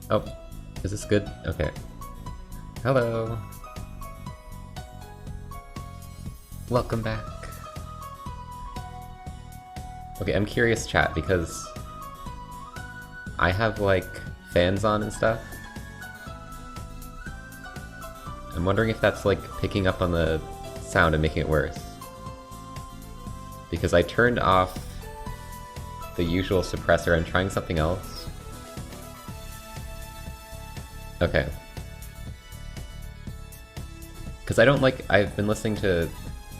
Oh, is this good? Okay. Hello. Welcome back. Okay, I'm curious, chat, because I have, like, fans on and stuff. I'm wondering if that's, like, picking up on the sound and making it worse. Because I turned off the usual suppressor. I'm trying something else. Okay. Because I don't like... I've been listening to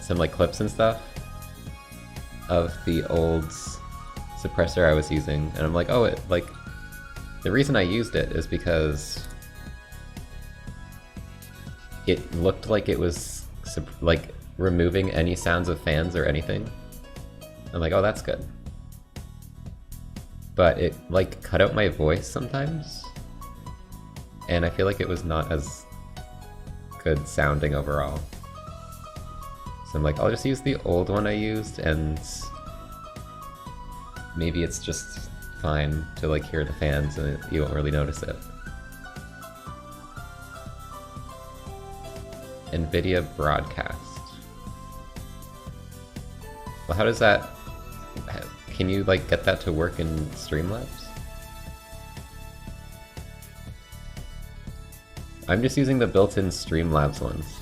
some, like, clips and stuff of the old suppressor I was using, and I'm like, oh, it, like... The reason I used it is because it looked like it was, like, removing any sounds of fans or anything. I'm like, oh, that's good. But it, like, cut out my voice sometimes, and I feel like it was not as good sounding overall. So I'm like, I'll just use the old one I used, and maybe it's just fine to, like, hear the fans and you won't really notice it. NVIDIA broadcast. Well, how does that... Can you, like, get that to work in Streamlabs? I'm just using the built-in Streamlabs ones.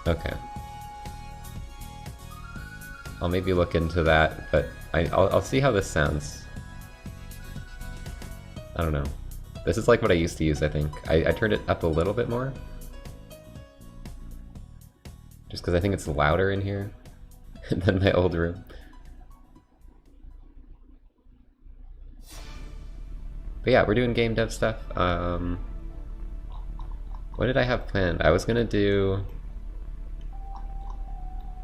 Okay. I'll maybe look into that, but I'll see how this sounds. I don't know. This is like what I used to use, I think. I turned it up a little bit more. Just because I think it's louder in here than my old room. But yeah, we're doing game dev stuff. What did I have planned? I was gonna do...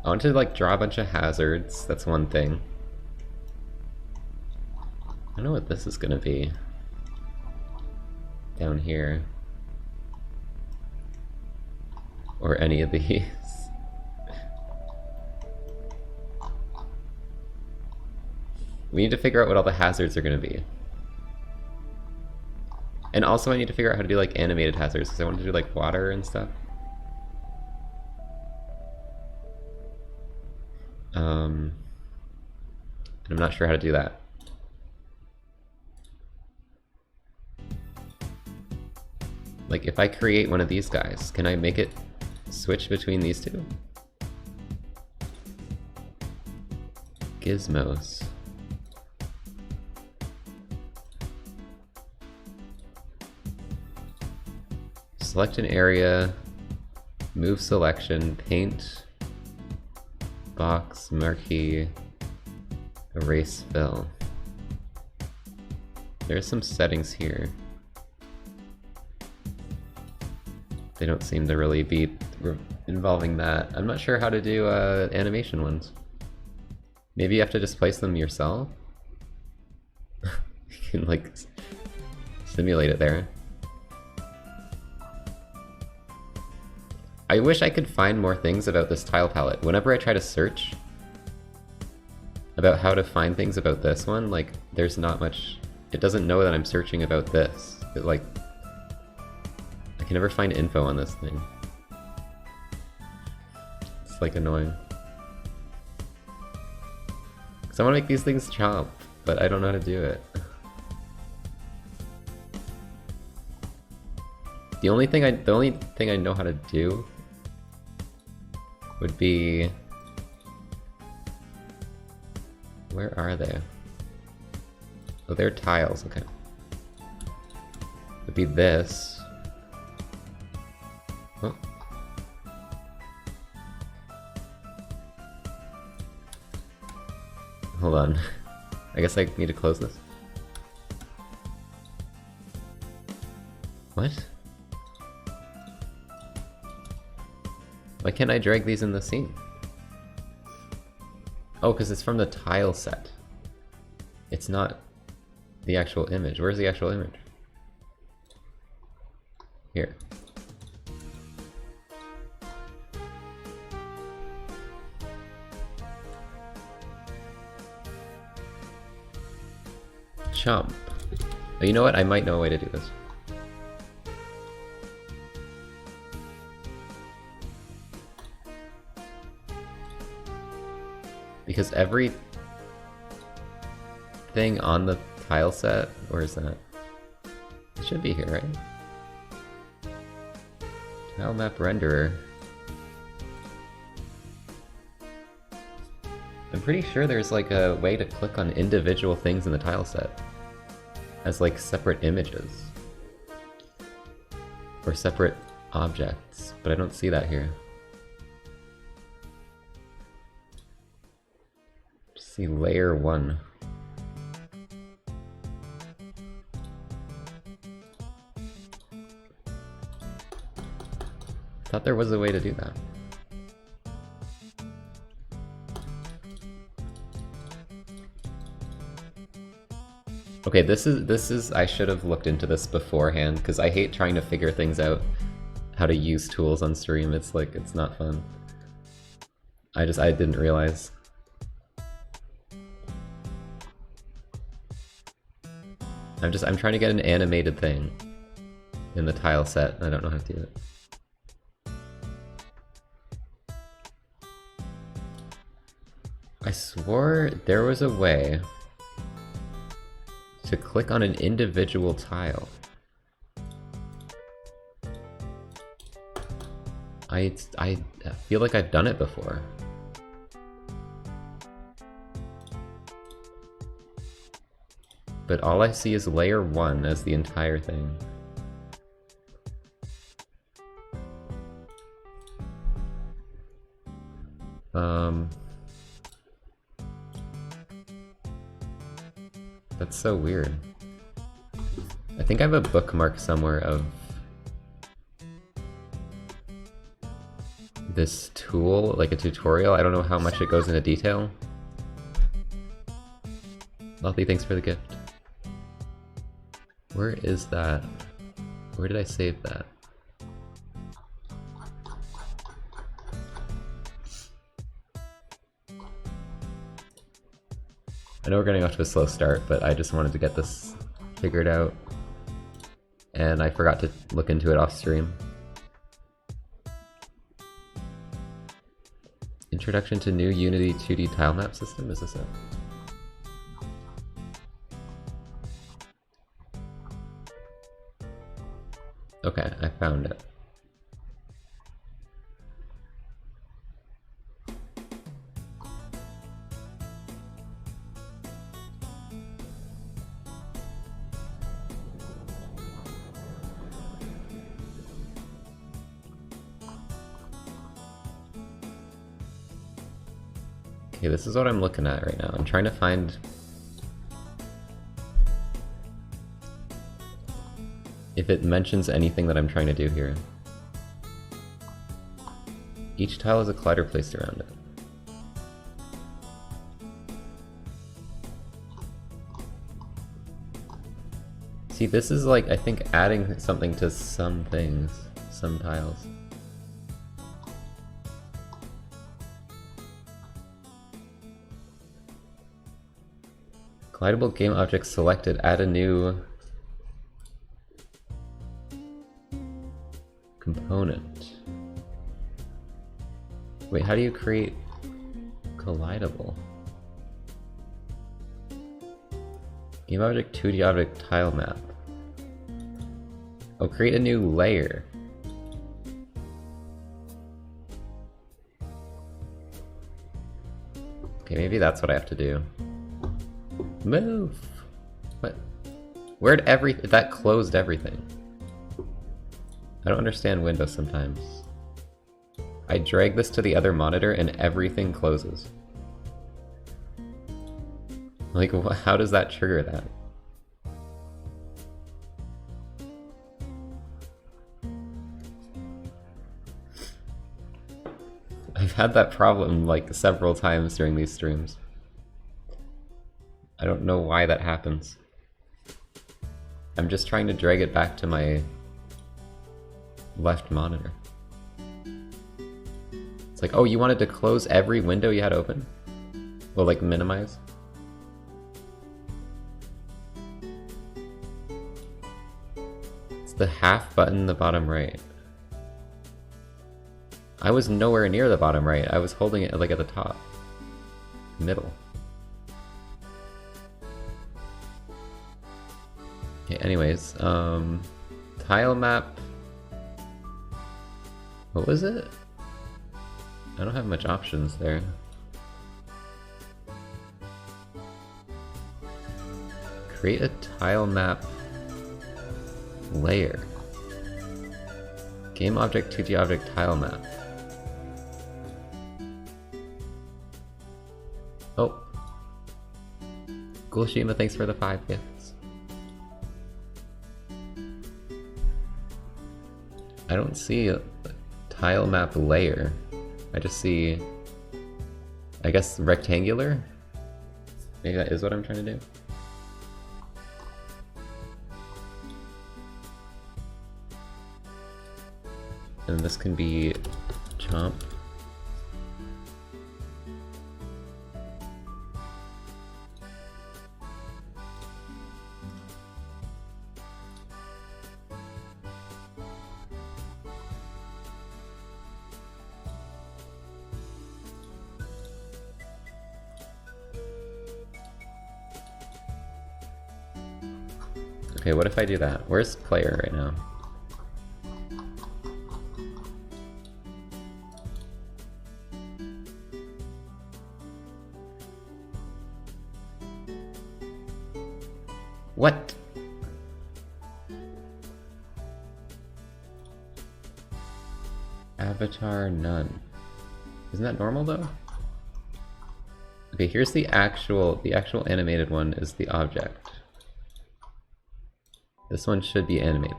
I wanted to, like, draw a bunch of hazards. That's one thing. I don't know what this is gonna be. Down here. Or any of these. We need to figure out what all the hazards are gonna be. And also I need to figure out how to do, like, animated hazards, because I want to do, like, water and stuff. And I'm not sure how to do that. Like, if I create one of these guys, can I make it switch between these two? Gizmos. Select an area, move selection, paint, box, marquee, erase fill. There's some settings here. They don't seem to really be involving that. I'm not sure how to do animation ones. Maybe you have to just place them yourself? You can, like, simulate it there. I wish I could find more things about this tile palette. Whenever I try to search about how to find things about this one, like, there's not much... It doesn't know that I'm searching about this. It, like... I can never find info on this thing. It's, like, annoying. Because I want to make these things chomp, but I don't know how to do it. The only thing I know how to do would be... Where are they? Oh, they're tiles, okay. Would be this. Oh. Hold on. I guess I need to close this. What? Why can't I drag these in the scene? Oh, because it's from the tile set. It's not the actual image. Where's the actual image? Here. chump. Oh, you know what? I might know a way to do this. Because every thing on the tile set, or is that? It should be here, right? Tile map renderer. I'm pretty sure there's like a way to click on individual things in the tile set as like separate images or separate objects, but I don't see that here. Just see layer 1. Thought there was a way to do that. Okay, this is I should have looked into this beforehand, because I hate trying to figure things out, how to use tools on stream. It's like, it's not fun. I didn't realize. I'm trying to get an animated thing in the tile set, and I don't know how to do it. I swore there was a way to click on an individual tile. I feel like I've done it before. But all I see is layer 1 as the entire thing. That's so weird. I think I have a bookmark somewhere of this tool, like a tutorial. I don't know how much it goes into detail. Lothy, thanks for the gift. Where is that? Where did I save that? I know we're getting off to a slow start, but I just wanted to get this figured out. And I forgot to look into it off stream. Introduction to new Unity 2D tile map system, is this it? Okay, I found it. Okay, this is what I'm looking at right now. I'm trying to find if it mentions anything that I'm trying to do here. Each tile has a collider placed around it. See, this is like, I think, adding something to some things, some tiles. Collidable game object selected, add a new component. Wait, how do you create collidable? Game object, 2D object, tile map. Oh, create a new layer. Okay, maybe that's what I have to do. Move! What? Where'd that closed everything. I don't understand Windows sometimes. I drag this to the other monitor and everything closes. Like, how does that trigger that? I've had that problem like several times during these streams. I don't know why that happens. I'm just trying to drag it back to my left monitor. It's like, oh, you wanted to close every window you had open? Well, like minimize? It's the half button in the bottom right. I was nowhere near the bottom right. I was holding it like at the top. Middle. Okay, anyways, tile map. What was it? I don't have much options there. Create a tile map layer. Game object, 2D object, tile map. Oh. Gulshima, thanks for the 5 gifts. I don't see a tile map layer. I just see, I guess, rectangular? Maybe that is what I'm trying to do. And this can be chomp. Okay, what if I do that? Where's player right now? What? Avatar none. Isn't that normal though? Okay, here's the actual animated one is the object. This one should be animated.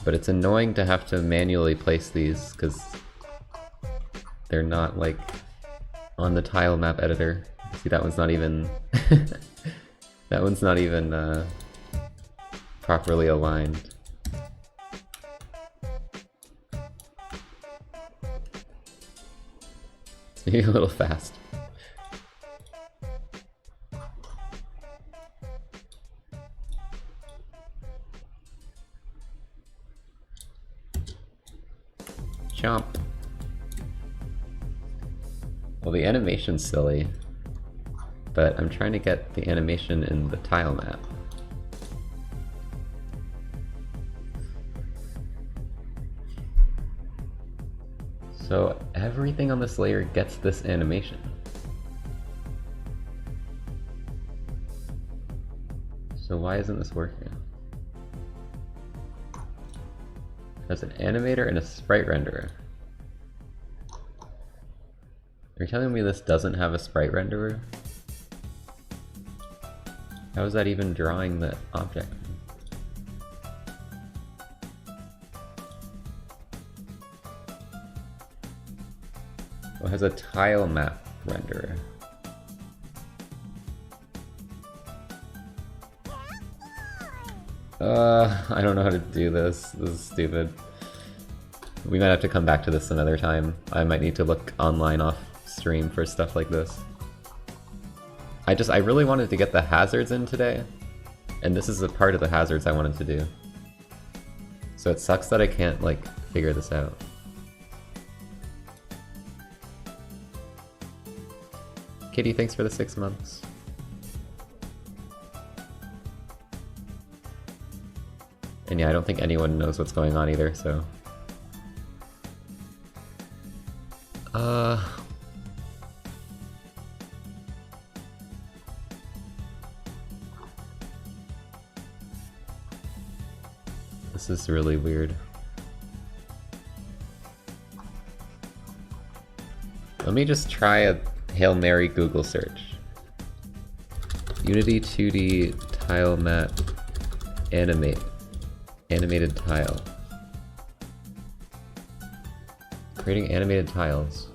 But it's annoying to have to manually place these because they're not like on the tile map editor. See, that one's not even that one's not even properly aligned. It's maybe a little fast. Chomp. Well, the animation's silly, but I'm trying to get the animation in the tile map. So everything on this layer gets this animation. So why isn't this working? There's an animator and a sprite renderer. Are you telling me this doesn't have a sprite renderer? How is that even drawing the object? Oh, it has a tile map renderer. I don't know how to do this. This is stupid. We might have to come back to this another time. I might need to look online off stream for stuff like this. I really wanted to get the hazards in today, and this is a part of the hazards I wanted to do. So it sucks that I can't, like, figure this out. Kitty, thanks for the 6 months. And yeah, I don't think anyone knows what's going on either, so... This is really weird. Let me just try a Hail Mary Google search. Unity 2D tile map animated tile. Creating animated tiles.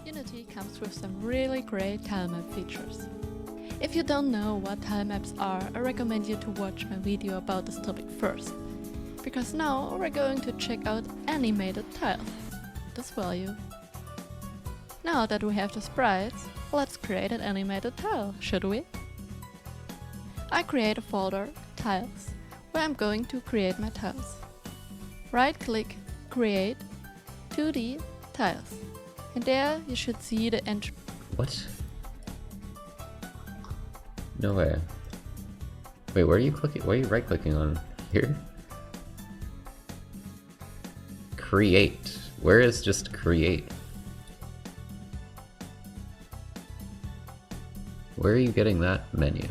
Unity comes with some really great tile map features. If you don't know what tile maps are, I recommend you to watch my video about this topic first. Because now we're going to check out animated tiles. This value. Now that we have the sprites, Let's create an animated tile, should we? I create a folder, Tiles, where I'm going to create my tiles. Right-click, Create, 2D, Tiles. And there you should see the entry. What? No way. Wait, where are you clicking? Where are you right-clicking on? Here? Create. Where is just create? Where are you getting that menu?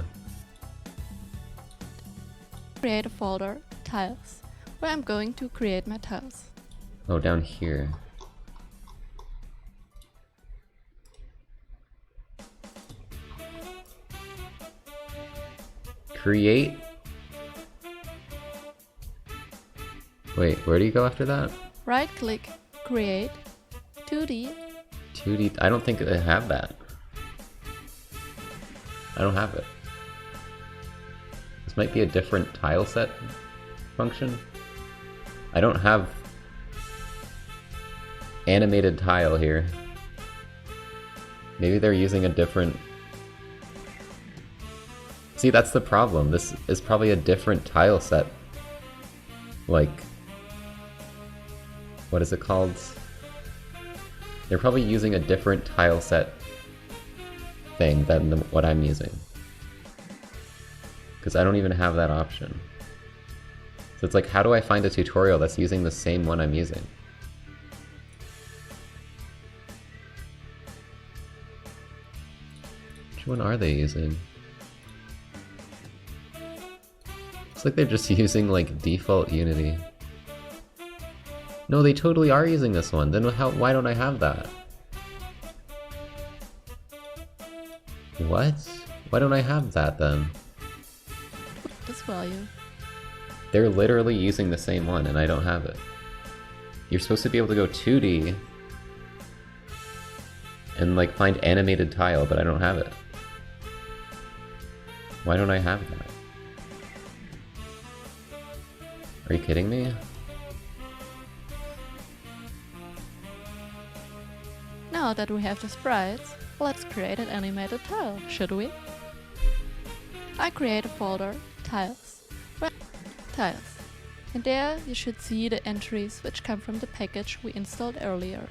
Create a folder, Tiles, where I'm going to create my tiles. Oh, down here. Create? Wait, where do you go after that? Right-click, Create, 2D. 2D? I don't think I have that. I don't have it. This might be a different tile set function. I don't have animated tile here. Maybe they're using a different... See, that's the problem. This is probably a different tile set. Like... what is it called? They're probably using a different tile set thing than what I'm using. Because I don't even have that option. So it's like, how do I find a tutorial that's using the same one I'm using? Which one are they using? It's like they're just using like default Unity. No, they totally are using this one. Then why don't I have that? What? Why don't I have that then? This value. They're literally using the same one and I don't have it. You're supposed to be able to go 2D and like find animated tile, but I don't have it. Why don't I have that? Are you kidding me? Now that we have the sprites, let's create an animated tile, should we? I create a folder, Tiles, Tiles, and there you should see the entries which come from the package we installed earlier.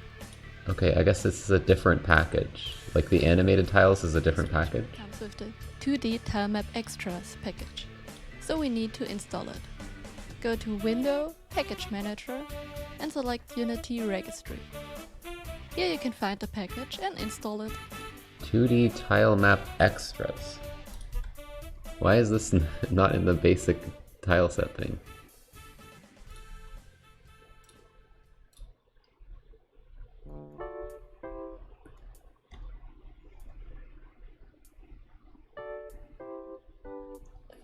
Okay, I guess this is a different package. Like the animated tiles is a different This package? comes with the 2D Tilemap Extras package, so we need to install it. Go to Window, Package Manager, and select Unity Registry. Here you can find the package and install it. 2D tile map extras. Why is this not in the basic tile set thing?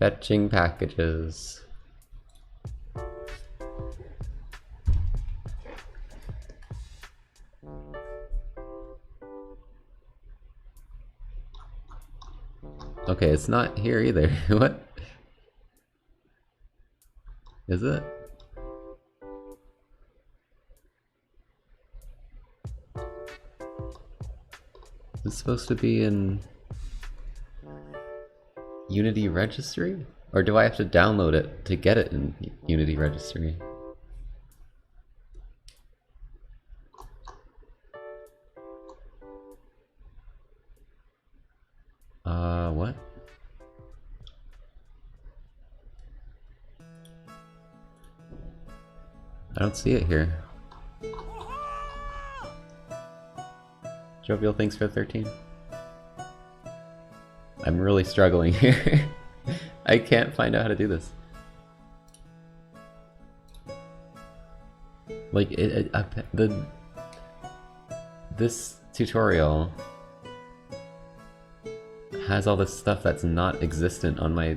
Fetching packages. Okay, it's not here either. What? Is it? Is it supposed to be in Unity Registry? Or do I have to download it to get it in Unity Registry? What? I don't see it here. Jovial, thanks for 13. I'm really struggling here. I can't find out how to do this. Like, this tutorial has all this stuff that's not existent on my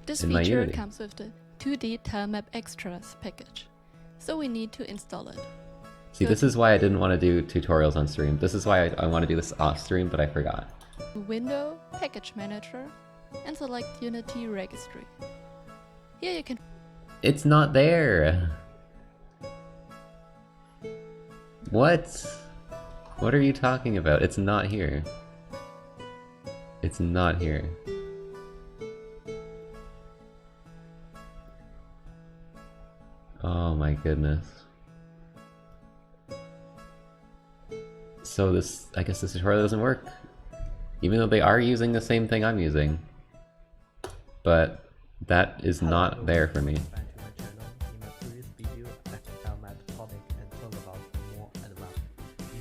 This in my feature Unity. comes with the 2D Tilemap Extras package, so we need to install it. See, this is why I didn't want to do tutorials on stream. This is why I want to do this off stream, but I forgot. Window, Package Manager, and select Unity Registry. Here you can... It's not there! What? What are you talking about? It's not here. It's not here. Oh my goodness. So this, I guess this tutorial doesn't work. Even though they are using the same thing I'm using. But that is not there for me. Back to my channel. In my previous video, I found my topic and talked about more advanced.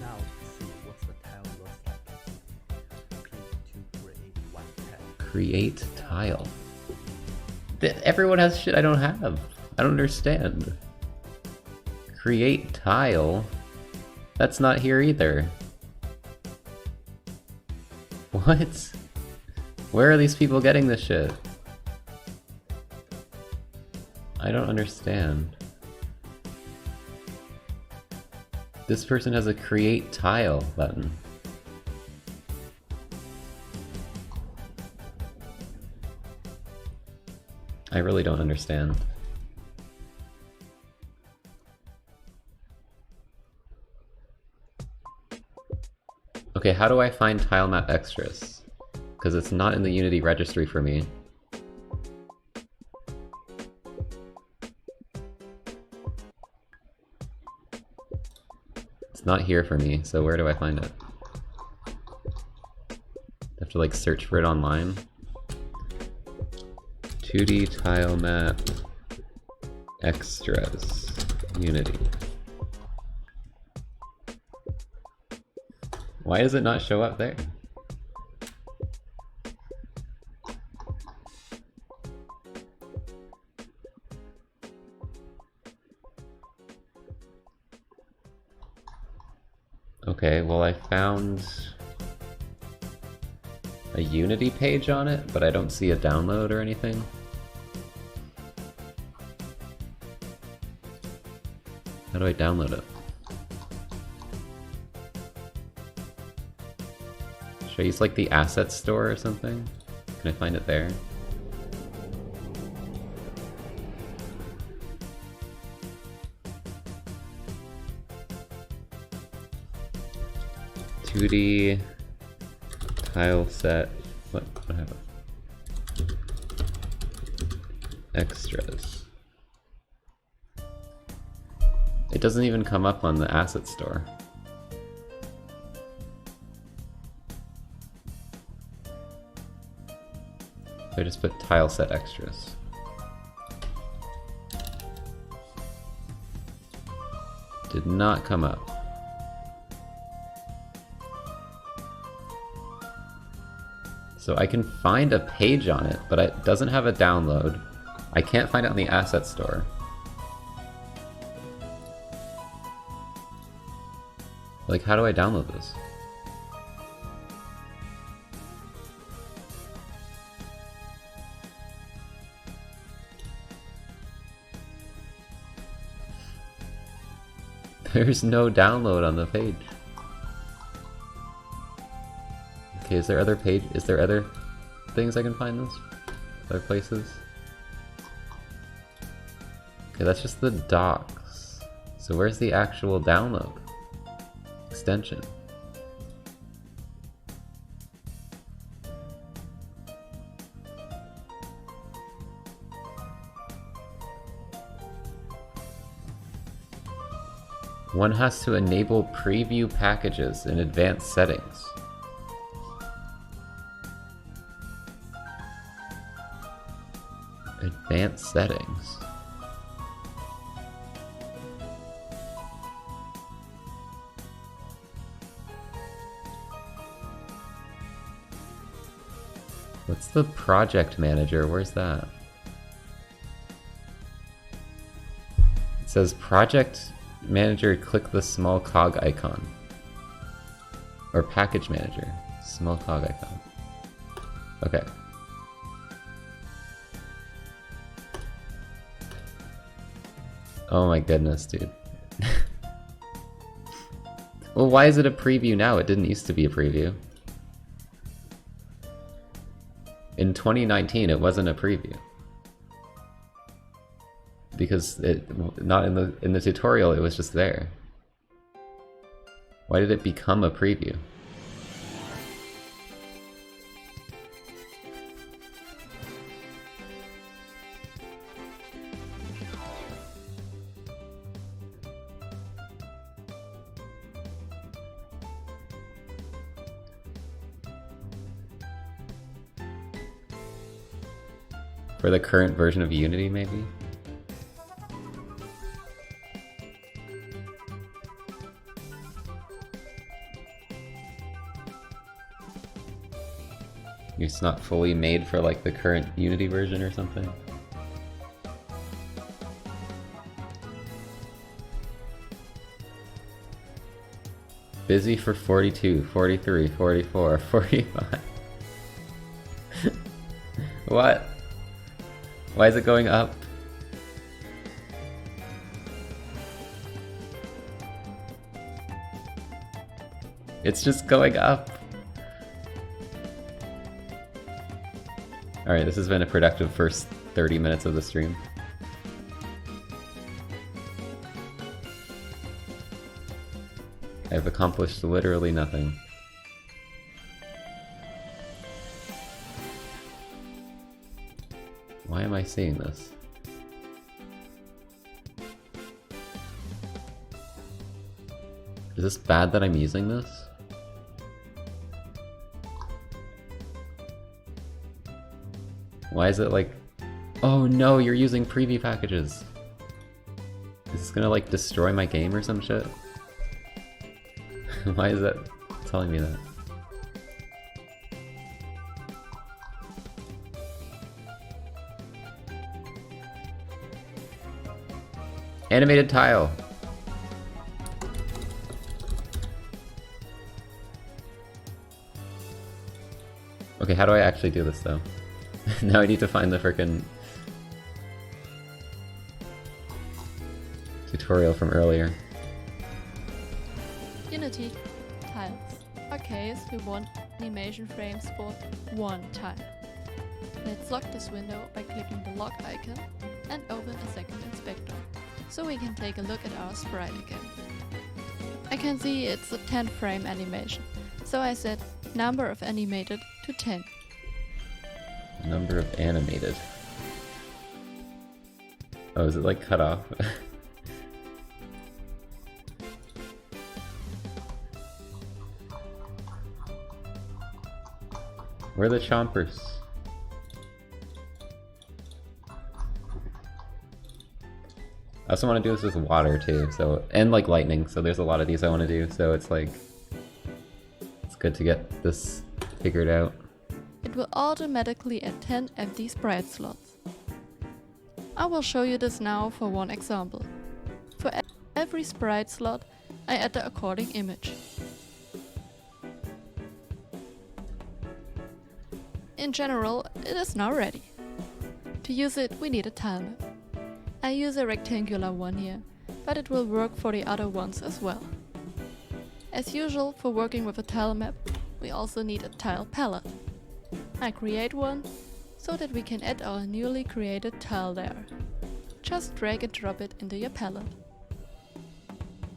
Now to see what the tile looks like. Click to create one tile. Create tile. Everyone has shit I don't have. I don't understand. Create tile? That's not here either. What? Where are these people getting this shit? I don't understand. This person has a create tile button. I really don't understand. Okay, how do I find tile map extras? Because it's not in the Unity registry for me. It's not here for me, so where do I find it? I have to like search for it online. 2D tile map extras Unity. Why does it not show up there? Okay, well I found a Unity page on it, but I don't see a download or anything. How do I download it? Should I use like the asset store or something? Can I find it there? "2D tile set." What happened? Extras. It doesn't even come up on the asset store. So I just put tile set extras. Did not come up. So I can find a page on it, but it doesn't have a download. I can't find it on the asset store. Like, how do I download this? There's no download on the page. Okay, is there other things I can find this? Other places? Okay, that's just the docs. So where's the actual download extension? One has to enable preview packages in advanced settings. Advanced settings. What's the project manager? Where's that? It says project manager, click the small cog icon. Or package manager, small cog icon. Okay. Oh my goodness, dude. Well, why is it a preview now? It didn't used to be a preview. In 2019, it wasn't a preview. Because not in the tutorial, it was just there. Why did it become a preview? For the current version of Unity, maybe? It's not fully made for like the current Unity version or something? Busy for 42, 43, 44, 45. What? Why is it going up? It's just going up. Alright, this has been a productive first 30 minutes of the stream. I've accomplished literally nothing. Why am I seeing this? Is this bad that I'm using this? Why is it like... Oh no, you're using preview packages! Is this gonna like destroy my game or some shit? Why is that telling me that? Animated tile! Okay, how do I actually do this though? Now I need to find the frickin' tutorial from earlier. Unity tiles. In our case, we want animation frames for one tile. Let's lock this window by clicking the lock icon and open a second inspector, so we can take a look at our sprite again. I can see it's a 10 frame animation, so I set number of animated to 10. Number of animated. Oh, is it like cut off? Where are the chompers? I also want to do this with water too, so, and like lightning, so there's a lot of these I want to do, so it's like, it's good to get this figured out. It will automatically add 10 empty sprite slots. I will show you this now for one example. For every sprite slot, I add the according image. In general, it is now ready. To use it, we need a tile map. I use a rectangular one here, but it will work for the other ones as well. As usual, for working with a tile map, we also need a tile palette. I create one, so that we can add our newly created tile there. Just drag and drop it into your palette.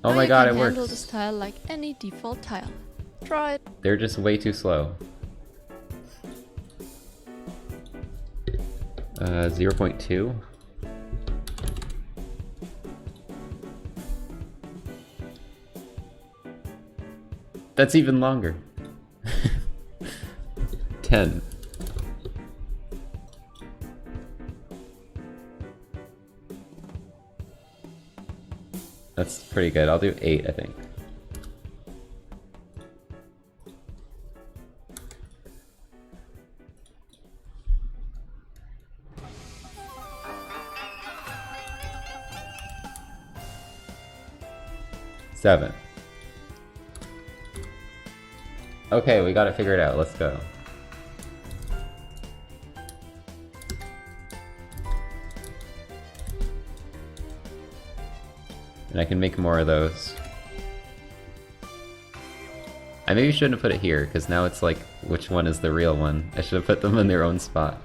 Oh my god, it works! You can handle works! this tile like any default tile. Try it! They're just way too slow. 0.2? That's even longer. 10. That's pretty good. I'll do 8, I think. Seven. Okay, we got it figured out. Let's go. And I can make more of those. I maybe shouldn't have put it here, because now it's like, which one is the real one? I should have put them in their own spot.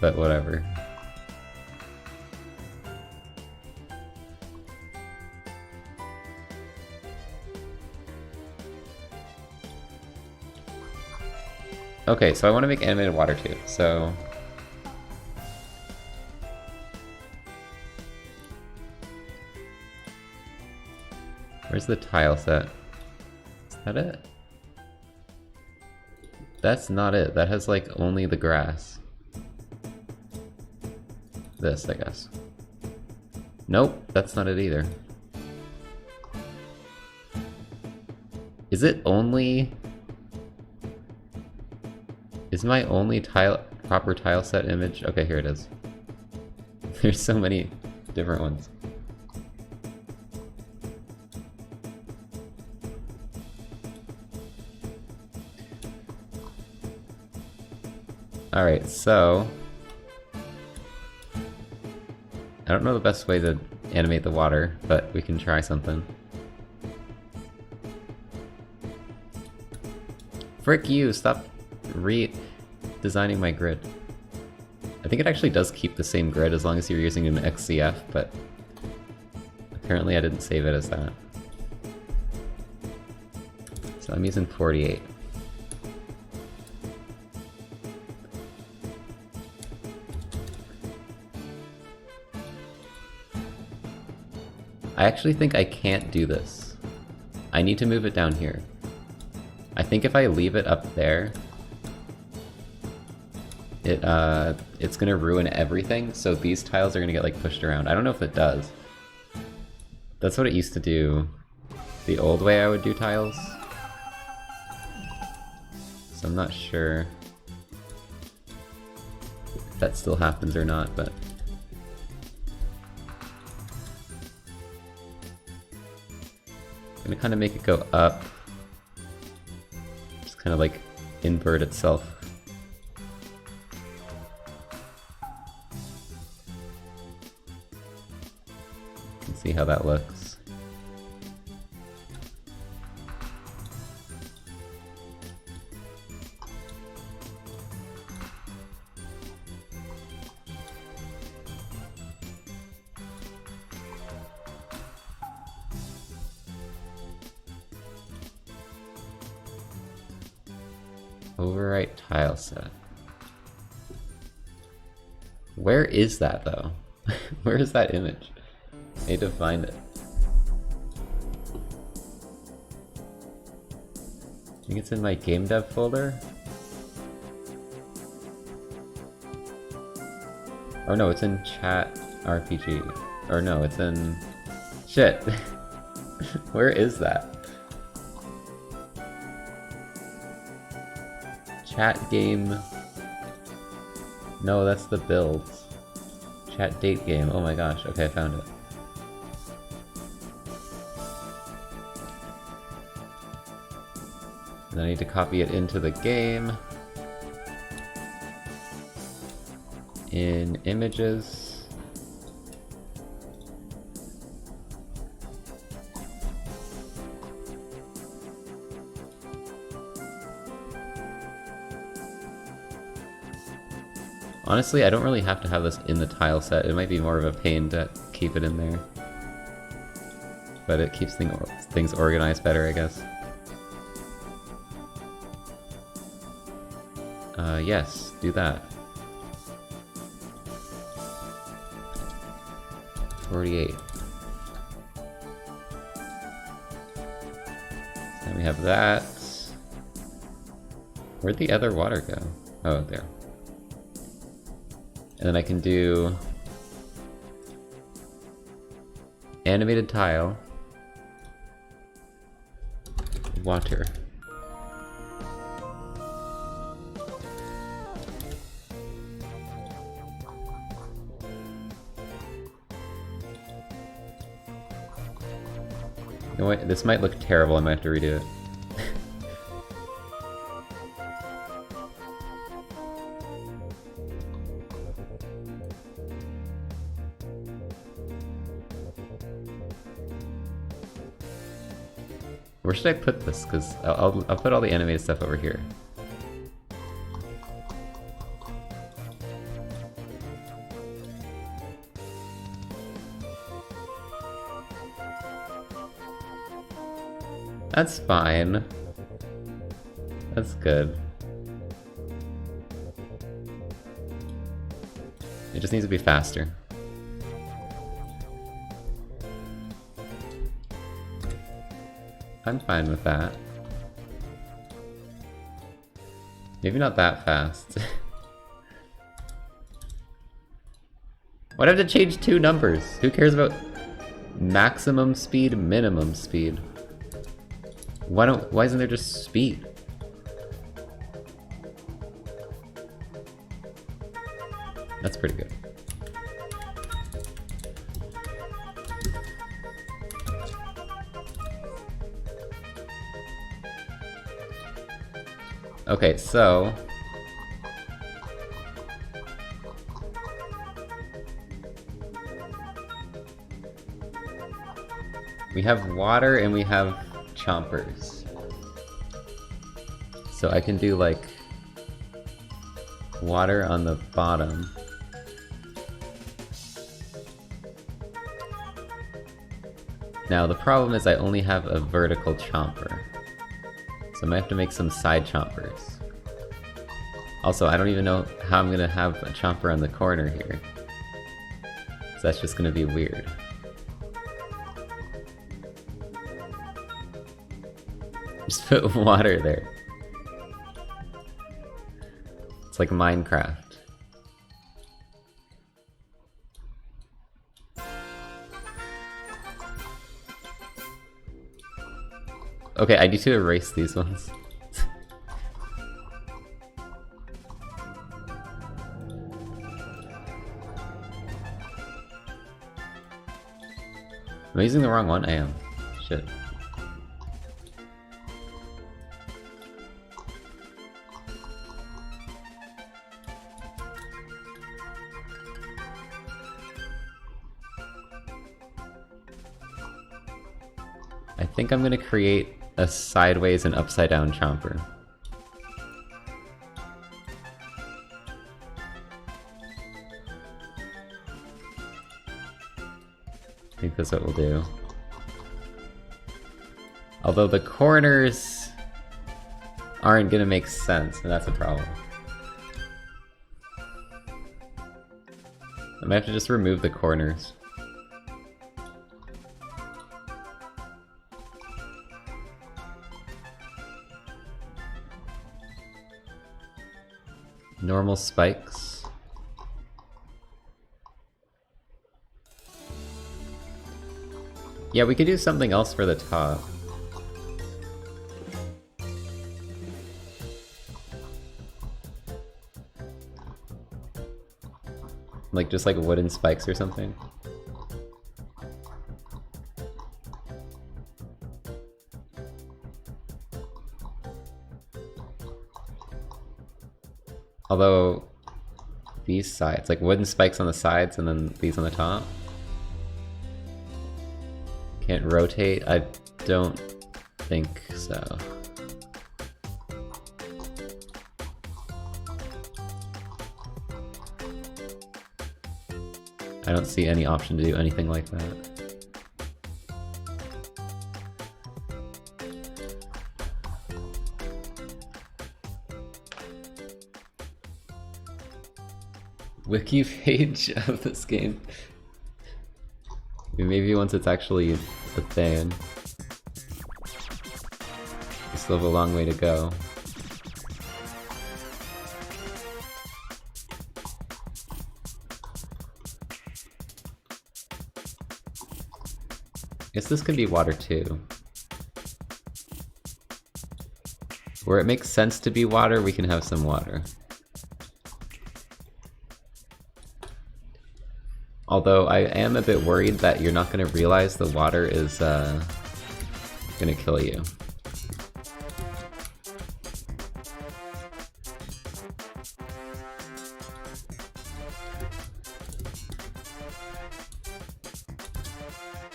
But whatever. Okay, so I want to make animated water too, so... Where's the tile set? Is that it? That's not it. That has like only the grass. this, I guess. Nope, that's not it either. Is it only... Is my only proper tile set image? Okay, here it is. There's so many different ones. Alright, so... I don't know the best way to animate the water, but we can try something. Frick you! Stop redesigning my grid. I think it actually does keep the same grid as long as you're using an XCF, but apparently I didn't save it as that. So I'm using 48. I actually think I can't do this. I need to move it down here. I think if I leave it up there, it's gonna ruin everything, so these tiles are gonna get like pushed around. I don't know if it does. That's what it used to do the old way I would do tiles. So I'm not sure if that still happens or not, but... I'm gonna kind of make it go up. Just kind of like invert itself. Let's see how that looks. Overwrite tile set. Where is that though? Where is that image? I need to find it. I think it's in my game dev folder. Or no, it's in chat RPG. Or no, it's in... Shit! Where is that? Chat game... No, that's the builds. Chat date game. Oh my gosh. Okay, I found it. Then I need to copy it into the game. In images. Honestly, I don't really have to have this in the tile set. It might be more of a pain to keep it in there. But it keeps things organized better, I guess. Yes, do that. 48. Then we have that. Where'd the other water go? Oh, there. And then I can do animated tile, water. You know what? This might look terrible. I might have to redo it. Where should I put this? Because I'll put all the animated stuff over here. That's fine. That's good. It just needs to be faster. I'm fine with that. Maybe not that fast. Why'd I have to change 2 numbers? Who cares about maximum speed, minimum speed? Why isn't there just speed? That's pretty good. Okay, so we have water and we have chompers. So I can do like water on the bottom. Now the problem is I only have a vertical chomper. So I might have to make some side chompers. Also, I don't even know how I'm gonna have a chomper on the corner here. So that's just gonna be weird. Just put water there. It's like Minecraft. Okay, I need to erase these ones. Am I using the wrong one? I am. Shit. I think I'm gonna create a sideways and upside down chomper. I think that's what we'll do. Although the corners aren't gonna make sense, and that's a problem. I might have to just remove the corners. Normal spikes. Yeah, we could do something else for the top. Like, just like wooden spikes or something. Although, these sides, like wooden spikes on the sides and then these on the top. Can't rotate? I don't think so. I don't see any option to do anything like that. Wiki page of this game. Maybe once it's actually a thing. We still have a long way to go. Guess this could be water too. Where it makes sense to be water, we can have some water. Although I am a bit worried that you're not going to realize the water is going to kill you.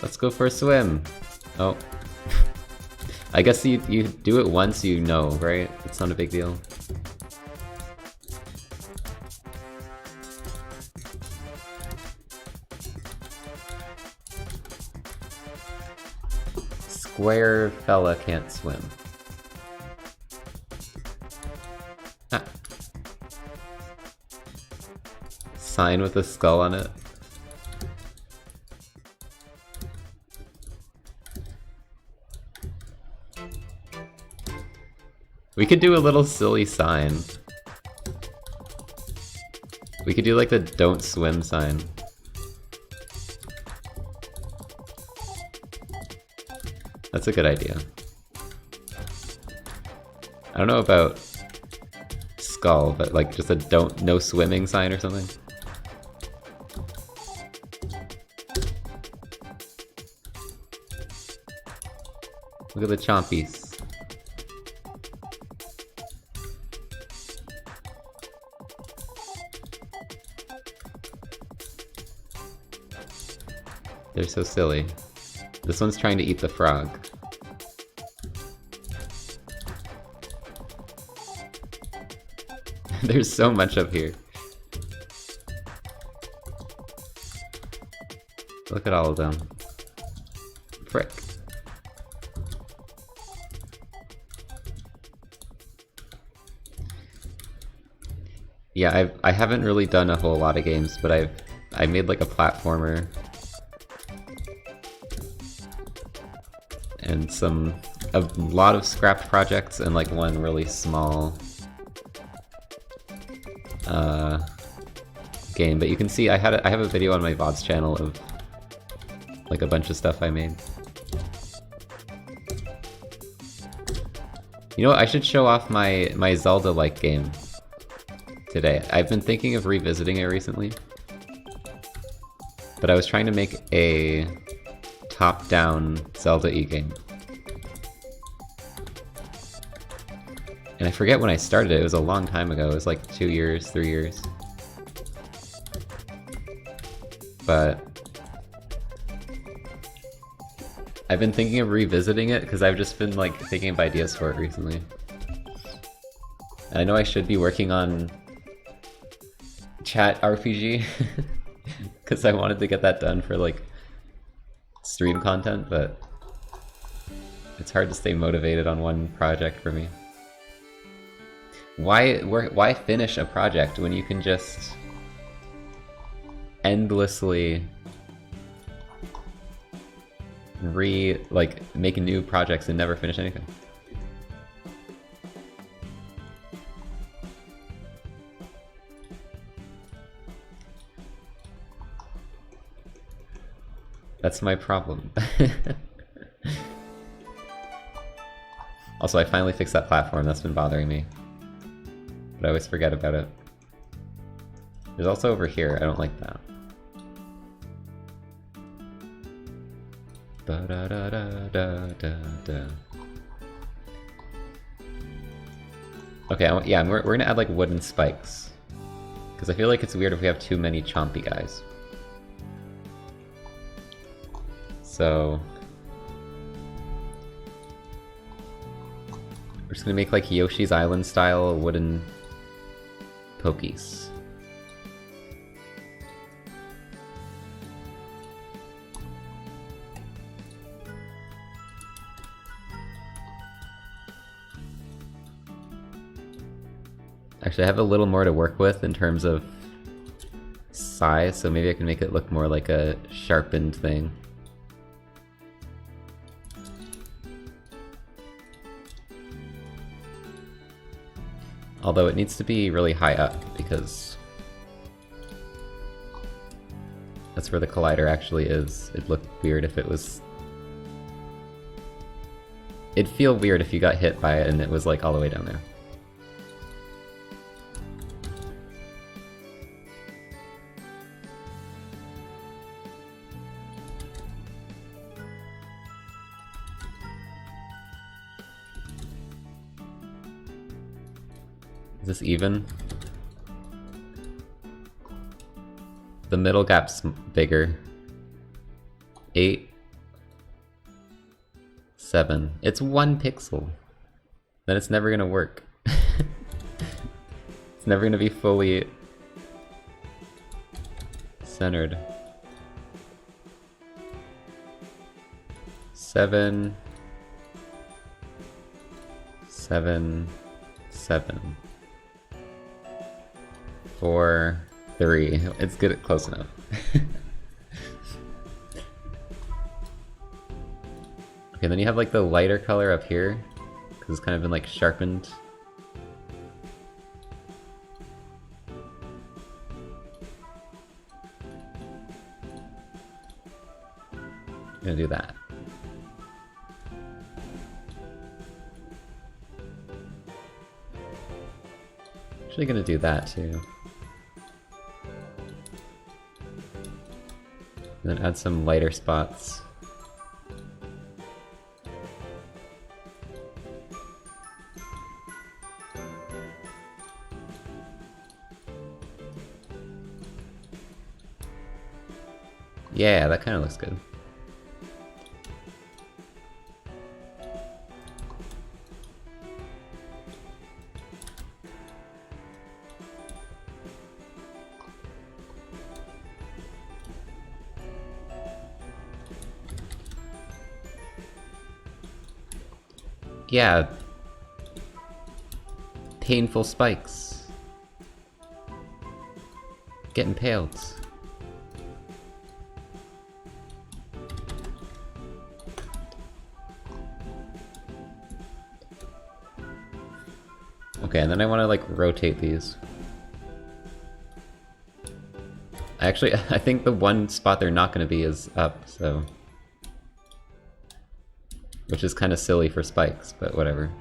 Let's go for a swim. Oh. I guess you do it once, you know, right? It's not a big deal. Square fella can't swim. Ah. Sign with a skull on it. We could do a little silly sign. We could do like the don't swim sign. That's a good idea. I don't know about skull, but like just a no swimming sign or something. Look at the chompies. They're so silly. This one's trying to eat the frog. There's so much up here. Look at all of them. Frick. Yeah, I haven't really done a whole lot of games, but I made like a platformer and a lot of scrapped projects and like one really small game. But you can see I have a video on my VODs channel of like a bunch of stuff I made. You know what? I should show off my Zelda-like game today. I've been thinking of revisiting it recently, but I was trying to make a top-down Zelda-y game. And I forget when I started it. It was a long time ago. It was like 2 years, 3 years. But I've been thinking of revisiting it because I've just been like thinking of ideas for it recently. And I know I should be working on chat RPG because I wanted to get that done for like stream content, but it's hard to stay motivated on one project for me. Why finish a project when you can just endlessly make new projects and never finish anything? That's my problem. Also, I finally fixed that platform. That's been bothering me. But I always forget about it. There's also over here. I don't like that. Okay, yeah, we're gonna add like wooden spikes. Because I feel like it's weird if we have too many chompy guys. So we're just gonna make like Yoshi's Island style wooden pokies. Actually, I have a little more to work with in terms of size, so maybe I can make it look more like a sharpened thing. Although it needs to be really high up, because that's where the collider actually is. It'd look weird if it was... It'd feel weird if you got hit by it and it was like all the way down there. Is this even? The middle gap's bigger. 8, 7. It's 1 pixel. Then it's never gonna work. It's never gonna be fully centered. 7, 7, 7. 4, 3. It's good, close enough. Okay, then you have like the lighter color up here, because it's kind of been like sharpened. I'm gonna do that. actually gonna do that too. And then add some lighter spots. Yeah, that kind of looks good. Yeah. Painful spikes. Get impaled. Okay, and then I want to like rotate these. Actually, I think the one spot they're not going to be is up, so... Which is kind of silly for spikes, but whatever.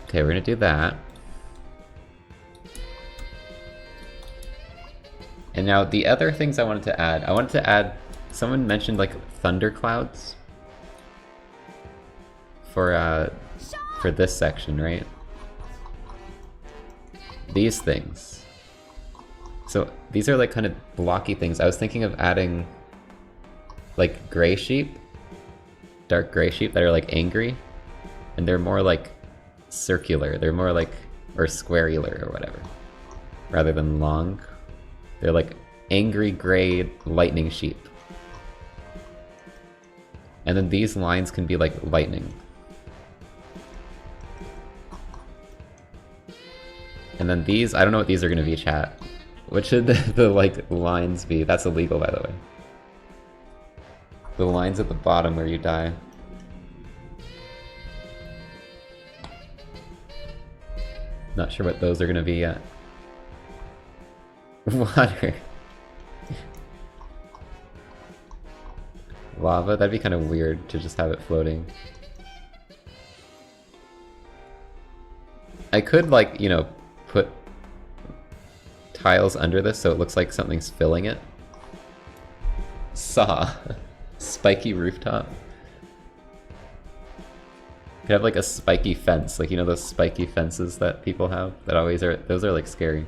Okay, we're gonna do that. And now the other things I wanted to add, someone mentioned like thunderclouds for this section, right? These things. So these are like kind of blocky things. I was thinking of adding like gray sheep, dark gray sheep that are like angry, and they're more like circular, they're more like, or squareular or whatever, rather than long. They're like angry gray lightning sheep. And then these lines can be like lightning. And then these, I don't know what these are gonna be, chat. What should the like lines be? That's illegal, by the way. The lines at the bottom where you die. Not sure what those are gonna be yet. Water. Lava? That'd be kind of weird to just have it floating. I could, like, you know, put tiles under this so it looks like something's filling it. Saw. Spiky rooftop. Could have like a spiky fence, like, you know those spiky fences that people have that always are, those are like scary.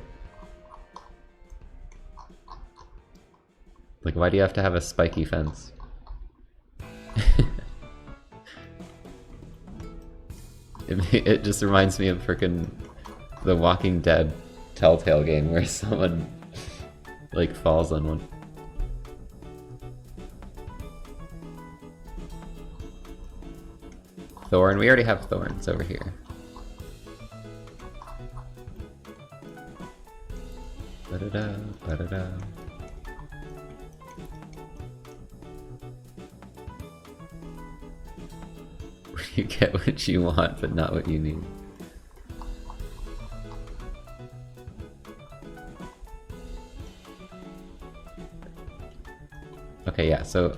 Like, why do you have to have a spiky fence? It just reminds me of frickin' the Walking Dead Telltale game where someone like falls on one. Thorn, we already have thorns over here. Ba-da-da, ba-da-da. You get what you want, but not what you need. Okay, yeah, so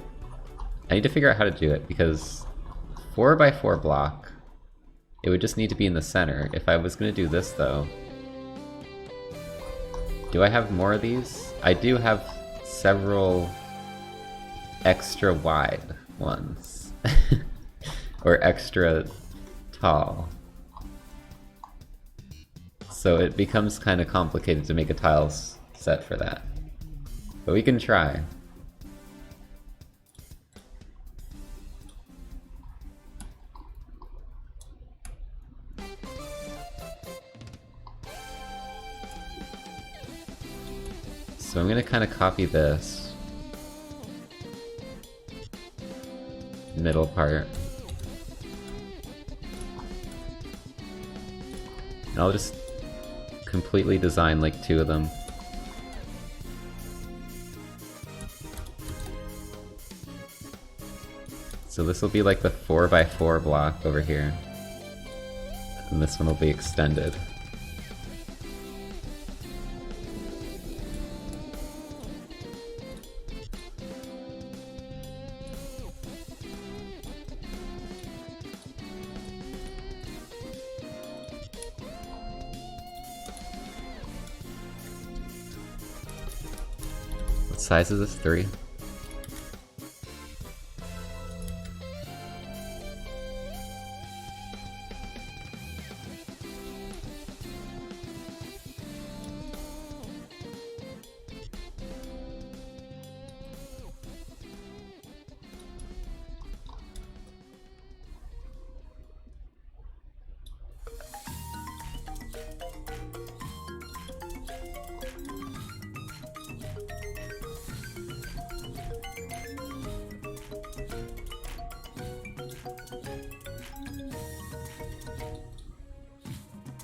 I need to figure out how to do it because 4x4 block, it would just need to be in the center. If I was gonna do this though, do I have more of these? I do have several extra wide ones. Or extra tall. So it becomes kind of complicated to make a tiles set for that. But we can try. So I'm gonna kind of copy this middle part. And I'll just completely design like 2 of them. So this will be like the 4x4 block over here. And this one will be extended. What size is this? 3?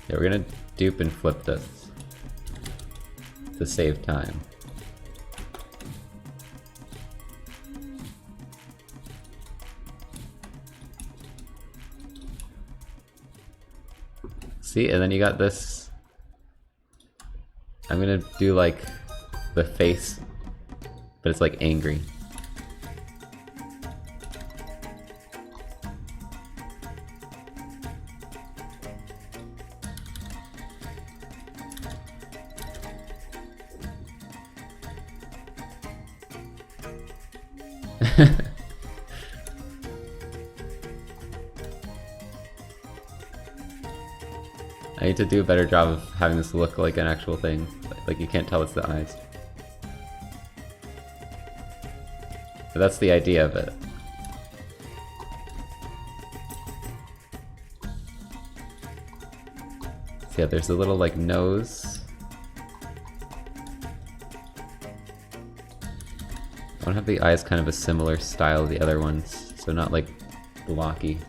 Yeah, we're gonna dupe and flip this to save time. See, and then you got this. I'm gonna do like the face, but it's like angry. I need to do a better job of having this look like an actual thing. Like you can't tell it's the eyes. But that's the idea of it. So yeah, there's a little like nose. I want to have the eyes kind of a similar style to the other ones, so not like blocky.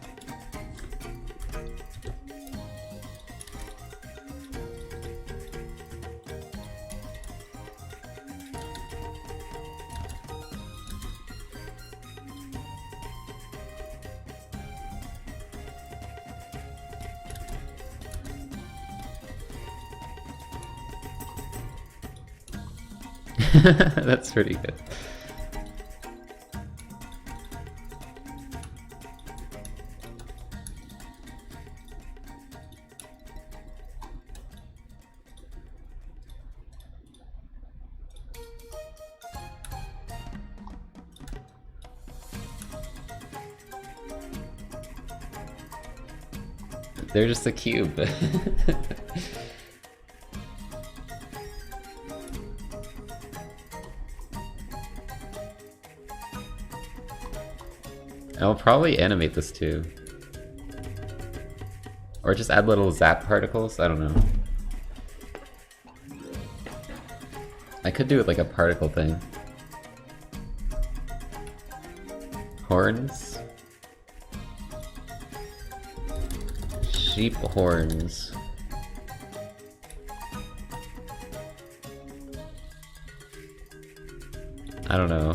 That's pretty good. They're just a cube. I'll probably animate this too. Or just add little zap particles, I don't know. I could do it like a particle thing. Horns? Sheep horns. I don't know.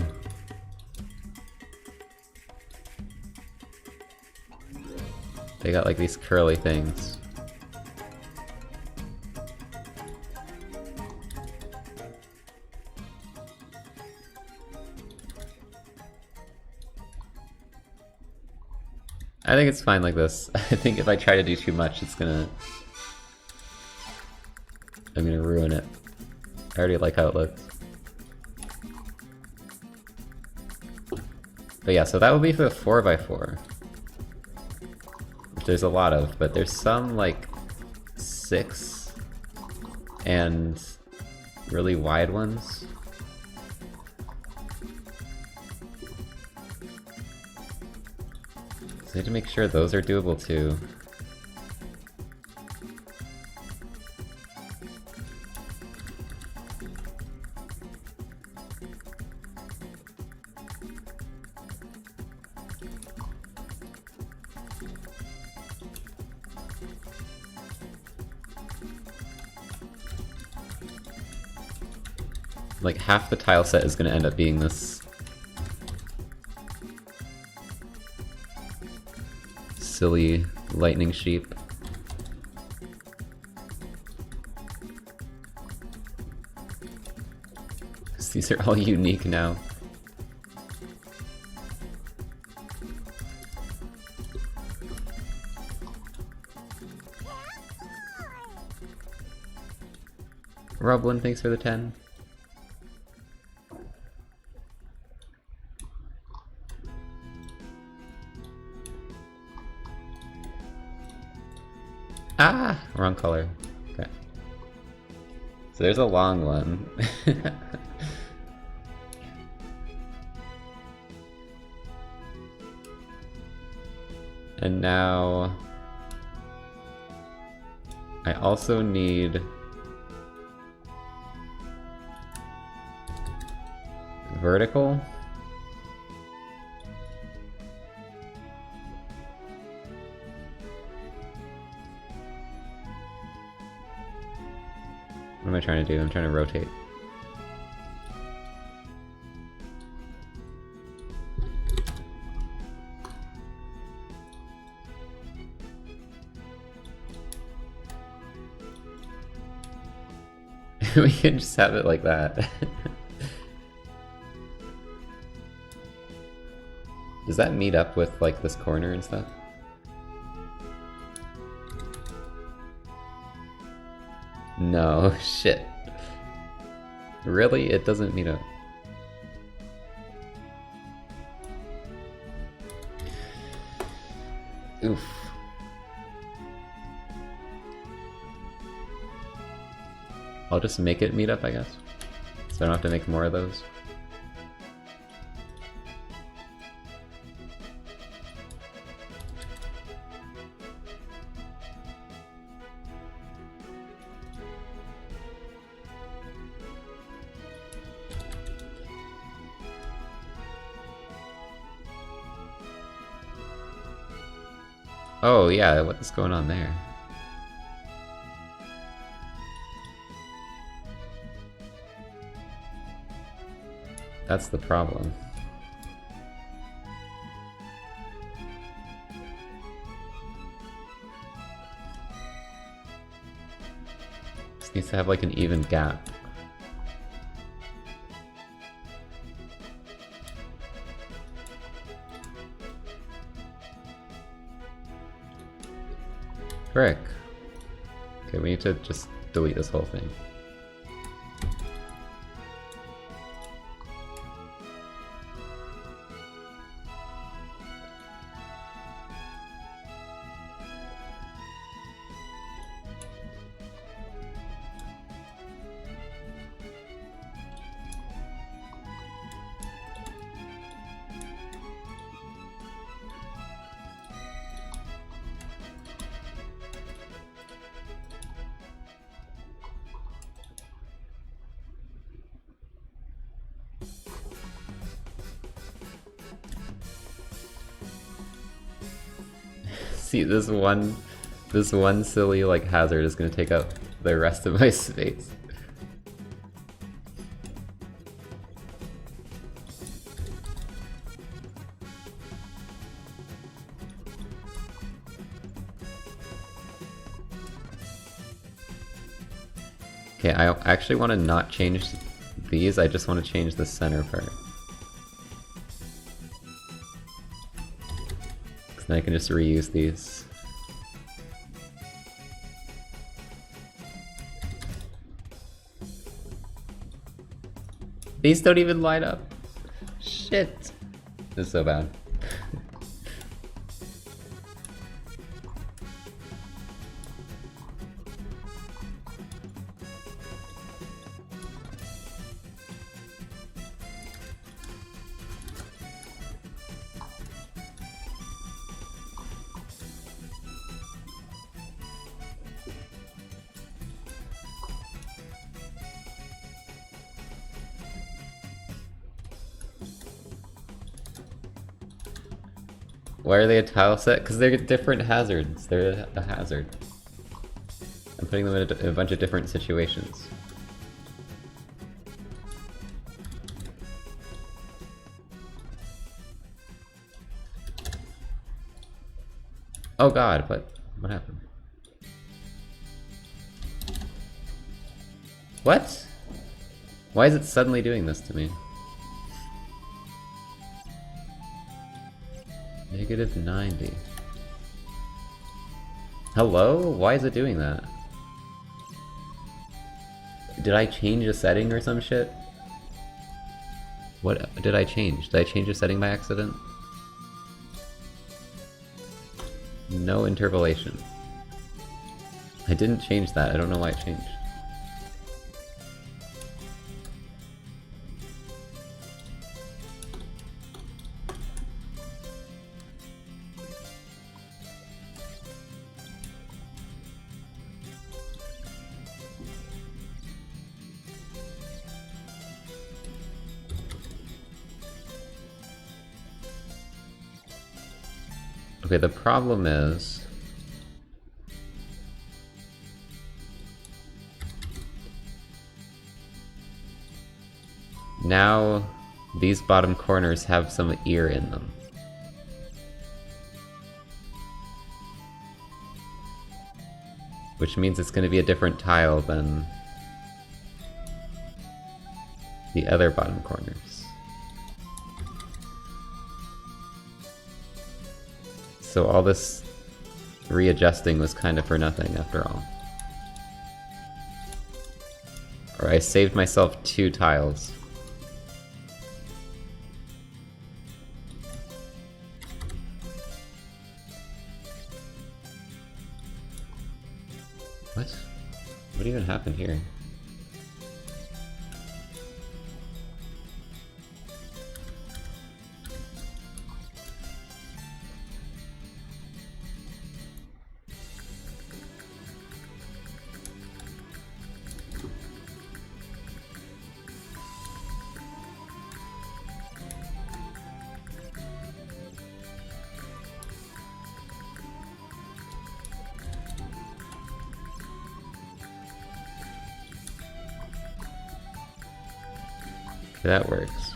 They got like these curly things. I think it's fine like this. I think if I try to do too much, I'm gonna ruin it. I already like how it looks. But yeah, so that would be for the 4x4. Which there's a lot of, but there's some like 6 and really wide ones. So I have to make sure those are doable too. Like half the tile set is going to end up being this. silly lightning sheep. These are all unique now. Roblin, thanks for the 10. Ah! Wrong color. Okay. So there's a long one. And now I also need vertical. What am I trying to do? I'm trying to rotate. We can just have it like that. Does that meet up with like this corner and stuff? No, shit. Really? It doesn't meet up. Oof. I'll just make it meet up, I guess. So I don't have to make more of those. Oh yeah, what's going on there? That's the problem. This needs to have like an even gap. Frick. Okay, we need to just delete this whole thing. See, this one silly like hazard is gonna take up the rest of my space. Okay, I actually want to not change these, I just want to change the center part. Then I can just reuse these. These don't even line up. Shit. This is so bad. Why are they a tile set? Because they're different hazards. They're a hazard. I'm putting them in a bunch of different situations. Oh god, what happened? What? Why is it suddenly doing this to me? -90. Hello? Why is it doing that? Did I change a setting or some shit? What did I change? Did I change a setting by accident? No interpolation. I didn't change that. I don't know why it changed. Okay, the problem is... now these bottom corners have some ear in them. Which means it's going to be a different tile than the other bottom corners. So all this readjusting was kind of for nothing after all. Or I saved myself 2 tiles. What? What even happened here? That works.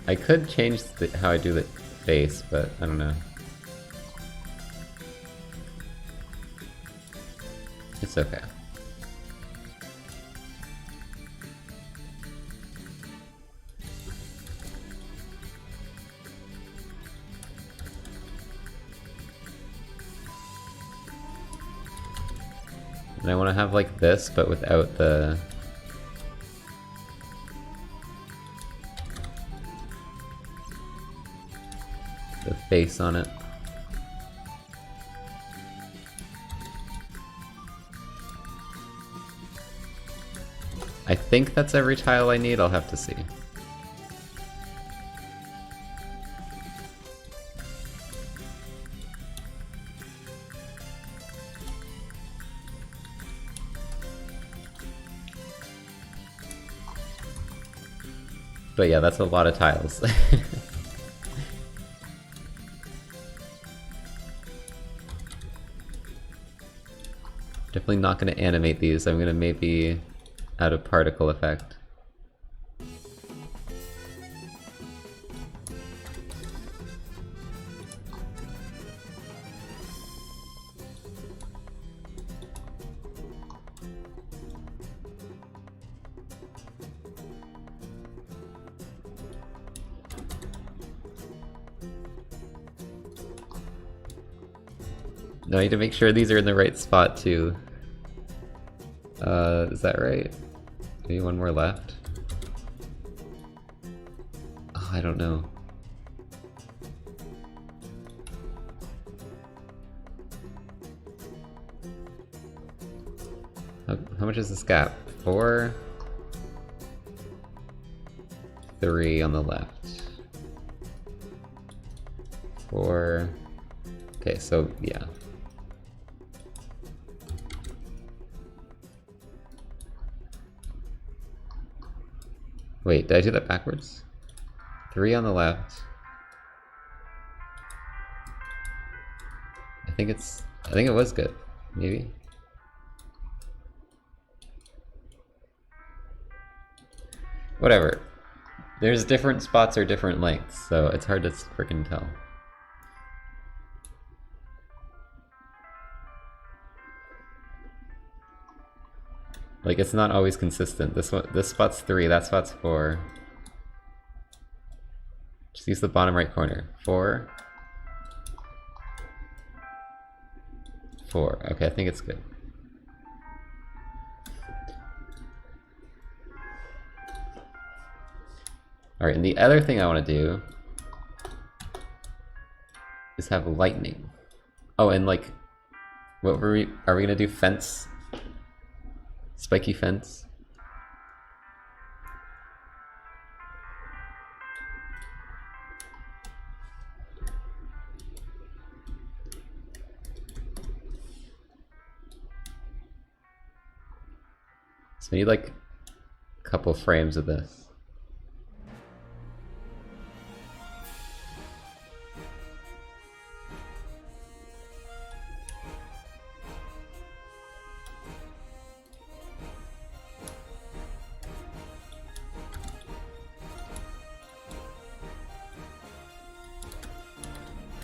I could change how I do the face, but I don't know. It's okay. And I want to have like this, but without the... face on it. I think that's every tile I need, I'll have to see. But yeah, that's a lot of tiles. Definitely not going to animate these, I'm going to maybe add a particle effect. Now I need to make sure these are in the right spot too. Is that right? Maybe one more left? Oh, I don't know. How much is this gap? 4? 3 on the left. 4. Okay, so yeah. Wait, did I do that backwards? 3 on the left. I think it was good. Maybe? Whatever. There's different spots or different lengths, so it's hard to frickin' tell. Like, it's not always consistent. This spot's 3, that spot's 4. Just use the bottom right corner. 4. 4. Okay, I think it's good. Alright, and the other thing I want to do is have lightning. Oh, and like, what are we gonna do? Fence? Spiky fence? So we need like a couple frames of this.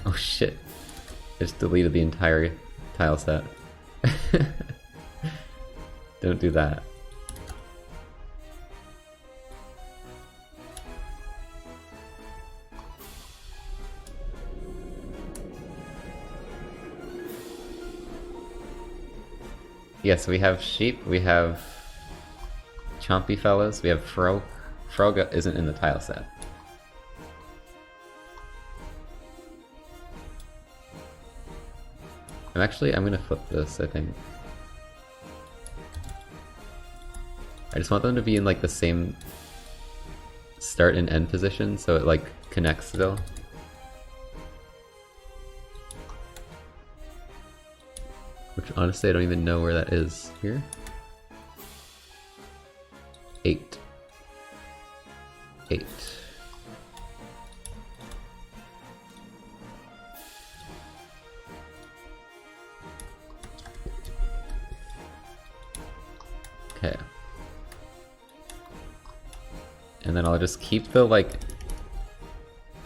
Oh shit. I just deleted the entire tile set. Don't do that. Yes, we have sheep, we have chompy fellas, we have frog. Frog isn't in the tile set. I'm gonna flip this, I think. I just want them to be in like the same start and end position so it like connects still. Which honestly I don't even know where that is. Here? 8. 8. Okay. And then I'll just keep the like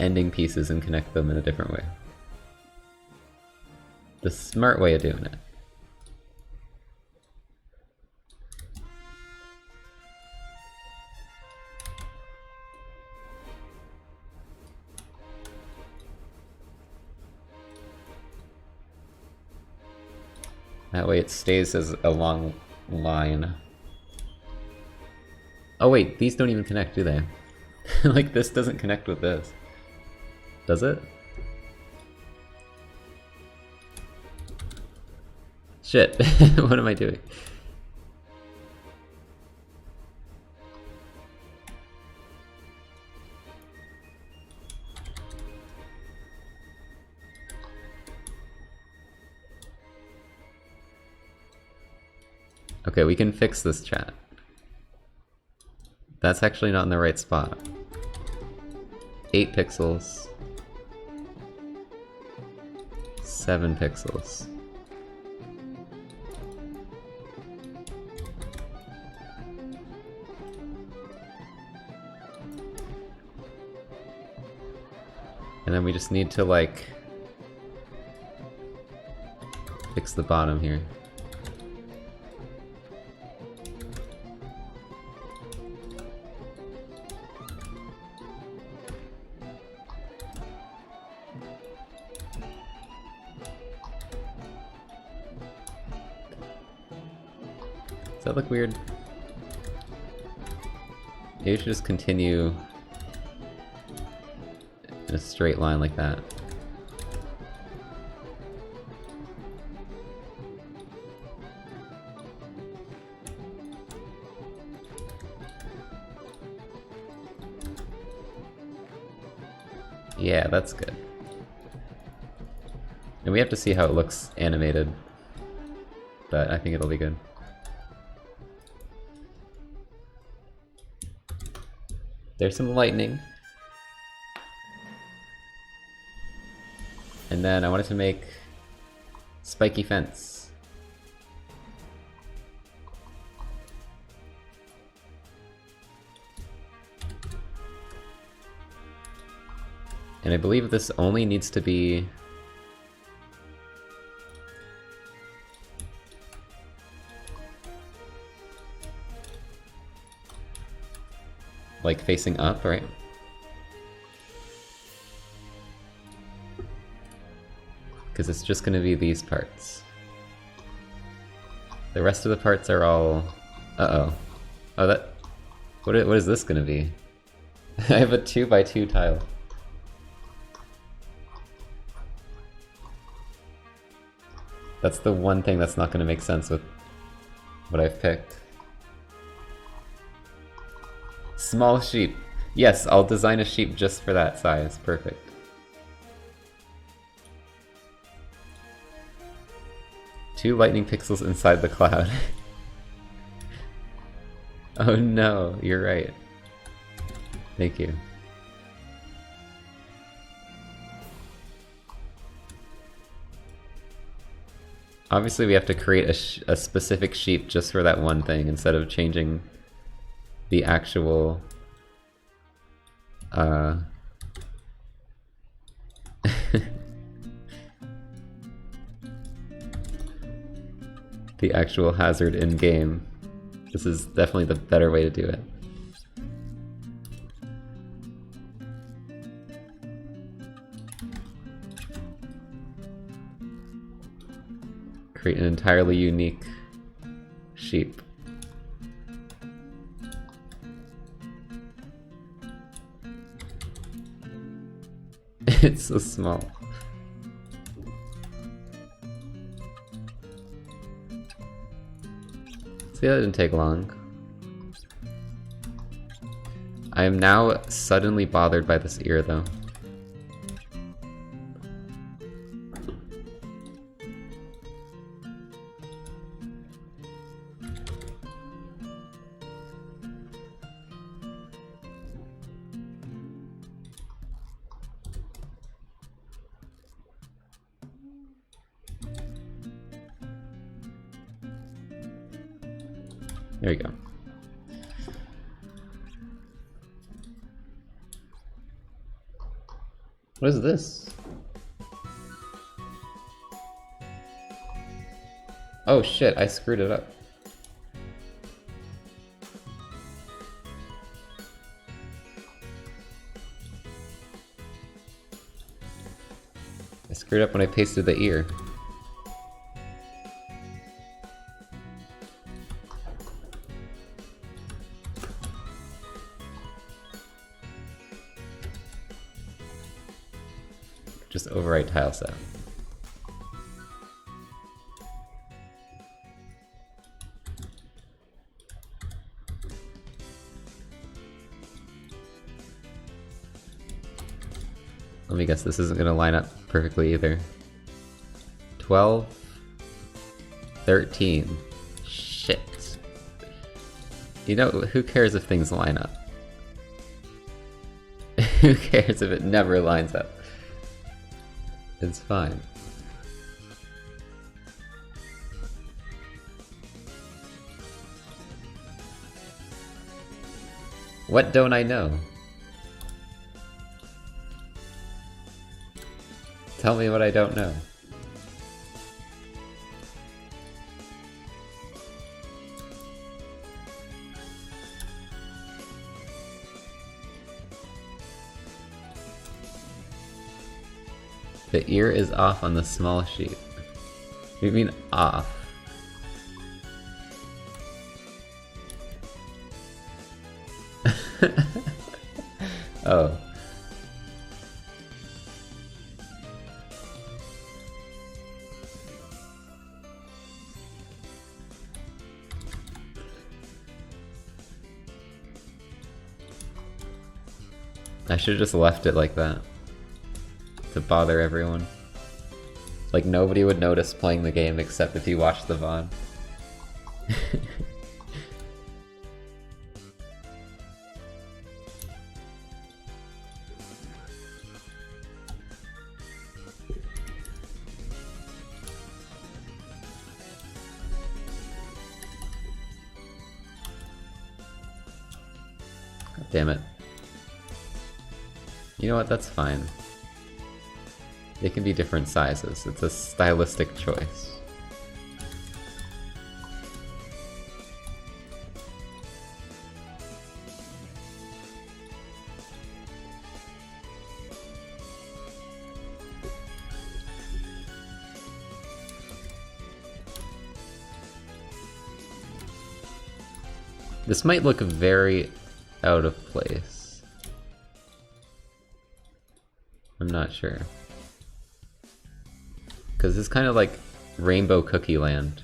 ending pieces and connect them in a different way. The smart way of doing it. That way it stays as a long line. Oh wait, these don't even connect, do they? Like this doesn't connect with this. Does it? Shit, what am I doing? Okay, we can fix this chat. That's actually not in the right spot. 8 pixels. 7 pixels. And then we just need to like fix the bottom here. Does that look weird? Maybe we should just continue in a straight line like that. Yeah, that's good. And we have to see how it looks animated, but I think it'll be good. There's some lightning. And then I wanted to make spiky fence. And I believe this only needs to be like facing up, right? Because it's just gonna be these parts. The rest of the parts are all... Uh-oh. Oh, that... What is this gonna be? I have a 2x2 tile. That's the one thing that's not gonna make sense with what I've picked. Small sheep. Yes, I'll design a sheep just for that size. Perfect. Two lightning pixels inside the cloud. Oh no, you're right. Thank you. Obviously we have to create a specific sheep just for that one thing instead of changing the actual the actual hazard in game. This is definitely the better way to do it. Create an entirely unique sheep. It's so small. See, that didn't take long. I am now suddenly bothered by this ear, though. There you go. What is this? Oh shit, I screwed it up. I screwed up when I pasted the ear. Just overwrite tile set. Let me guess, this isn't going to line up perfectly either. 12, 13. Shit. You know, who cares if things line up? Who cares if it never lines up? It's fine. What don't I know? Tell me what I don't know. The ear is off on the small sheep. What do you mean off? Oh. I should have just left it like that. To bother everyone. Like nobody would notice playing the game except if you watch the VOD. God damn it. You know what, that's fine. They can be different sizes. It's a stylistic choice. This might look very out of place. I'm not sure. Because it's kind of like Rainbow Cookie Land.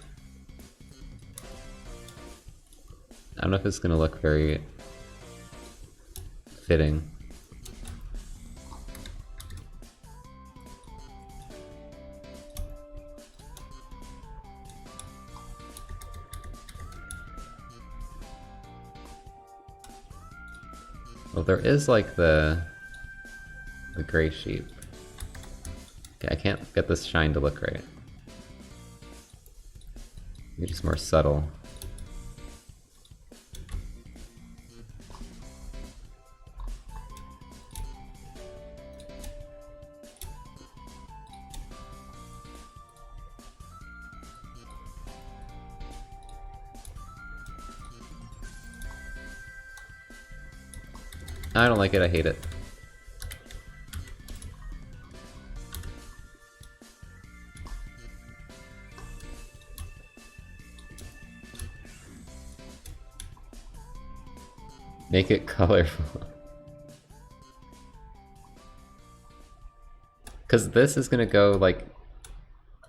I don't know if it's gonna look very fitting. Well, there is like the gray sheep. Okay, I can't get this shine to look right. Maybe just more subtle. I don't like it, I hate it. Make it colorful. Because this is gonna go, like,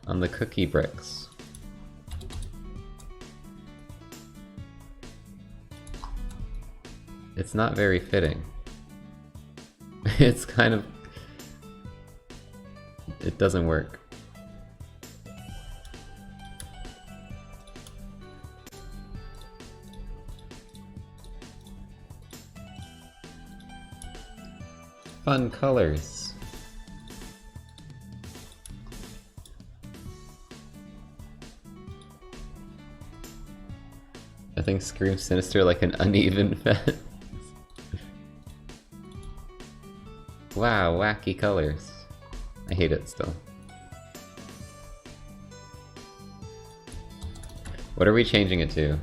on the cookie bricks. It's not very fitting. It's kind of... It doesn't work. Fun colors. Nothing screams sinister like an uneven fence. Wow, wacky colors. I hate it still. What are we changing it to?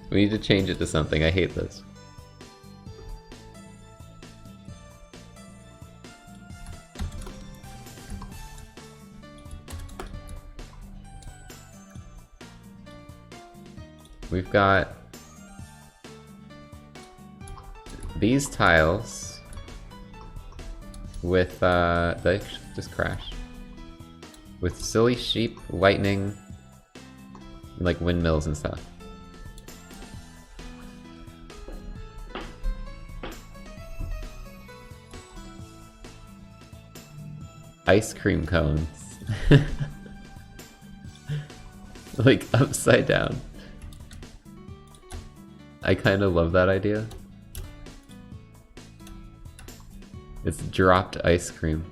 We need to change it to something. I hate this. We've got these tiles with, they just crashed. With silly sheep, lightning, and like windmills and stuff. Ice cream cones. Like upside down. I kind of love that idea. It's dropped ice cream.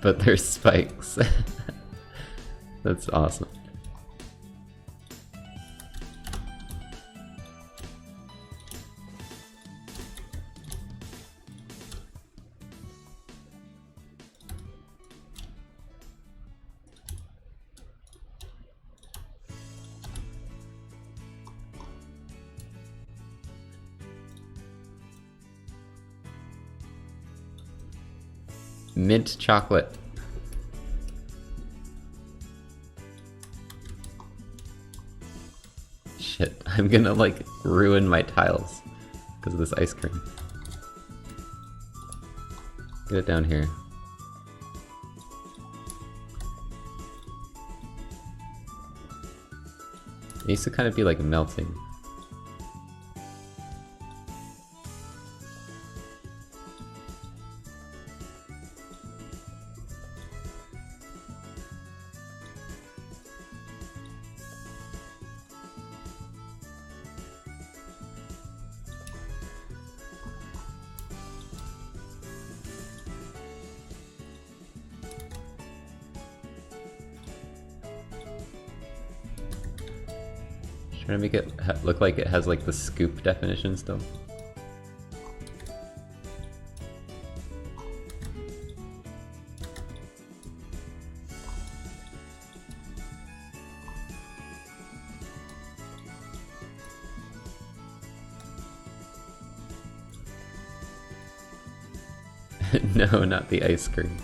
But there's spikes. That's awesome. Mint chocolate. Shit, I'm gonna like ruin my tiles because of this ice cream. Get it down here. It used to kind of be like melting. Trying to make it look like it has like the scoop definition still. No, not the ice cream.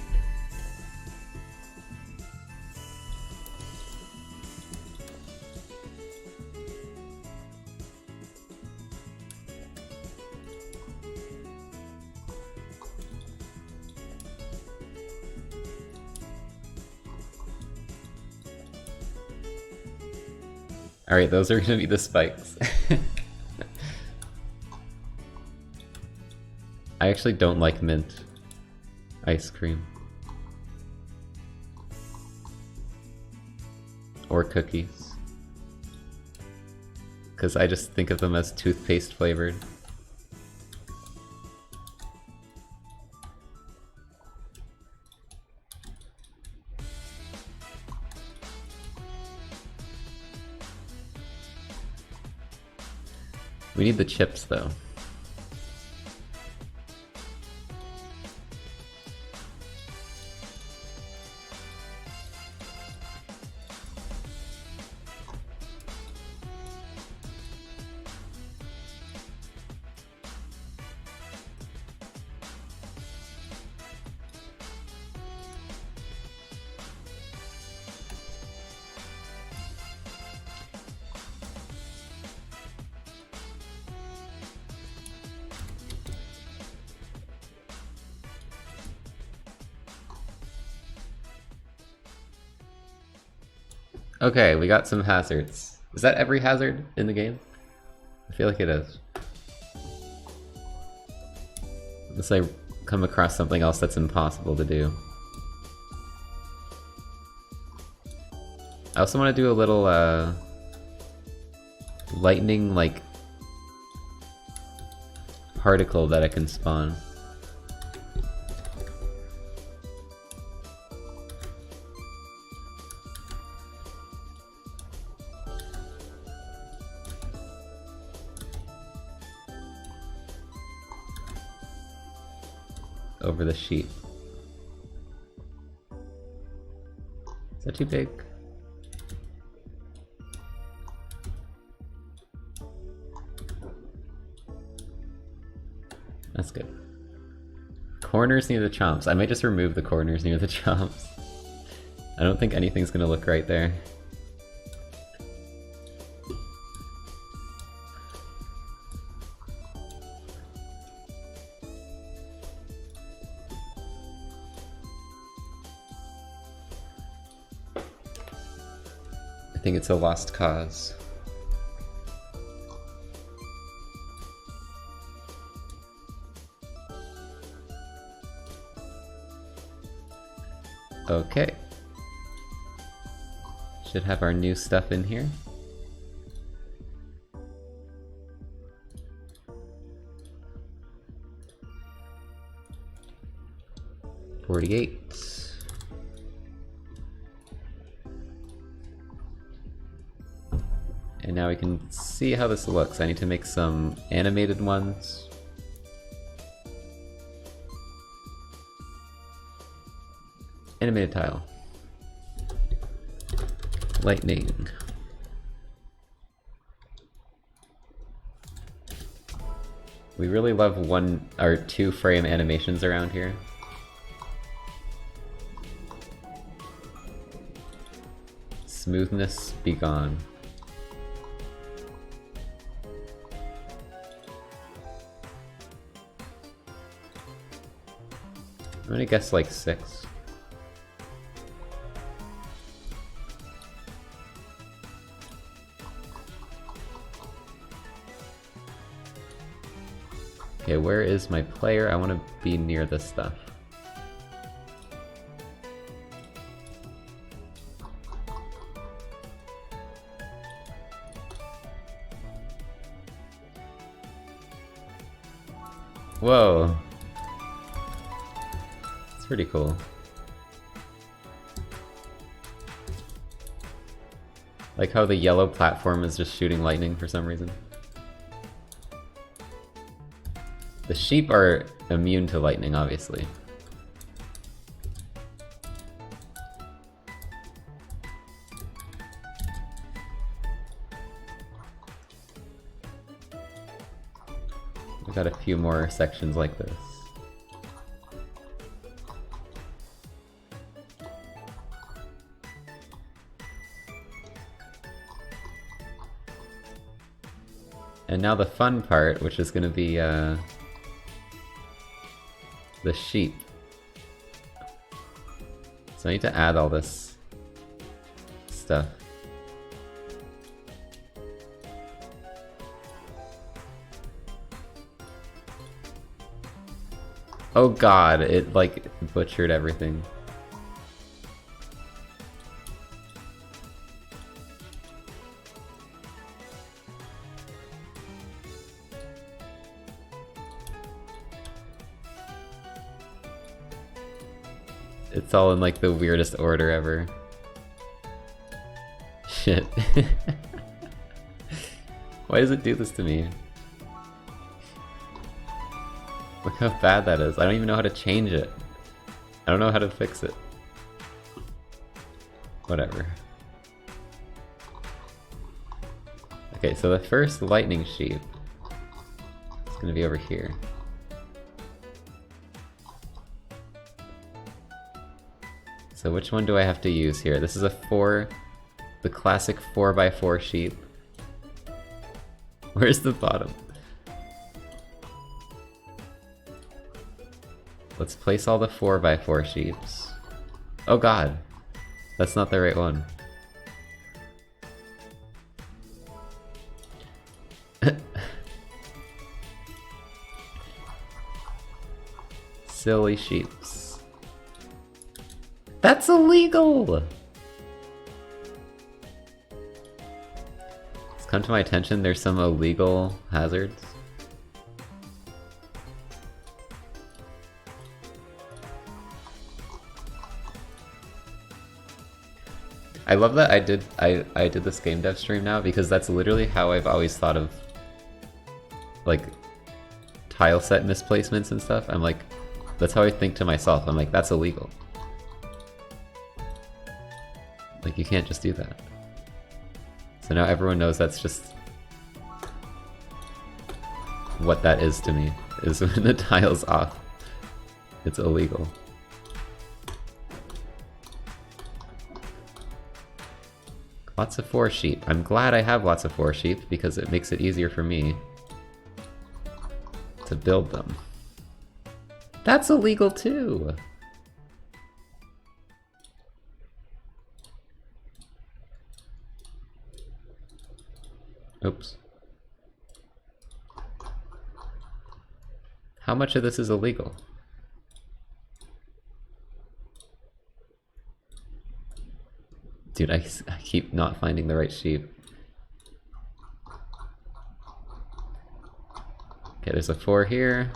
Alright, those are gonna be the spikes. I actually don't like mint ice cream. Or cookies. Because I just think of them as toothpaste flavored. We need the chips though. Okay, we got some hazards. Is that every hazard in the game? I feel like it is. Unless I come across something else that's impossible to do. I also want to do a little lightning like particle that I can spawn. Over the sheet. Is that too big? That's good. Corners near the chomps. I might just remove the corners near the chomps. I don't think anything's gonna look right there. I think it's a lost cause. Okay. Should have our new stuff in here. $48. And now we can see how this looks. I need to make some animated ones. Animated tile. Lightning. We really love 1 or 2 frame animations around here. Smoothness be gone. I'm gonna guess like 6. Okay, where is my player? I want to be near this stuff. Whoa. It's pretty cool. Like how the yellow platform is just shooting lightning for some reason. The sheep are immune to lightning, obviously. We've got a few more sections like this. And now the fun part, which is going to be the sheep. So I need to add all this stuff. Oh god, it like butchered everything. It's all in like the weirdest order ever. Shit. Why does it do this to me? Look how bad that is. I don't even know how to change it. I don't know how to fix it. Whatever. Okay, so the first lightning sheep is gonna be over here. So which one do I have to use here? This is the classic 4x4 sheep. Where's the bottom? Let's place all the 4x4 sheeps. Oh god, that's not the right one. Silly sheeps. That's illegal! It's come to my attention there's some illegal hazards. I love that I did this game dev stream now because that's literally how I've always thought of like tile set misplacements and stuff. I'm like, that's how I think to myself. I'm like, that's illegal. Like, you can't just do that. So now everyone knows that's just what that is to me, is when the tile's off, it's illegal. Lots of 4 sheep. I'm glad I have lots of 4 sheep because it makes it easier for me to build them. That's illegal too! Oops. How much of this is illegal? Dude, I keep not finding the right sheep. Okay, there's a 4 here.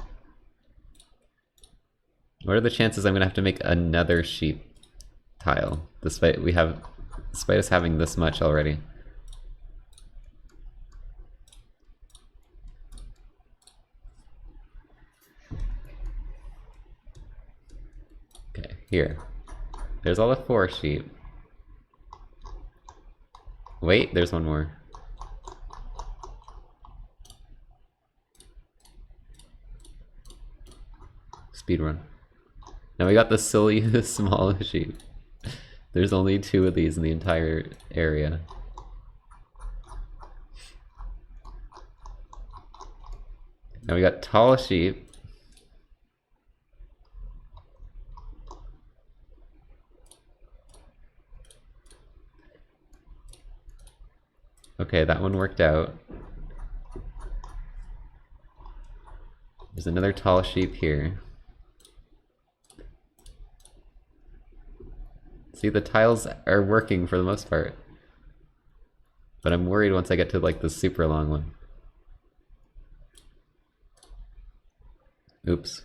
What are the chances I'm gonna have to make another sheep tile, despite us having this much already? Okay, here. There's all the 4 sheep. Wait, there's one more. Speedrun. Now we got the silly small sheep. There's only 2 of these in the entire area. Now we got tall sheep. Okay, that one worked out. There's another tall sheep here. See, the tiles are working for the most part. But I'm worried once I get to like the super long one. Oops.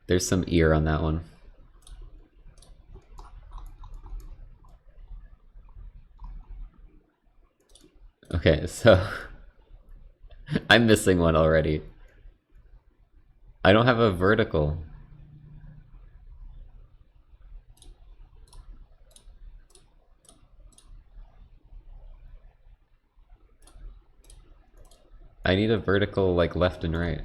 There's some ear on that one. Okay, so I'm missing one already. I don't have a vertical. I need a vertical like left and right.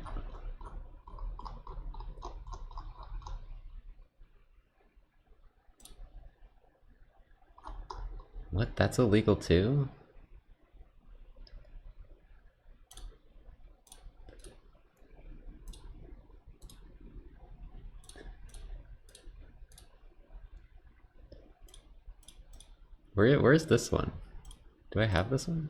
What? That's illegal too? Where's this one? Do I have this one?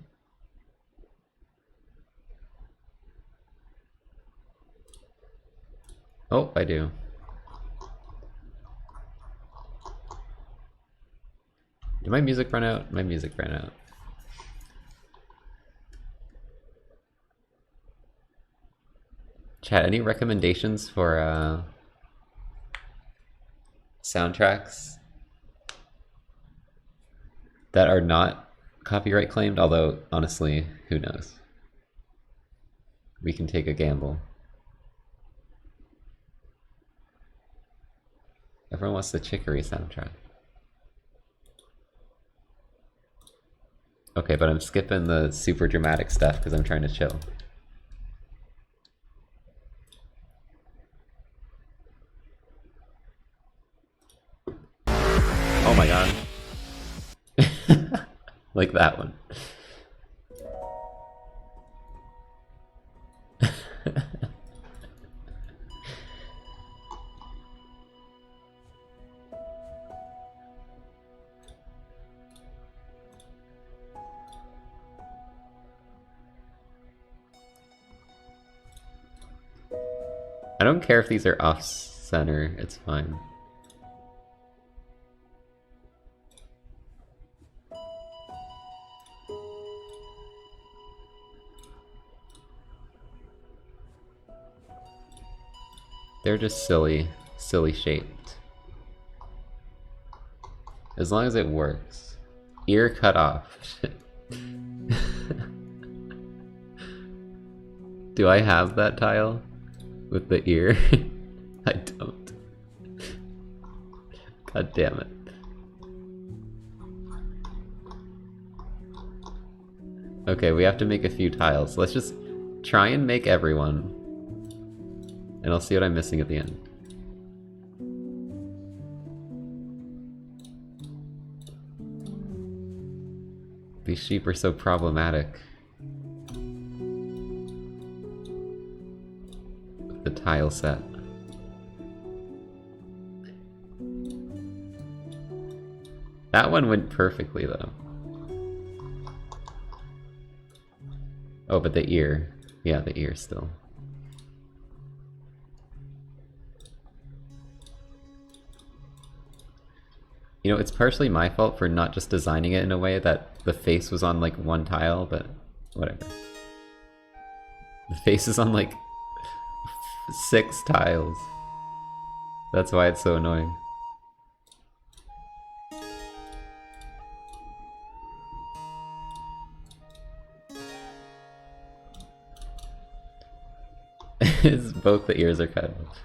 Oh, I do. Did my music run out? My music ran out. Chat, any recommendations for soundtracks that are not copyright claimed? Although, honestly, who knows? We can take a gamble. Everyone wants the Chicory soundtrack. Okay, but I'm skipping the super dramatic stuff because I'm trying to chill. Oh my god. Like that one. I don't care if these are off-center, it's fine. They're just silly shaped. As long as it works. Ear cut off. Do I have that tile? With the ear? I don't. God damn it. Okay, we have to make a few tiles. Let's just try and make everyone. And I'll see what I'm missing at the end. These sheep are so problematic. The tile set. That one went perfectly though. Oh, but the ear. Yeah, the ear still. You know, it's partially my fault for not just designing it in a way that the face was on like one tile, but whatever. The face is on like 6 tiles. That's why it's so annoying. It's both the ears are cut off.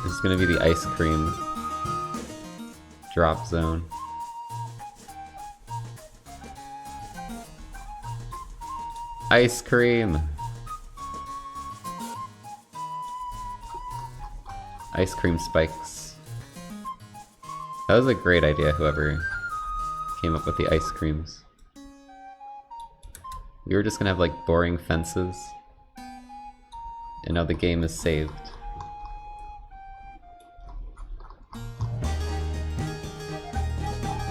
This is gonna be the ice cream drop zone. Ice cream! Ice cream spikes. That was a great idea, whoever came up with the ice creams. We were just gonna have like boring fences. And now the game is saved.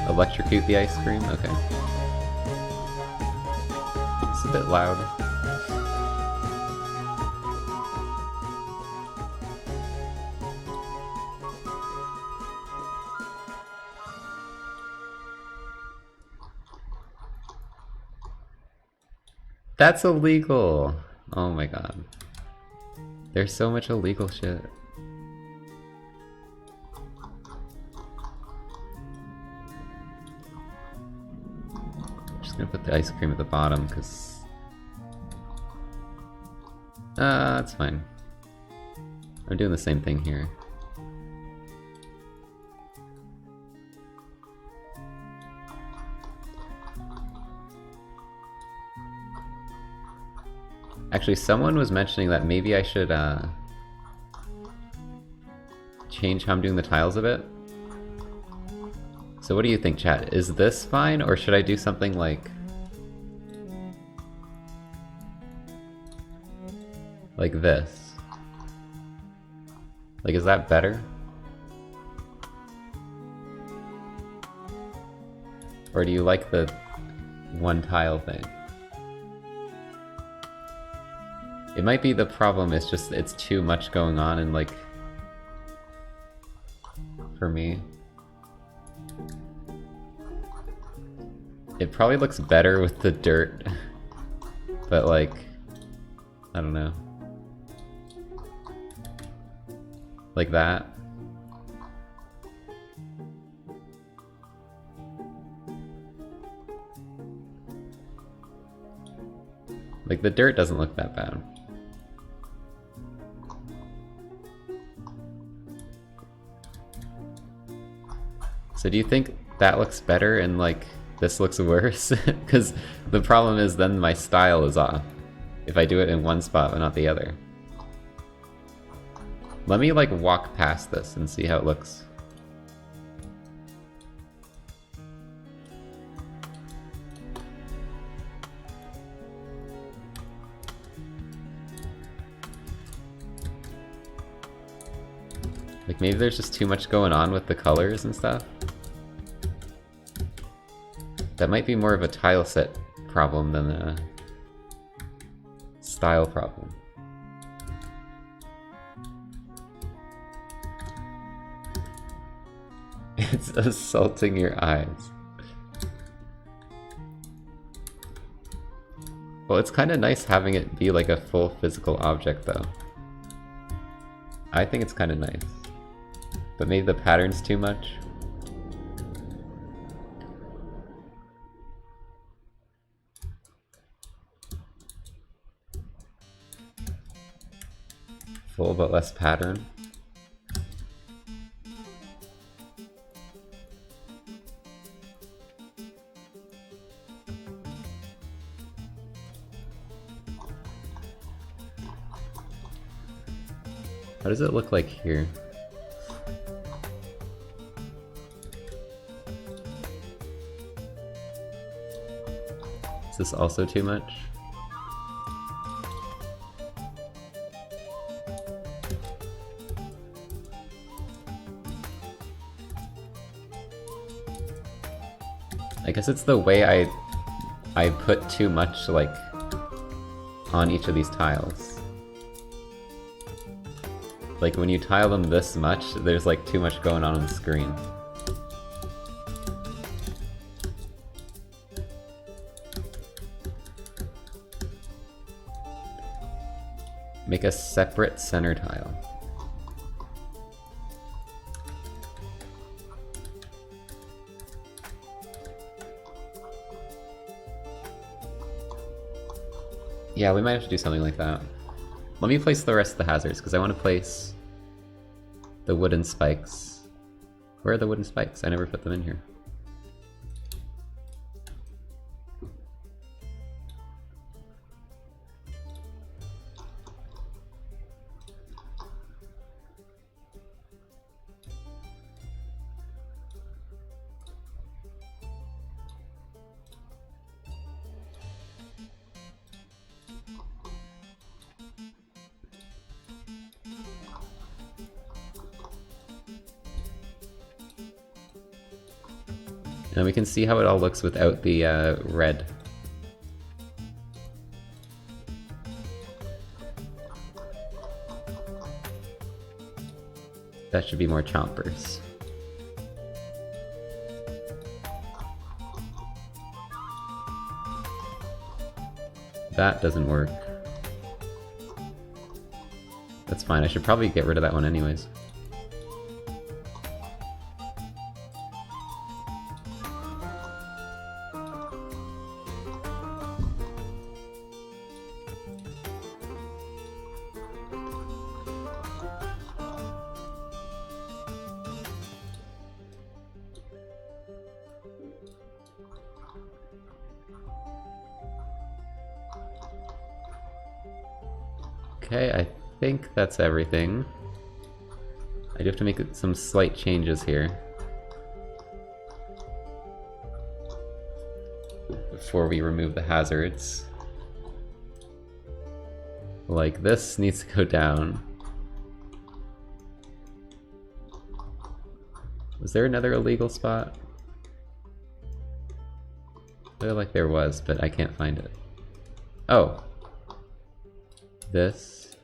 Electrocute the ice cream? Okay. It's a bit loud. That's illegal! Oh my god. There's so much illegal shit. I'm just gonna put the ice cream at the bottom, because... that's fine. I'm doing the same thing here. Actually, someone was mentioning that maybe I should change how I'm doing the tiles a bit. So what do you think, chat? Is this fine, or should I do something like this? Like, is that better? Or do you like the one tile thing? It might be the problem, it's just, it's too much going on and like, for me. It probably looks better with the dirt, but like, I don't know. Like that. Like the dirt doesn't look that bad. So do you think that looks better and like this looks worse? Because the problem is then my style is off if I do it in one spot but not the other. Let me like walk past this and see how it looks. Like maybe there's just too much going on with the colors and stuff. That might be more of a tile set problem than a style problem. It's assaulting your eyes. Well, it's kind of nice having it be like a full physical object though. I think it's kind of nice. But maybe the pattern's too much. Full but less pattern. How does it look like here? Is this also too much? I guess it's the way I put too much like on each of these tiles. Like when you tile them this much, there's like too much going on the screen. Make a separate center tile. Yeah, we might have to do something like that. Let me place the rest of the hazards, because I want to place the wooden spikes. Where are the wooden spikes? I never put them in here. And we can see how it all looks without the red. That should be more chompers. that doesn't work. That's fine, I should probably get rid of that one anyways. Okay, I think that's everything. I do have to make some slight changes here before we remove the hazards. Like, this needs to go down. Was there another illegal spot? I feel like there was, but I can't find it. Oh. This.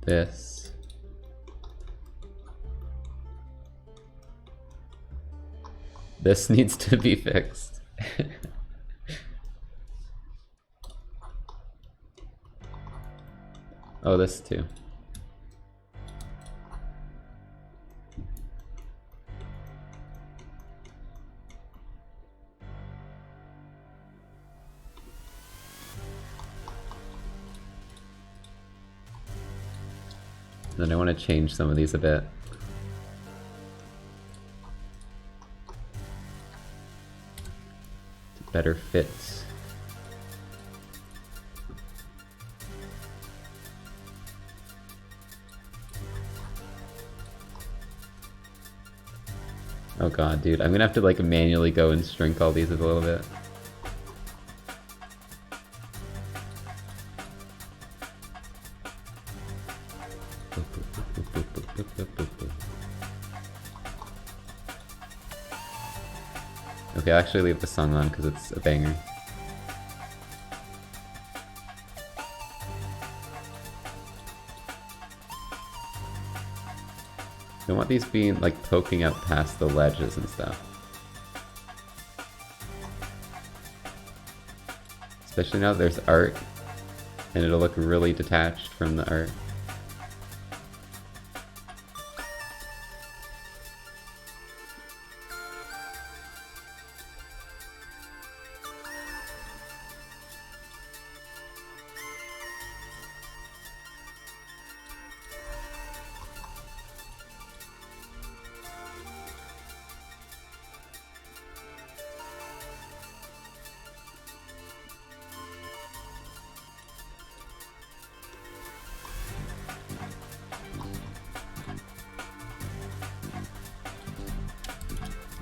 This. This needs to be fixed. Oh, this too. Then I want to change some of these a bit. To better fit. Oh god, dude, I'm gonna have to like manually go and shrink all these a little bit. Okay, I'll actually leave the song on because it's a banger. I don't want these being like poking out past the ledges and stuff. Especially now that there's art and it'll look really detached from the art.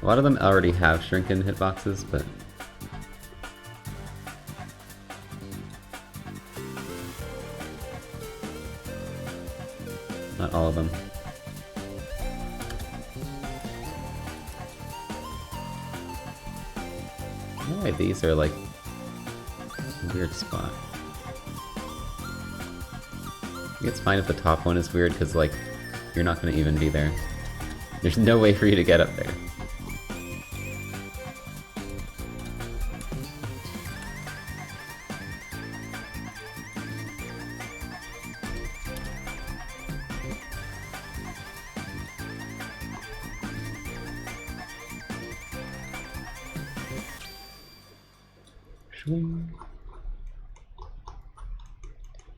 A lot of them already have shrunken hitboxes, but not all of them. I don't know why these are like a weird spot. I think it's fine if the top one is weird because like you're not going to even be there. There's no way for you to get up there.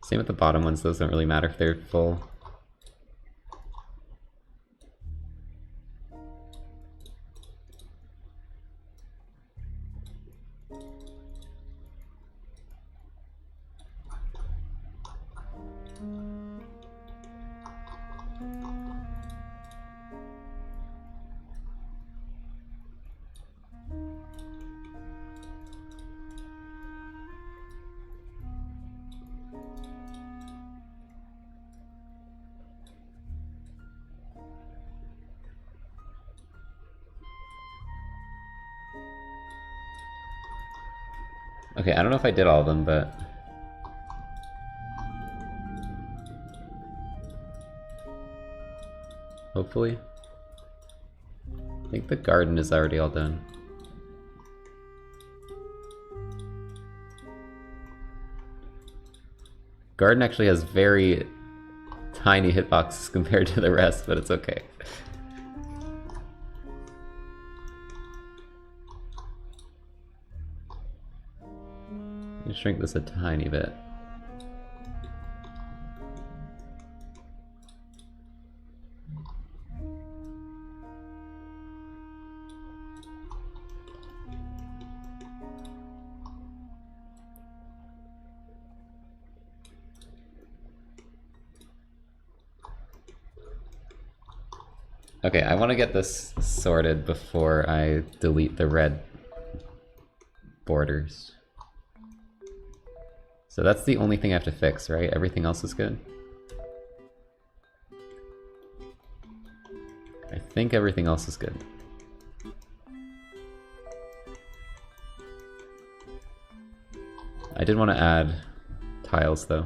Same with the bottom ones, those don't really matter if they're full. Okay, I don't know if I did all of them, but hopefully. I think the garden is already all done. Garden actually has very tiny hitboxes compared to the rest, but it's okay. Let me shrink this a tiny bit. Okay, I want to get this sorted before I delete the red borders. So that's the only thing I have to fix, right? Everything else is good? I think everything else is good. I did want to add tiles though.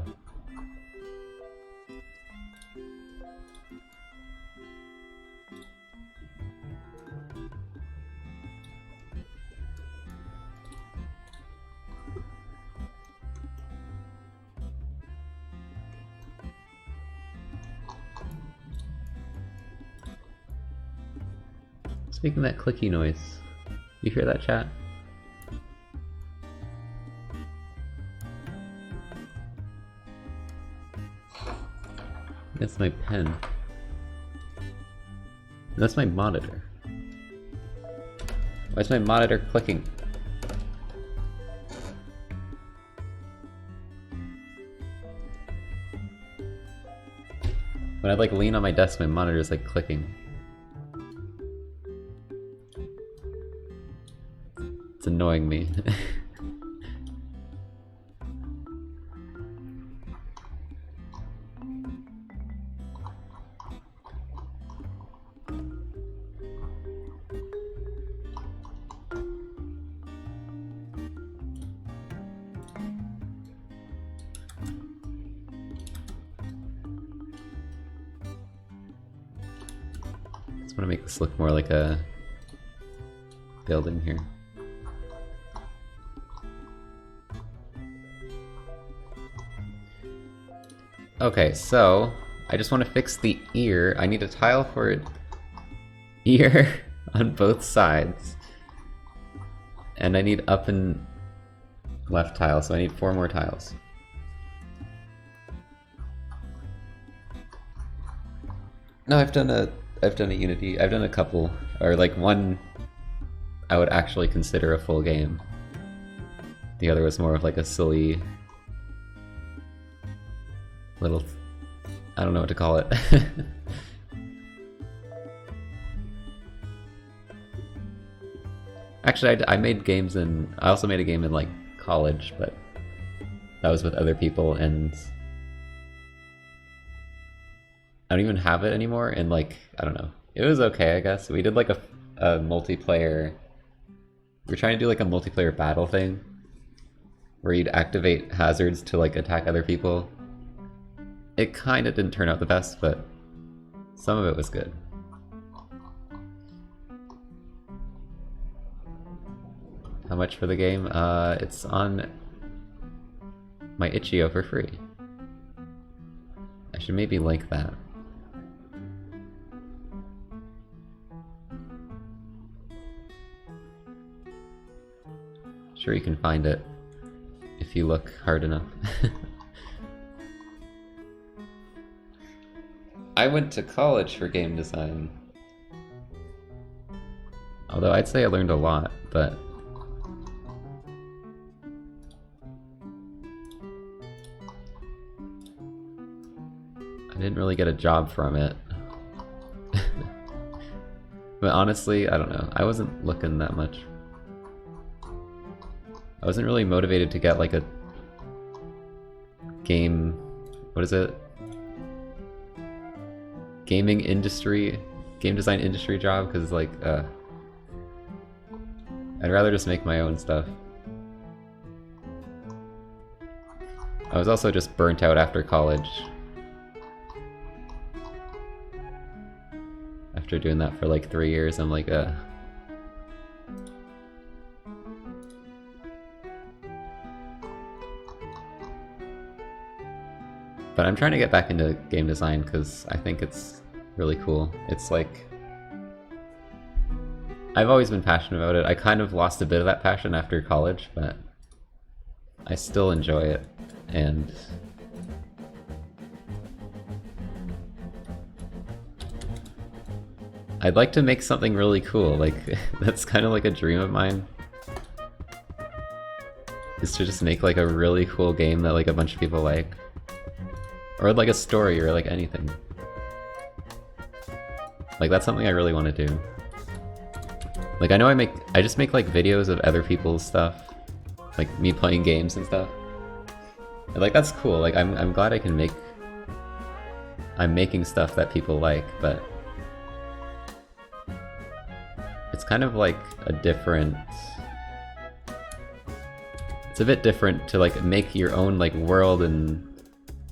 It's making that clicky noise. You hear that, chat? That's my pen. That's my monitor. Why is my monitor clicking? When I like lean on my desk, my monitor is like clicking. It's annoying me. Just want to make this look more like a building here. Okay, so I just want to fix the ear. I need a tile for it. Ear on both sides. And I need up and left tile, so I need 4 more tiles. No, I've done a Unity. I've done a couple, or like one I would actually consider a full game. The other was more of like a silly little, I don't know what to call it. Actually, I made games I also made a game in like college, but that was with other people, and I don't even have it anymore, and like, I don't know. It was okay, I guess. We did like a multiplayer, we were trying to do like a multiplayer battle thing, where you'd activate hazards to like attack other people. It kind of didn't turn out the best, but some of it was good. How much for the game? It's on my itch.io for free. I should maybe link that. Sure, you can find it if you look hard enough. I went to college for game design. Although I'd say I learned a lot, but I didn't really get a job from it. But honestly, I don't know. I wasn't looking that much. I wasn't really motivated to get like a game, what is it? Game design industry job, because like, I'd rather just make my own stuff. I was also just burnt out after college. After doing that for like 3 years, I'm like, But I'm trying to get back into game design because I think it's really cool. It's like... I've always been passionate about it. I kind of lost a bit of that passion after college, but I still enjoy it. And I'd like to make something really cool. Like, that's kind of like a dream of mine. Is to just make like a really cool game that like a bunch of people like. Or like a story or like anything. Like that's something I really want to do. Like I know I just make like videos of other people's stuff. Like me playing games and stuff. And like that's cool. Like I'm glad I can make... I'm making stuff that people like, but... It's kind of like a different... It's a bit different to like make your own like world and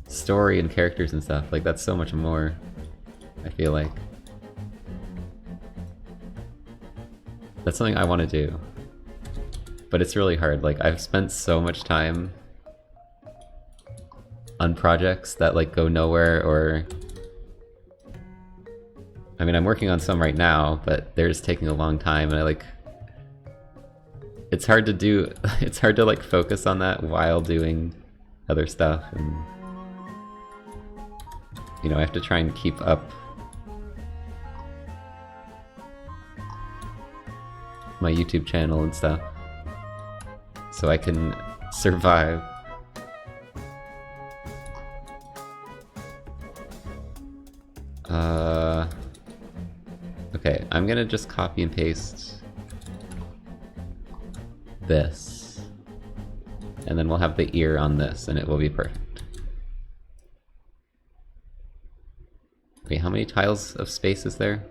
story and characters and stuff. Like that's so much more, I feel like. That's something I want to do. But it's really hard. Like I've spent so much time on projects that like go nowhere, or... I mean, I'm working on some right now, but they're just taking a long time, and I like... It's hard to do... It's hard to like focus on that while doing other stuff, and... You know, I have to try and keep up my YouTube channel and stuff, so I can survive. Okay, I'm gonna just copy and paste this, and then we'll have the ear on this, and it will be perfect. Wait, how many tiles of space is there?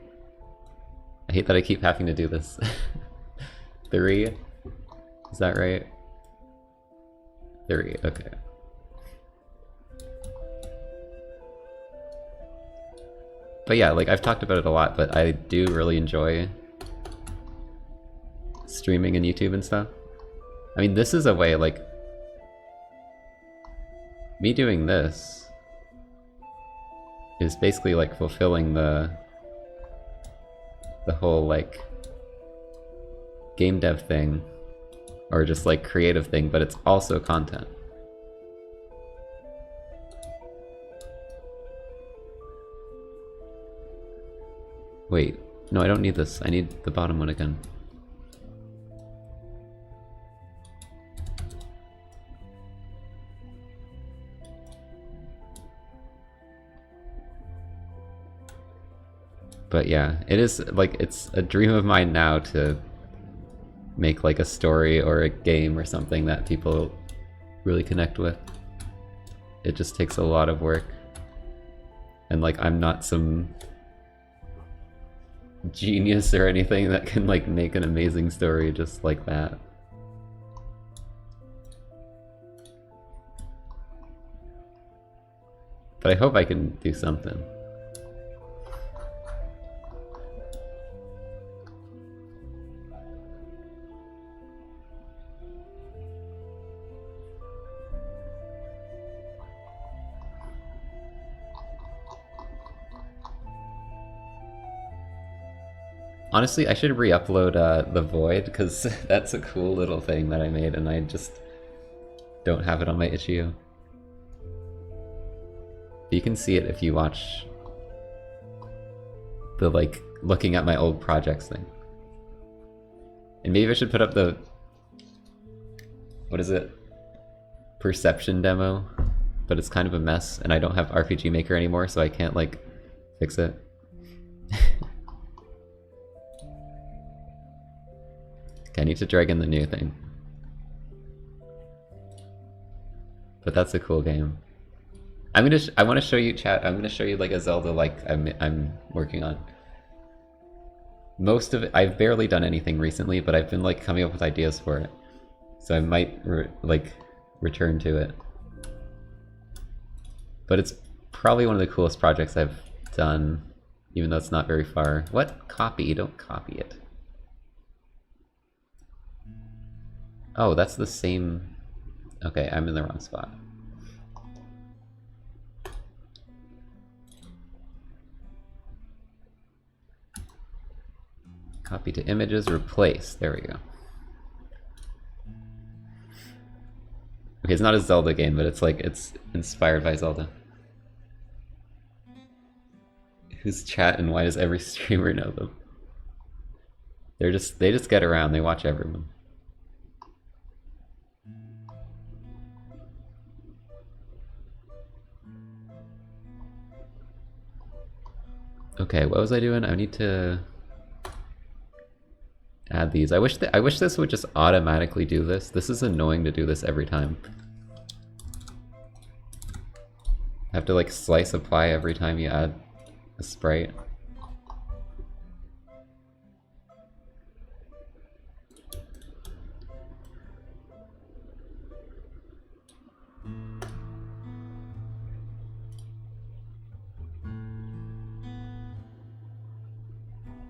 I hate that I keep having to do this. 3? Is that right? 3, okay. But yeah, like I've talked about it a lot, but I do really enjoy streaming and YouTube and stuff. I mean, this is a way, like, me doing this is basically like fulfilling the whole like game dev thing, or just like creative thing, but it's also content. Wait, no, I don't need this. I need the bottom one again. But yeah, it is like, it's a dream of mine now to make like a story or a game or something that people really connect with. It just takes a lot of work. And like, I'm not some genius or anything that can like make an amazing story just like that. But I hope I can do something. Honestly, I should re-upload the Void, because that's a cool little thing that I made, and I just don't have it on my itch.io. You can see it if you watch the, like, looking at my old projects thing. And maybe I should put up the... what is it? Perception demo, but it's kind of a mess, and I don't have RPG Maker anymore, so I can't, like, fix it. I need to drag in the new thing. But that's a cool game. I want to show you, chat. I'm gonna show you like a Zelda like I'm working on. Most of it, I've barely done anything recently, but I've been like coming up with ideas for it. So I might return to it. But it's probably one of the coolest projects I've done, even though it's not very far. What? Copy? Don't copy it. Oh, that's the same... Okay, I'm in the wrong spot. Copy to images, replace. There we go. Okay, it's not a Zelda game, but it's like, it's inspired by Zelda. Who's chat and why does every streamer know them? They just get around, they watch everyone. Okay, what was I doing? I need to add these. I wish this would just automatically do this. This is annoying to do this every time. I have to like slice apply every time you add a sprite.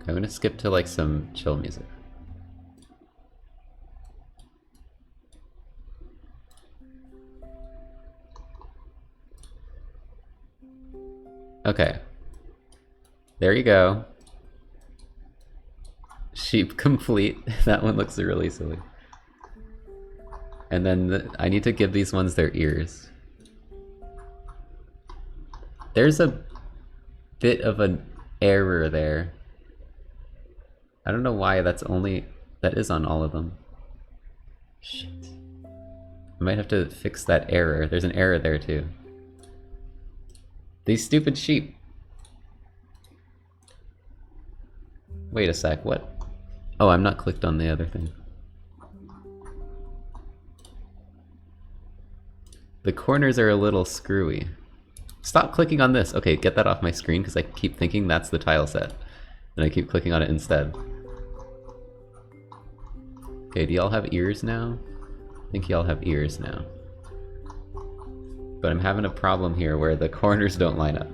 I'm gonna skip to like some chill music. Okay. There you go. Sheep complete. That one looks really silly. And then I need to give these ones their ears. There's a bit of an error there. I don't know why that is on all of them. Shit. I might have to fix that error. There's an error there too. These stupid sheep. Wait a sec, what? Oh, I'm not clicked on the other thing. The corners are a little screwy. Stop clicking on this. Okay, get that off my screen because I keep thinking that's the tile set. And I keep clicking on it instead. Okay, do y'all have ears now? I think y'all have ears now. But I'm having a problem here where the corners don't line up.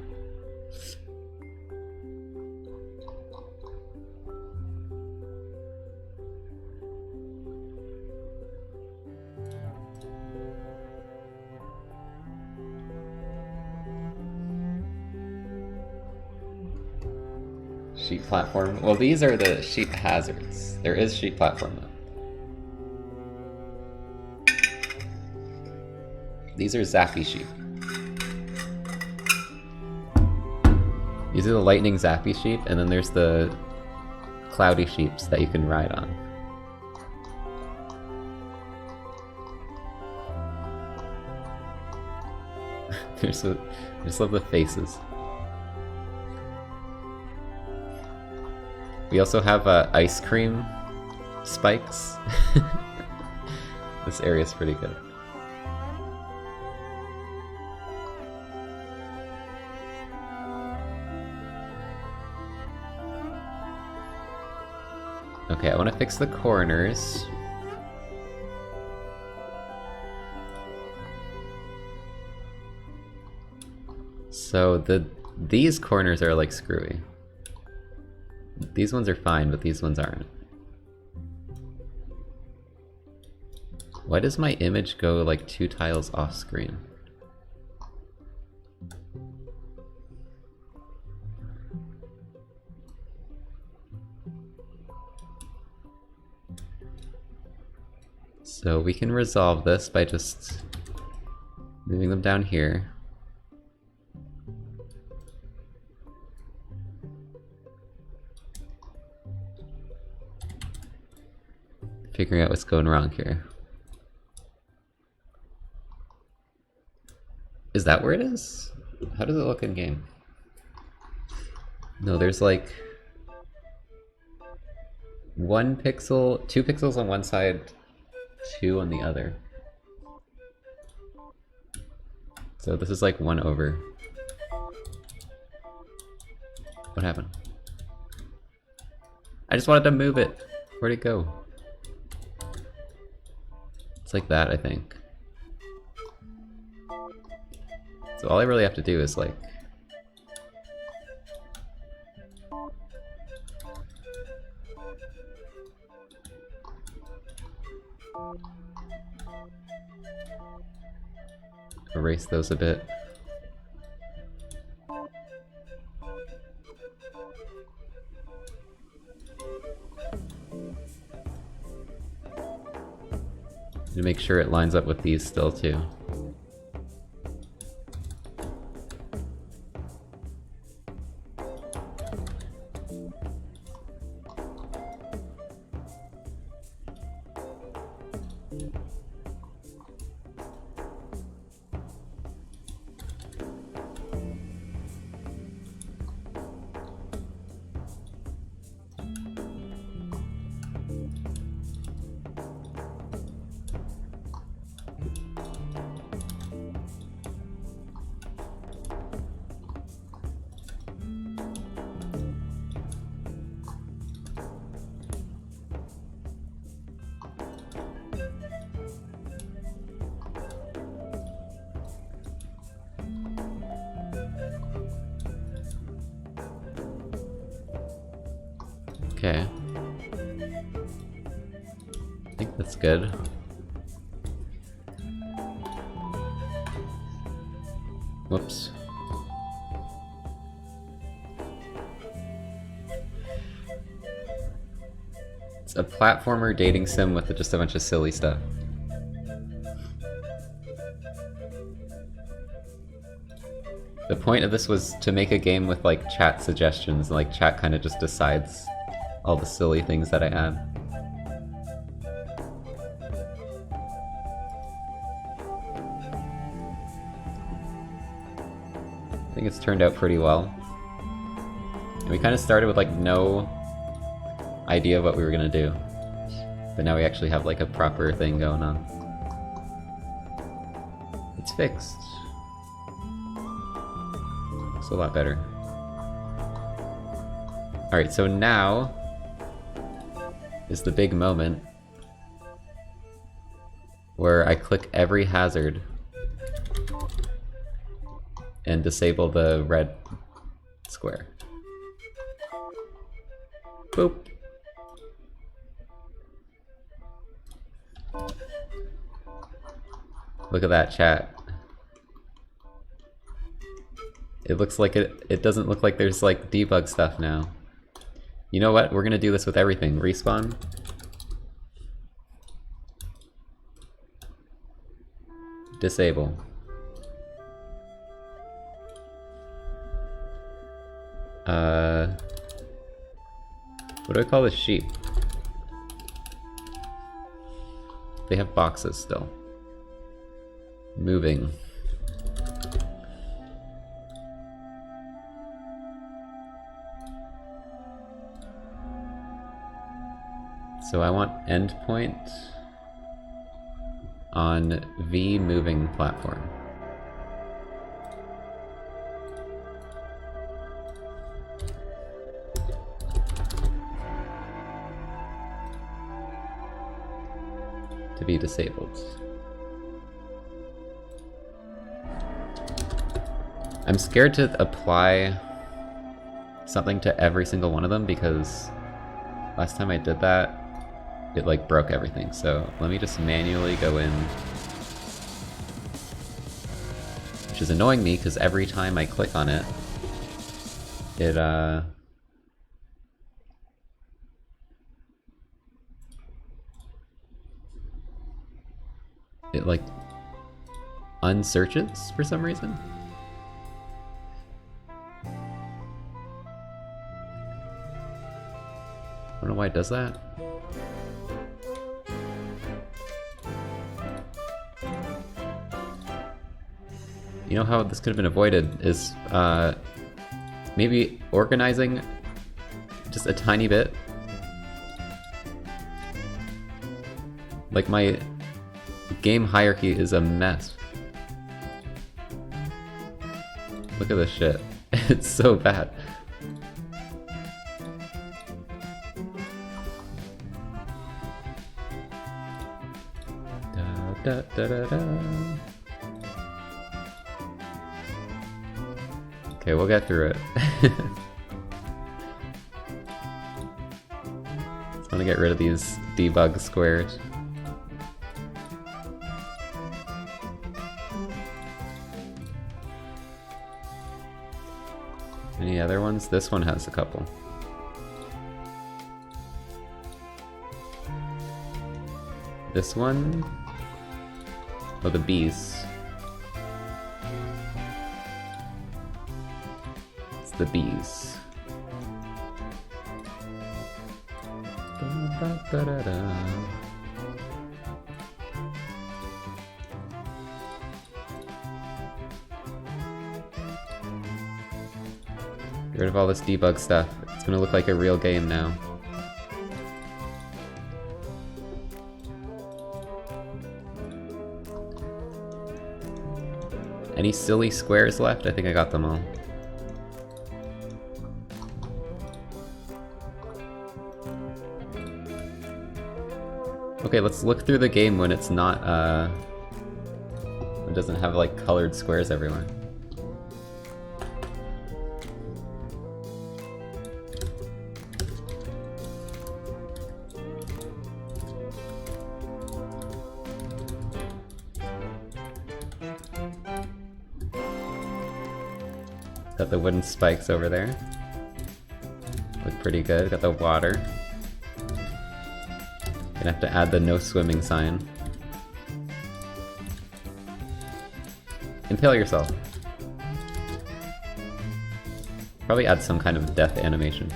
Sheep platform. Well, these are the sheep hazards. There is sheep platform though. These are zappy sheep. These are the lightning zappy sheep, and then there's the cloudy sheeps that you can ride on. I just love the faces. We also have ice cream spikes. This area is pretty good. Okay, I want to fix the corners. So these corners are like screwy. These ones are fine, but these ones aren't. Why does my image go like 2 tiles off screen? So we can resolve this by just moving them down here. Figuring out what's going wrong here. Is that where it is? How does it look in game? No, there's like 1 pixel, 2 pixels on one side, 2 on the other. So this is like 1 over. What happened? I just wanted to move it. Where'd it go? It's like that, I think. So all I really have to do is like... erase those a bit. to make sure it lines up with these still too. Okay. I think that's good. Whoops. It's a platformer dating sim with just a bunch of silly stuff. The point of this was to make a game with like chat suggestions, like chat kind of just decides all the silly things that I add. I think it's turned out pretty well. And we kind of started with like no idea of what we were gonna do. But now we actually have like a proper thing going on. It's fixed. Looks a lot better. Alright, so now is the big moment where I click every hazard and disable the red square. Boop. Look at that, chat. It looks like it doesn't look like there's like debug stuff now. You know what? We're gonna do this with everything. Respawn. Disable. What do I call this sheep? They have boxes still. Moving. So I want endpoint on V moving platform. To be disabled. I'm scared to apply something to every single one of them because last time I did that, it like broke everything. So let me just manually go in, which is annoying me because every time I click on it, it like unsearches for some reason. I don't know why it does that. You know how this could have been avoided is maybe organizing just a tiny bit. Like my game hierarchy is a mess. Look at this shit. It's so bad. Da, da, da, da. Okay, we'll get through it. Just want to get rid of these debug squares. Any other ones? This one has a couple. This one Oh, the bees. It's the bees. Get rid of all this debug stuff. It's gonna look like a real game now. Any silly squares left? I think I got them all. Okay, let's look through the game when it's not, it doesn't have like colored squares everywhere. Got the wooden spikes over there. Look pretty good. Got the water. Gonna have to add the no swimming sign. Impale yourself. Probably add some kind of death animation.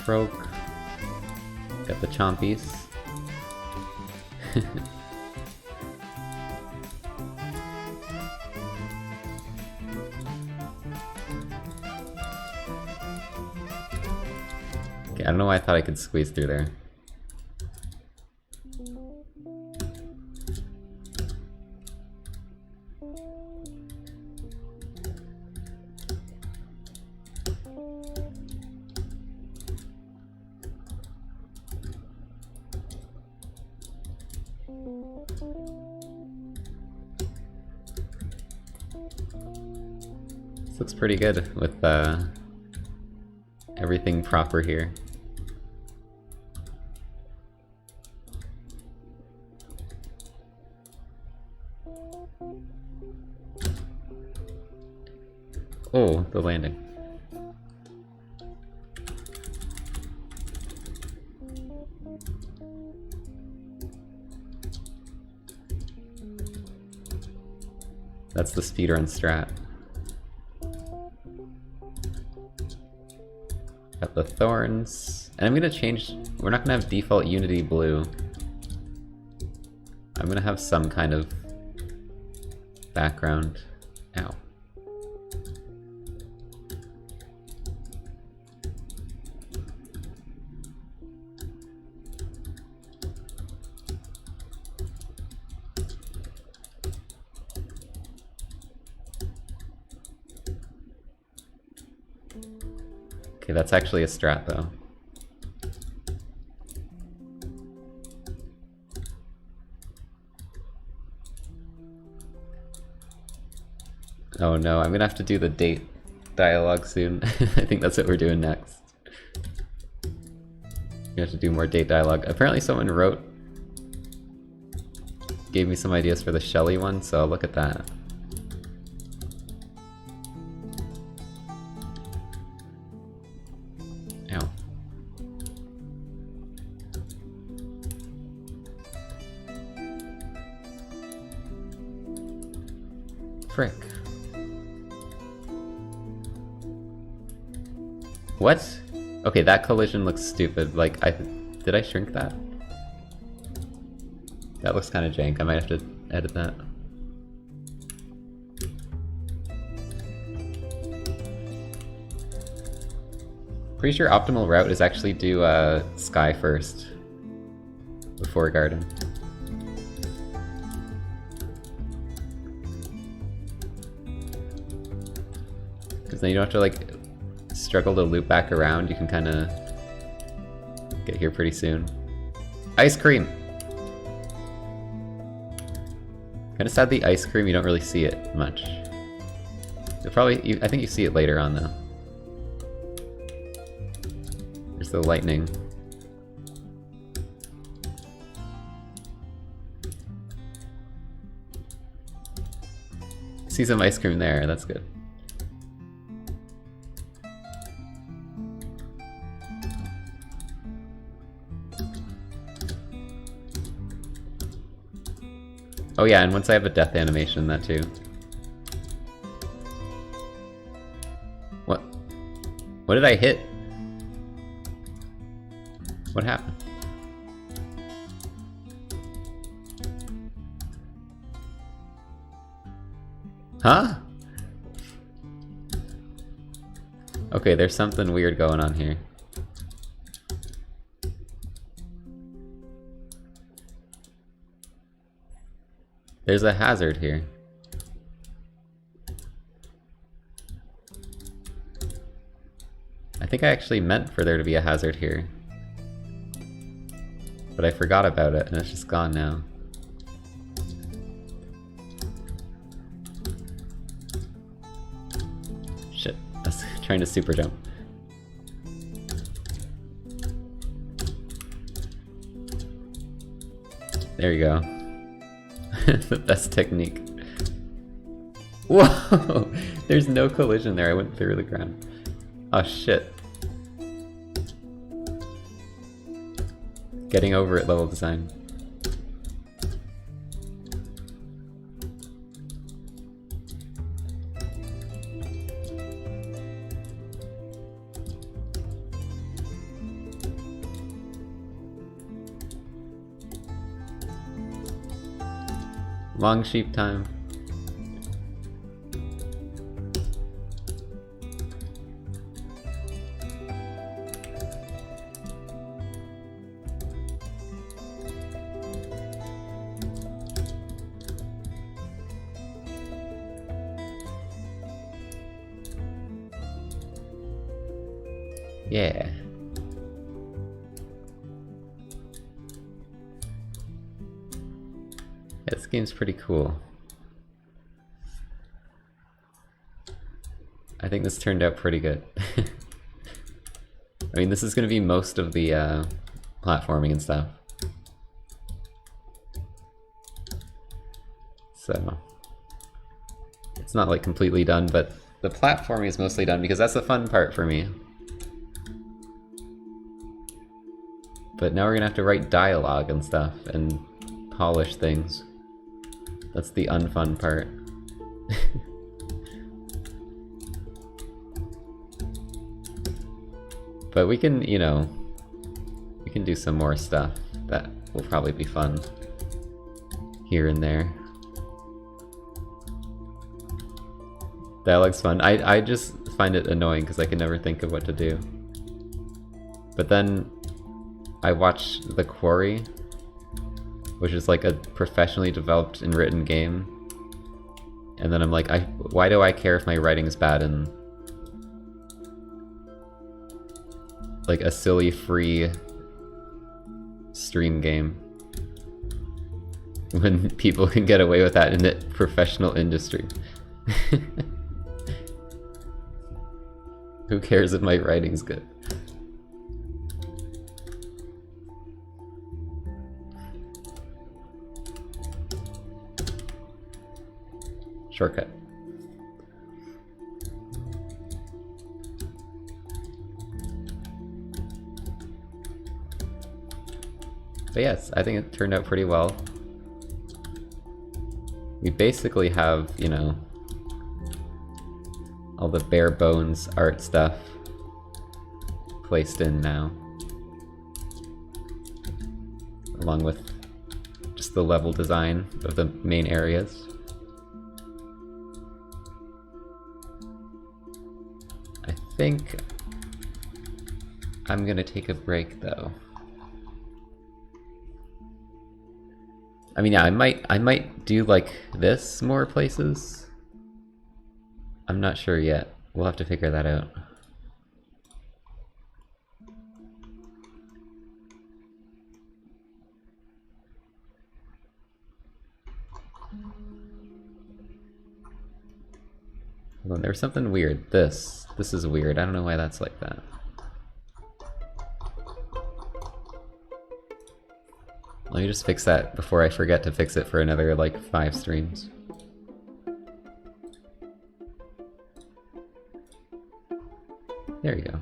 Croak. Got the chompies. Okay, I don't know why I thought I could squeeze through there. This looks pretty good with everything proper here. Oh, the landing. That's the speedrun strat. Got the thorns. And I'm gonna change, we're not gonna have default Unity blue. I'm gonna have some kind of background. Ow. Okay, that's actually a strat though. Oh no, I'm gonna have to do the date dialogue soon. I think that's what we're doing next. We have to do more date dialogue. Apparently someone gave me some ideas for the Shelly one, so I'll look at that. Ow. Frick. What? Okay, that collision looks stupid. Like, did I shrink that? That looks kind of jank. I might have to edit that. Pretty sure optimal route is actually do sky first before garden. Because then you don't have to like struggle to loop back around. You can kind of get here pretty soon. Ice cream! Kinda sad the ice cream, you don't really see it much. You'll probably, I think you see it later on though. There's the lightning. See some ice cream there, that's good. Oh yeah, and once I have a death animation, that too. What? What did I hit? What happened? Huh? Okay, there's something weird going on here. There's a hazard here. I think I actually meant for there to be a hazard here. But I forgot about it, and it's just gone now. Shit, I was trying to super jump. There you go. The best technique. Whoa! There's no collision there, I went through the ground. Oh shit. Getting over it level design. Long sheep time. Yeah. This game's pretty cool. I think this turned out pretty good. I mean, this is going to be most of the platforming and stuff. So, it's not like completely done, but the platforming is mostly done because that's the fun part for me. But now we're gonna have to write dialogue and stuff and polish things. That's the unfun part. But we can, you know, we can do some more stuff that will probably be fun here and there. Dialogue's fun. I just find it annoying because I can never think of what to do. But then I watched The Quarry, which is like a professionally developed and written game. And then I'm like, why do I care if my writing's bad in like a silly free stream game when people can get away with that in the professional industry? Who cares if my writing's good? Shortcut. But yes, I think it turned out pretty well. We basically have, you know, all the bare bones art stuff placed in now, along with just the level design of the main areas. I think I'm gonna take a break though. I mean, yeah, I might do like this more places. I'm not sure yet. We'll have to figure that out. Hold on, there was something weird. This is weird. I don't know why that's like that. Let me just fix that before I forget to fix it for another, like, 5 streams. There you go.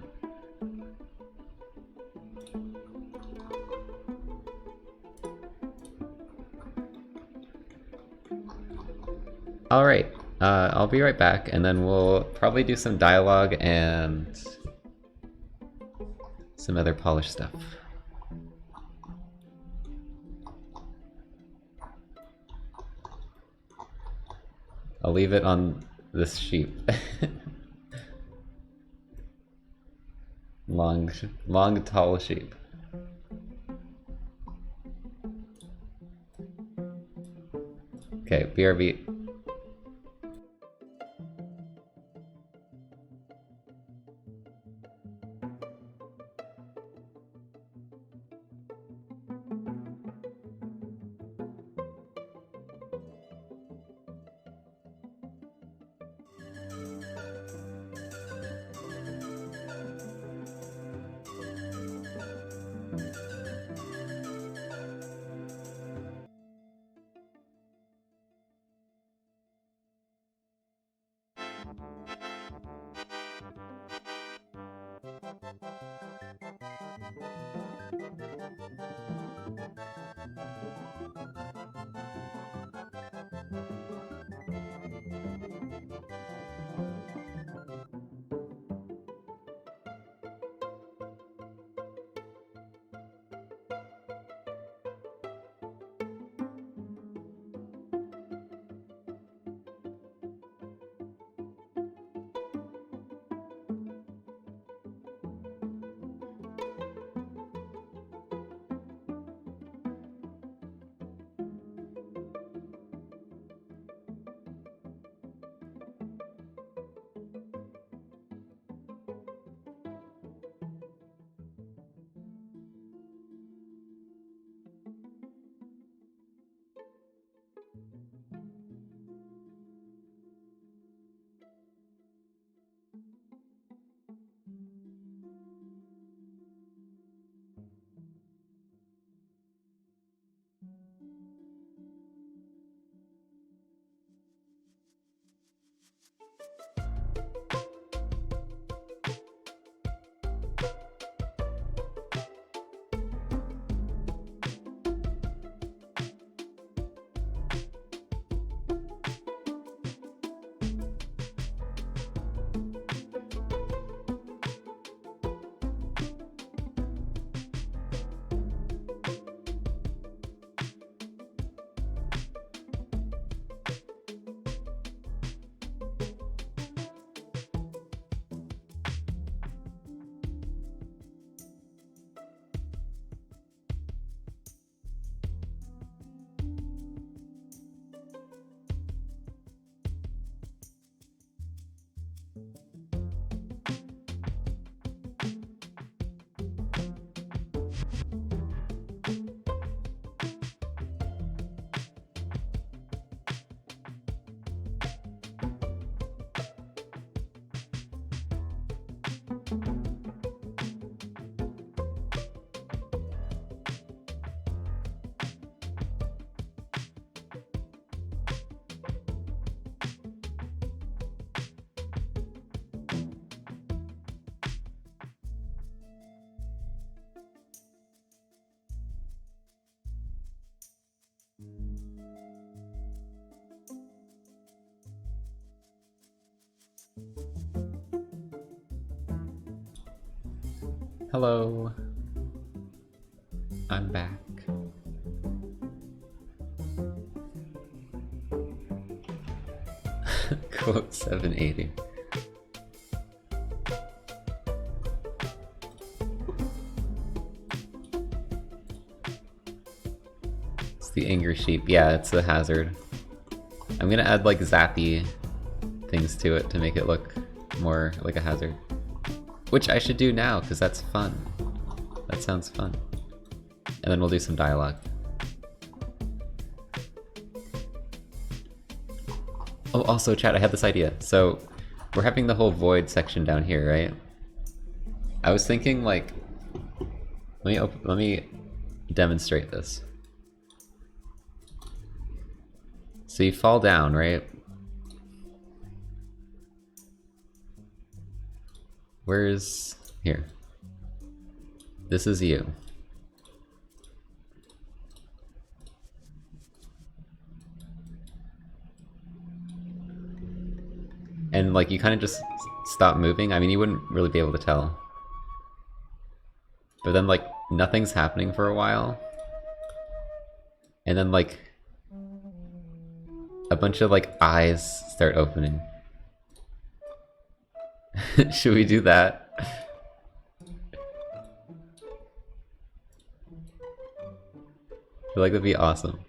Alright, I'll be right back, and then we'll probably do some dialogue and some other polished stuff. I'll leave it on this sheep. long, tall sheep. Okay, BRB. Hello. I'm back. Quote 780. It's the angry sheep. Yeah, it's the hazard. I'm gonna add like zappy things to it to make it look more like a hazard. Which I should do now, because that's fun. That sounds fun. And then we'll do some dialogue. Oh, also chat, I had this idea. So, we're having the whole void section down here, right? I was thinking like, let me demonstrate this. So you fall down, right? Where's... here. This is you. like you kind of just stop moving. I mean, you wouldn't really be able to tell. But then like nothing's happening for a while. And then like a bunch of like eyes start opening. Should we do that? I feel like that'd be awesome.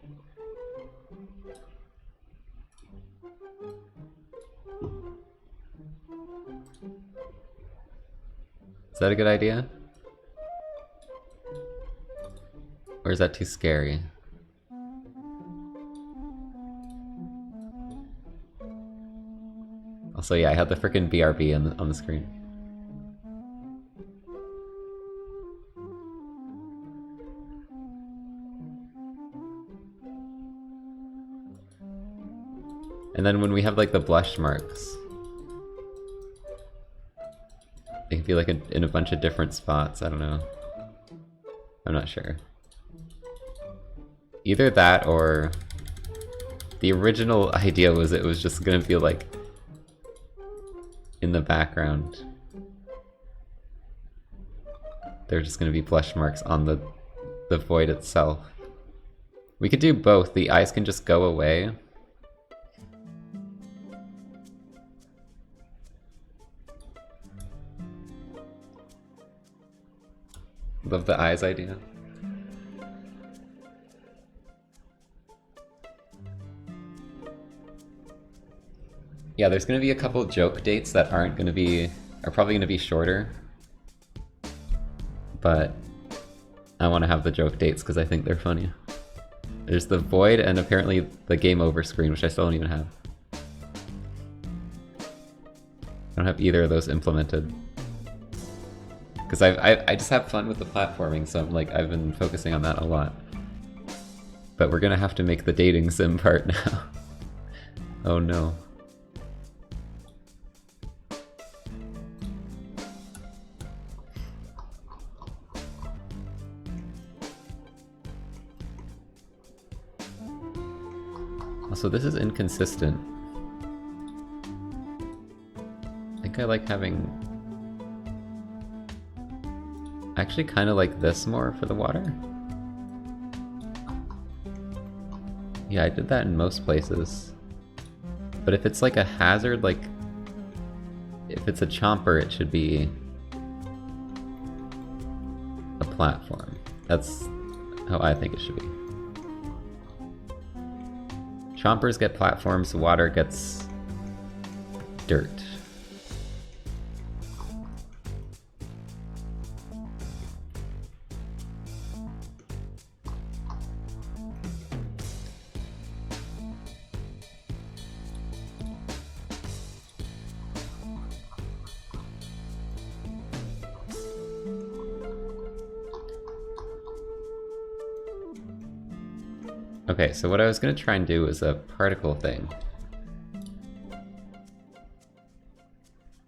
Is that a good idea? Or is that too scary? Also, yeah, I had the frickin' BRB on the screen. And then when we have like the blush marks, they can be like in a bunch of different spots. I don't know. I'm not sure. Either that or the original idea was it was just gonna be like in the background. They're just gonna be blush marks on the void itself. We could do both. The eyes can just go away. Love the eyes idea. Yeah, there's gonna be a couple joke dates that are probably gonna be shorter. But I wanna have the joke dates because I think they're funny. There's the void and apparently the game over screen, which I still don't even have. I don't have either of those implemented. Because I just have fun with the platforming, so I've been focusing on that a lot. But we're gonna have to make the dating sim part now. Oh no. Also, this is inconsistent. I think I like having... I actually kind of like this more for the water. Yeah, I did that in most places. But if it's like a hazard, like... if it's a chomper, it should be... a platform. That's how I think it should be. Chompers get platforms, water gets... dirt. Okay, so what I was going to try and do is a particle thing.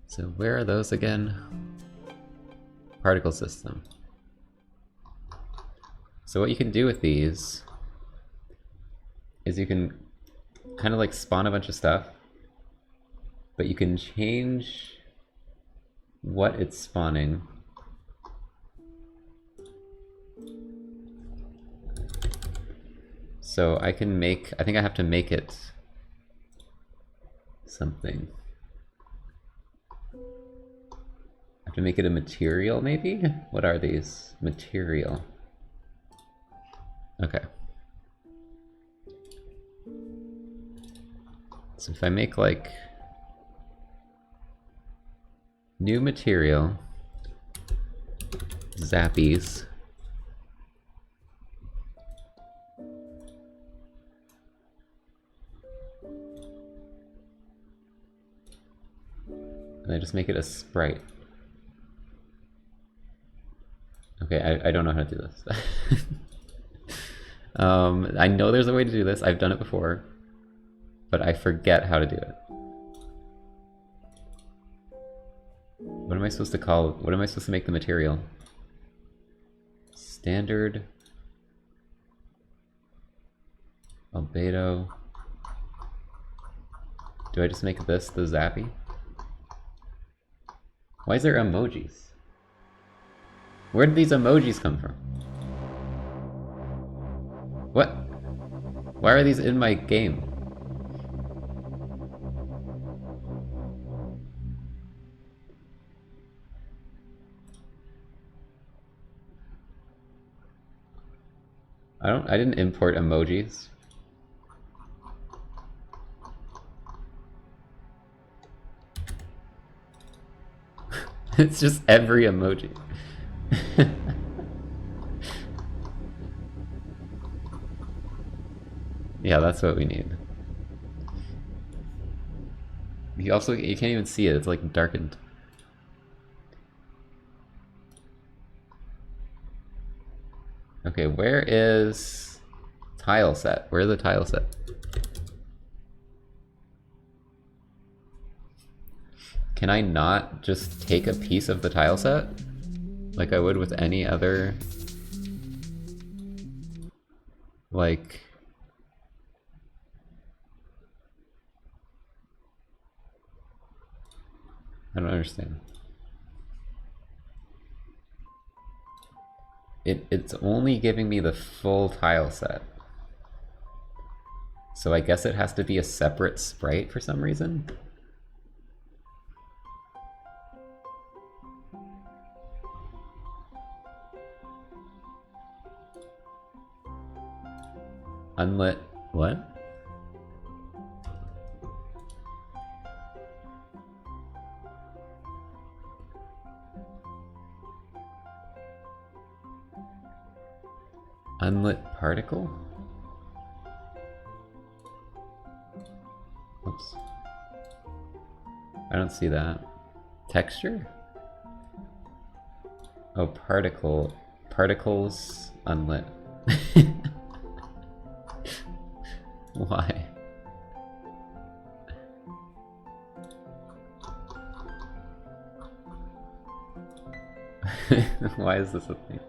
So where are those again? Particle system. So what you can do with these is you can kind of like spawn a bunch of stuff, but you can change what it's spawning. So I can make, I think I have to make it something. I have to make it a material maybe? What are these? Material. Okay. So if I make like new material, zappies. And I just make it a sprite. Okay, I don't know how to do this. I know there's a way to do this. I've done it before, but I forget how to do it. What am I supposed to call? What am I supposed to make the material? Standard. Albedo. Do I just make this the zappy? Why is there emojis? Where did these emojis come from? What? Why are these in my game? I didn't import emojis. It's just every emoji. Yeah, that's what we need. You can't even see it, it's like darkened. Okay, where is tile set? Where's the tile set? Can I not just take a piece of the tile set? Like I would with any other... Like... I don't understand. It's only giving me the full tile set. So I guess it has to be a separate sprite for some reason? Unlit... what? Unlit particle? Oops. I don't see that. Texture? Oh, particle. Particles unlit. Why? Why is this a thing?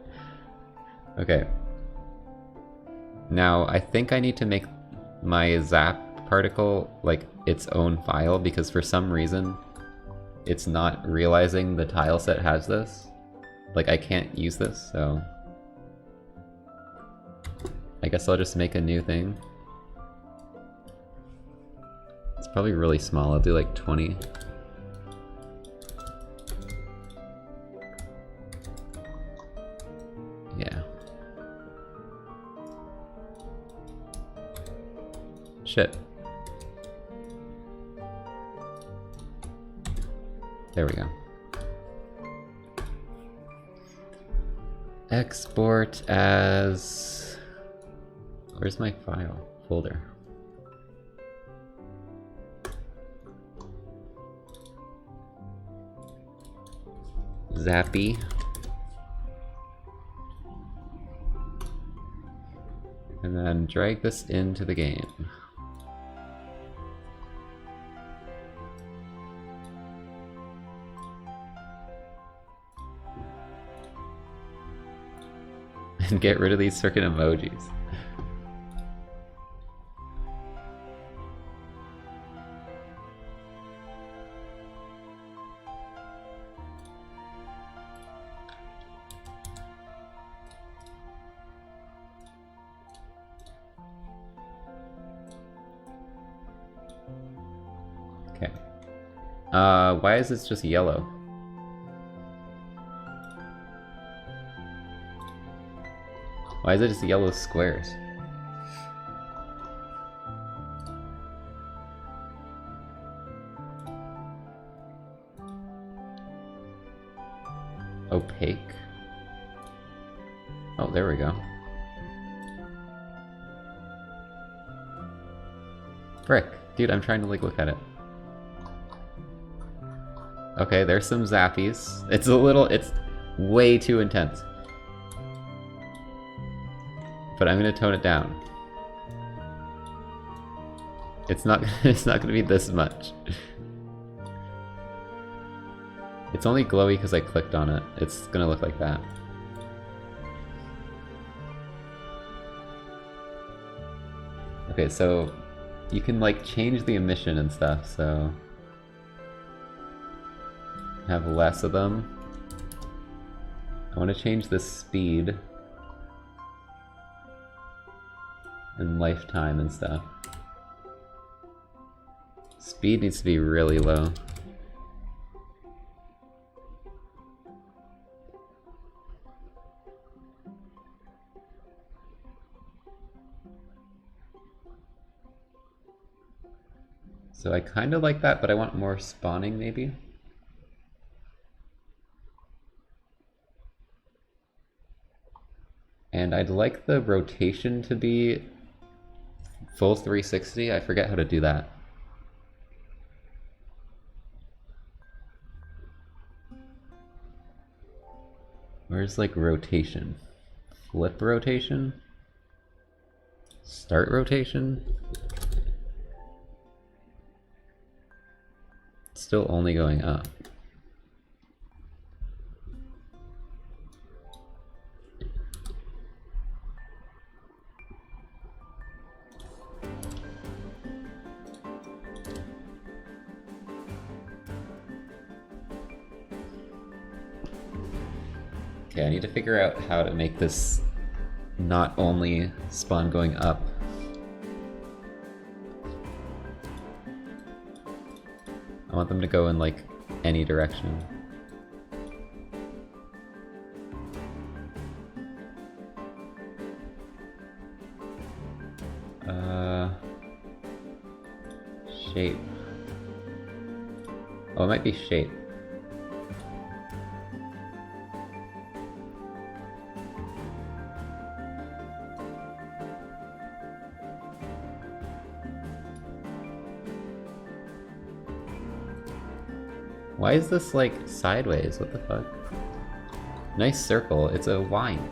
Okay. Now, I think I need to make my zap particle like its own file because for some reason it's not realizing the tile set has this. Like I can't use this, so I guess I'll just make a new thing. It's probably really small, I'll do like 20. Yeah. Shit. There we go. Export as... where's my file folder? Zappy. And then drag this into the game. And get rid of these freaking emojis. Okay. Why is this just yellow? Why is it just yellow squares? Opaque? Oh, there we go. Frick. Dude, I'm trying to like look at it. Okay, there's some zappies. It's way too intense. But I'm gonna tone it down. It's not gonna be this much. It's only glowy because I clicked on it. It's gonna look like that. Okay, so you can like change the emission and stuff, so have less of them. I want to change the speed and lifetime and stuff. Speed needs to be really low. So I kind of like that, but I want more spawning maybe. And I'd like the rotation to be full 360. I forget how to do that. Where's like rotation? Flip rotation? Start rotation? It's still only going up. Okay, I need to figure out how to make this not only spawn going up. I want them to go in like any direction. Shape. Oh, it might be shape. Why is this like sideways? What the fuck? Nice circle. It's a wine.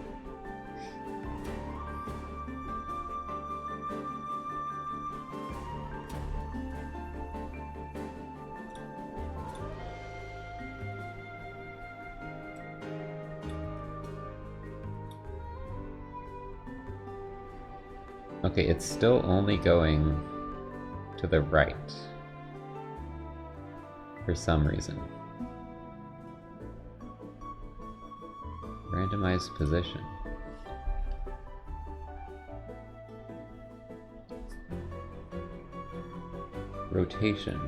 Okay, it's still only going to the right. For some reason. Randomized position. Rotation.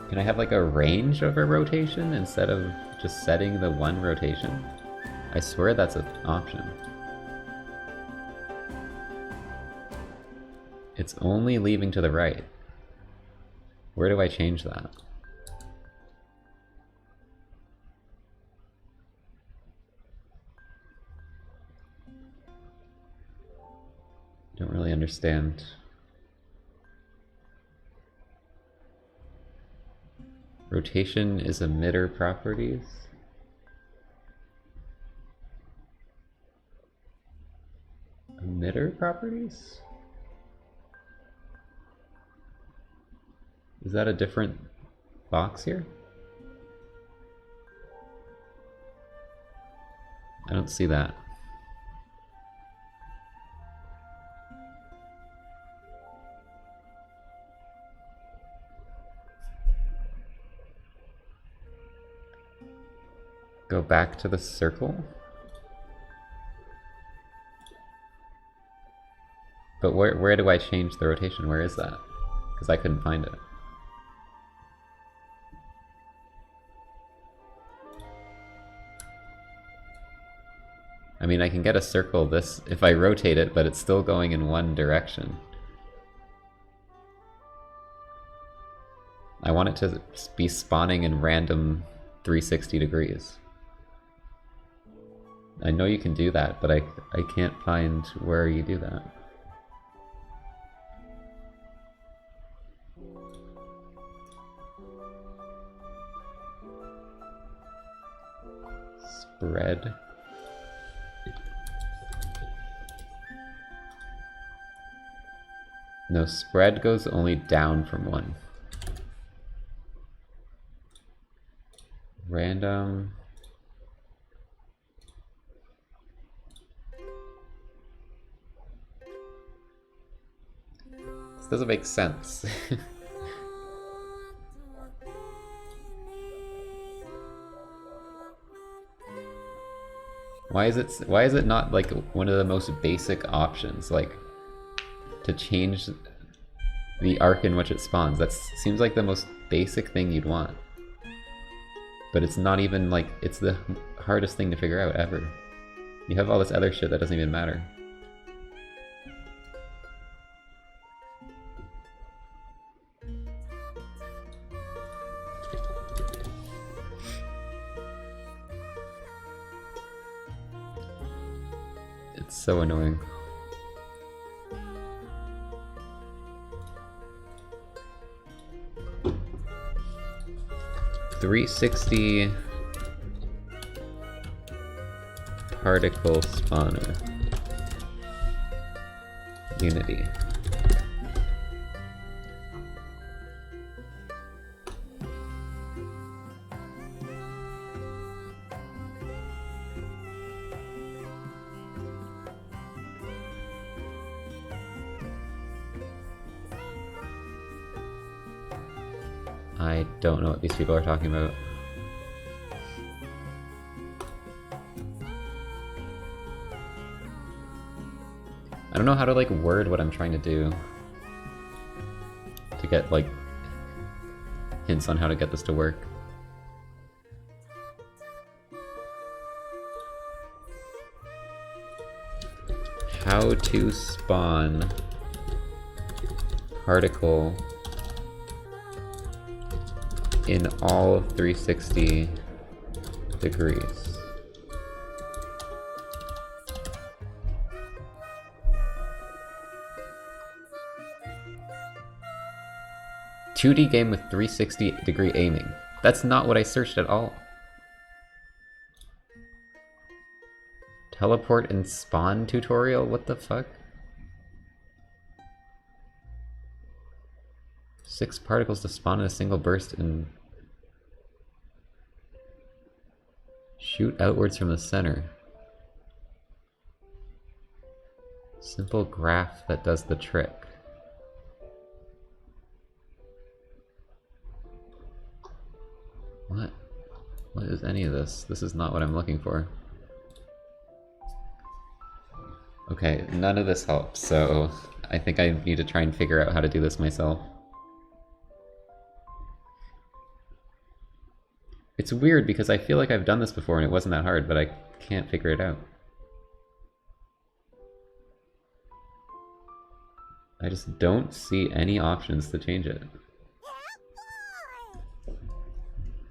Can I have like a range of a rotation instead of just setting the one rotation? I swear that's an option. It's only leaving to the right. Where do I change that? Don't really understand. Rotation is emitter properties. Emitter properties? Is that a different box here? I don't see that. Go back to the circle. But where do I change the rotation? Where is that? Because I couldn't find it. I mean, I can get a circle this if I rotate it, but it's still going in one direction. I want it to be spawning in random 360 degrees. I know you can do that, but I can't find where you do that. Spread. No, spread goes only down from one. Random. This doesn't make sense. Why is it not like one of the most basic options, like to change the arc in which it spawns? That seems like the most basic thing you'd want. But it's not even like, it's the hardest thing to figure out ever. You have all this other shit that doesn't even matter. It's so annoying. .360 particle spawner. Unity. I don't know what these people are talking about. I don't know how to like word what I'm trying to do to get like hints on how to get this to work. How to spawn particle in all 360 degrees. .2D game with 360 degree aiming. That's not what I searched at all. Teleport and spawn tutorial? What the fuck? 6 particles to spawn in a single burst and shoot outwards from the center. Simple graph that does the trick. What? What is any of this? This is not what I'm looking for. Okay, none of this helps, so I think I need to try and figure out how to do this myself. It's weird because I feel like I've done this before and it wasn't that hard, but I can't figure it out. I just don't see any options to change it.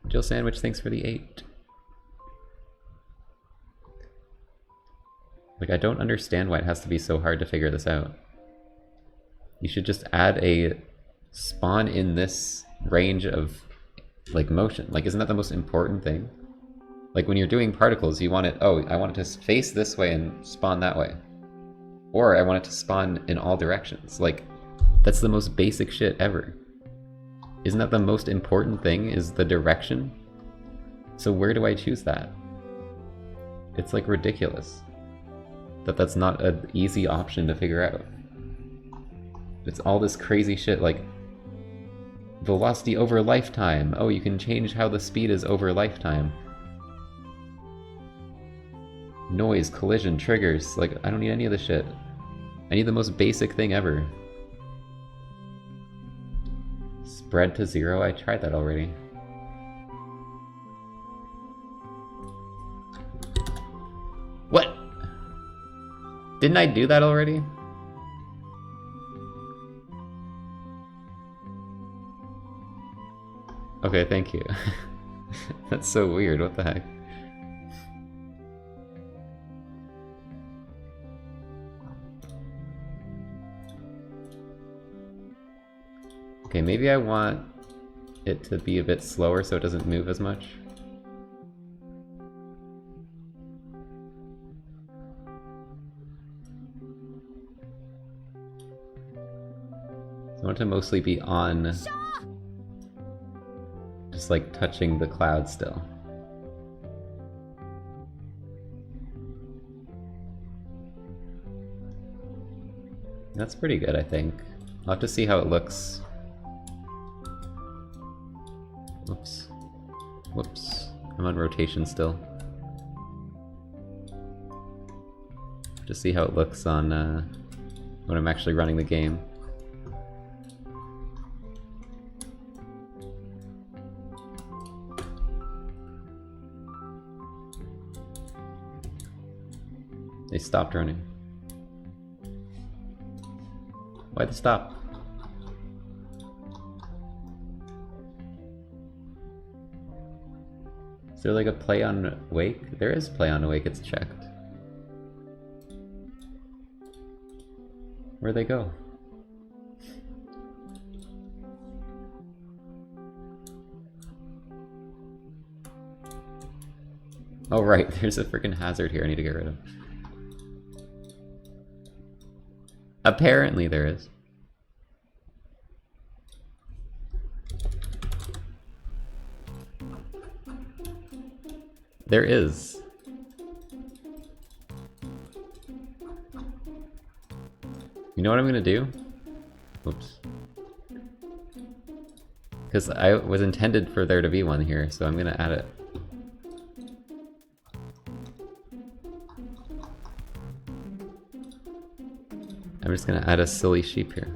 Jill Sandwich, thanks for the 8. Like, I don't understand why it has to be so hard to figure this out. You should just add a spawn in this range of like motion. Like, isn't that the most important thing? Like when you're doing particles, you want it, oh, I want it to face this way and spawn that way. Or I want it to spawn in all directions. Like, that's the most basic shit ever. Isn't that the most important thing, is the direction? So where do I choose that? It's like ridiculous that that's not an easy option to figure out. It's all this crazy shit like velocity over lifetime. Oh, you can change how the speed is over lifetime. Noise, collision, triggers. Like, I don't need any of this shit. I need the most basic thing ever. Spread to 0? I tried that already. What? Didn't I do that already? Okay, thank you. That's so weird, what the heck? Okay, maybe I want it to be a bit slower so it doesn't move as much. So I want it to mostly be on, just like touching the cloud still. That's pretty good, I think. I'll have to see how it looks. Whoops. Whoops. I'm on rotation still. to see how it looks on when I'm actually running the game. They stopped running. Why'd they stop? Is there like a play on wake? There is play on wake, it's checked. Where'd they go? Oh right, there's a freaking hazard here I need to get rid of. Apparently there is. There is. You know what I'm gonna do? Whoops. Because I was intended for there to be one here, so I'm gonna add it. I'm just gonna add a silly sheep here.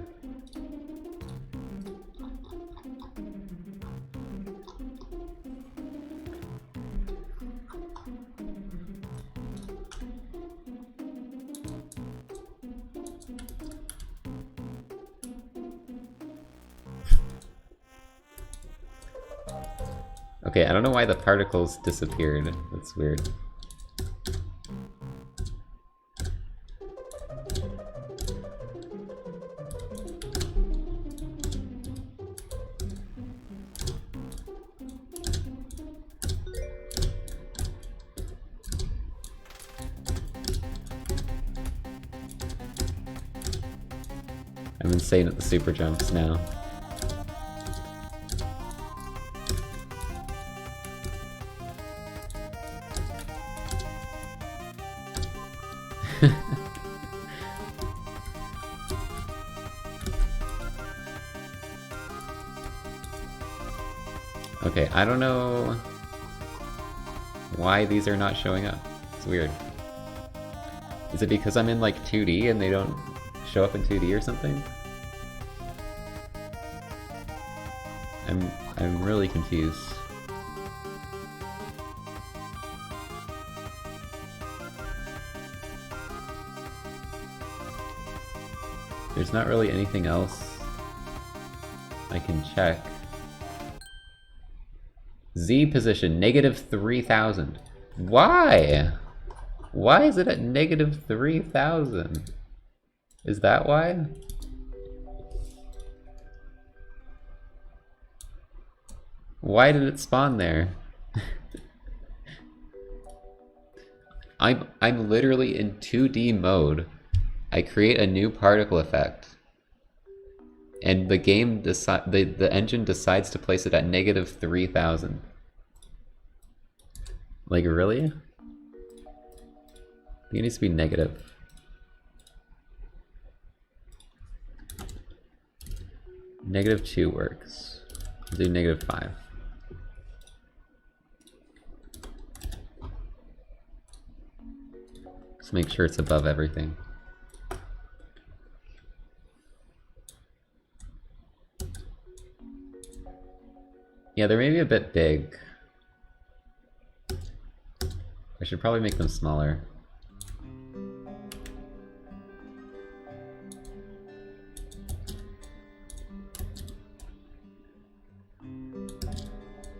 Okay, I don't know why the particles disappeared. That's weird. I'm insane at the super jumps now. Okay, I don't know why these are not showing up. It's weird. Is it because I'm in like 2D and they don't show up in 2D or something? I'm really confused. There's not really anything else I can check. Z position, -3000. Why? Why is it at -3000? Is that why? Why did it spawn there? I'm literally in 2D mode. I create a new particle effect, and the game the engine decides to place it at -3000. Like really? It needs to be negative. -2 works. I'll do -5. Just make sure it's above everything. Yeah, they're maybe a bit big. I should probably make them smaller.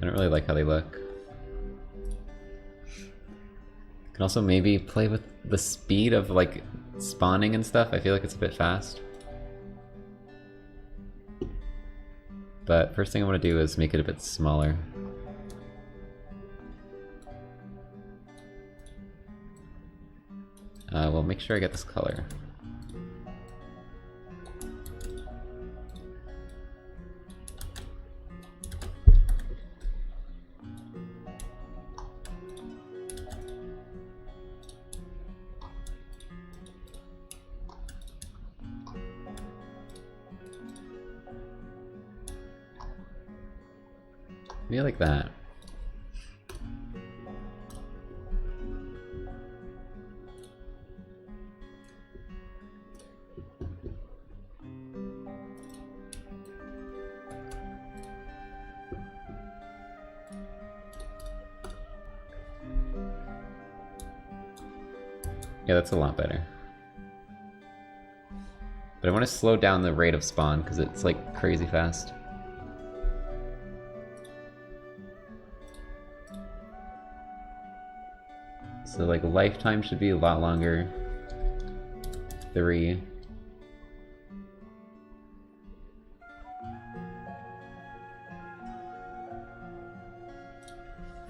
I don't really like how they look. Can also maybe play with the speed of like spawning and stuff. I feel like it's a bit fast. But first thing I want to do is make it a bit smaller. Well, make sure I get this color. Maybe like that. Yeah, that's a lot better. But I want to slow down the rate of spawn because it's like crazy fast. So like lifetime should be a lot longer. 3.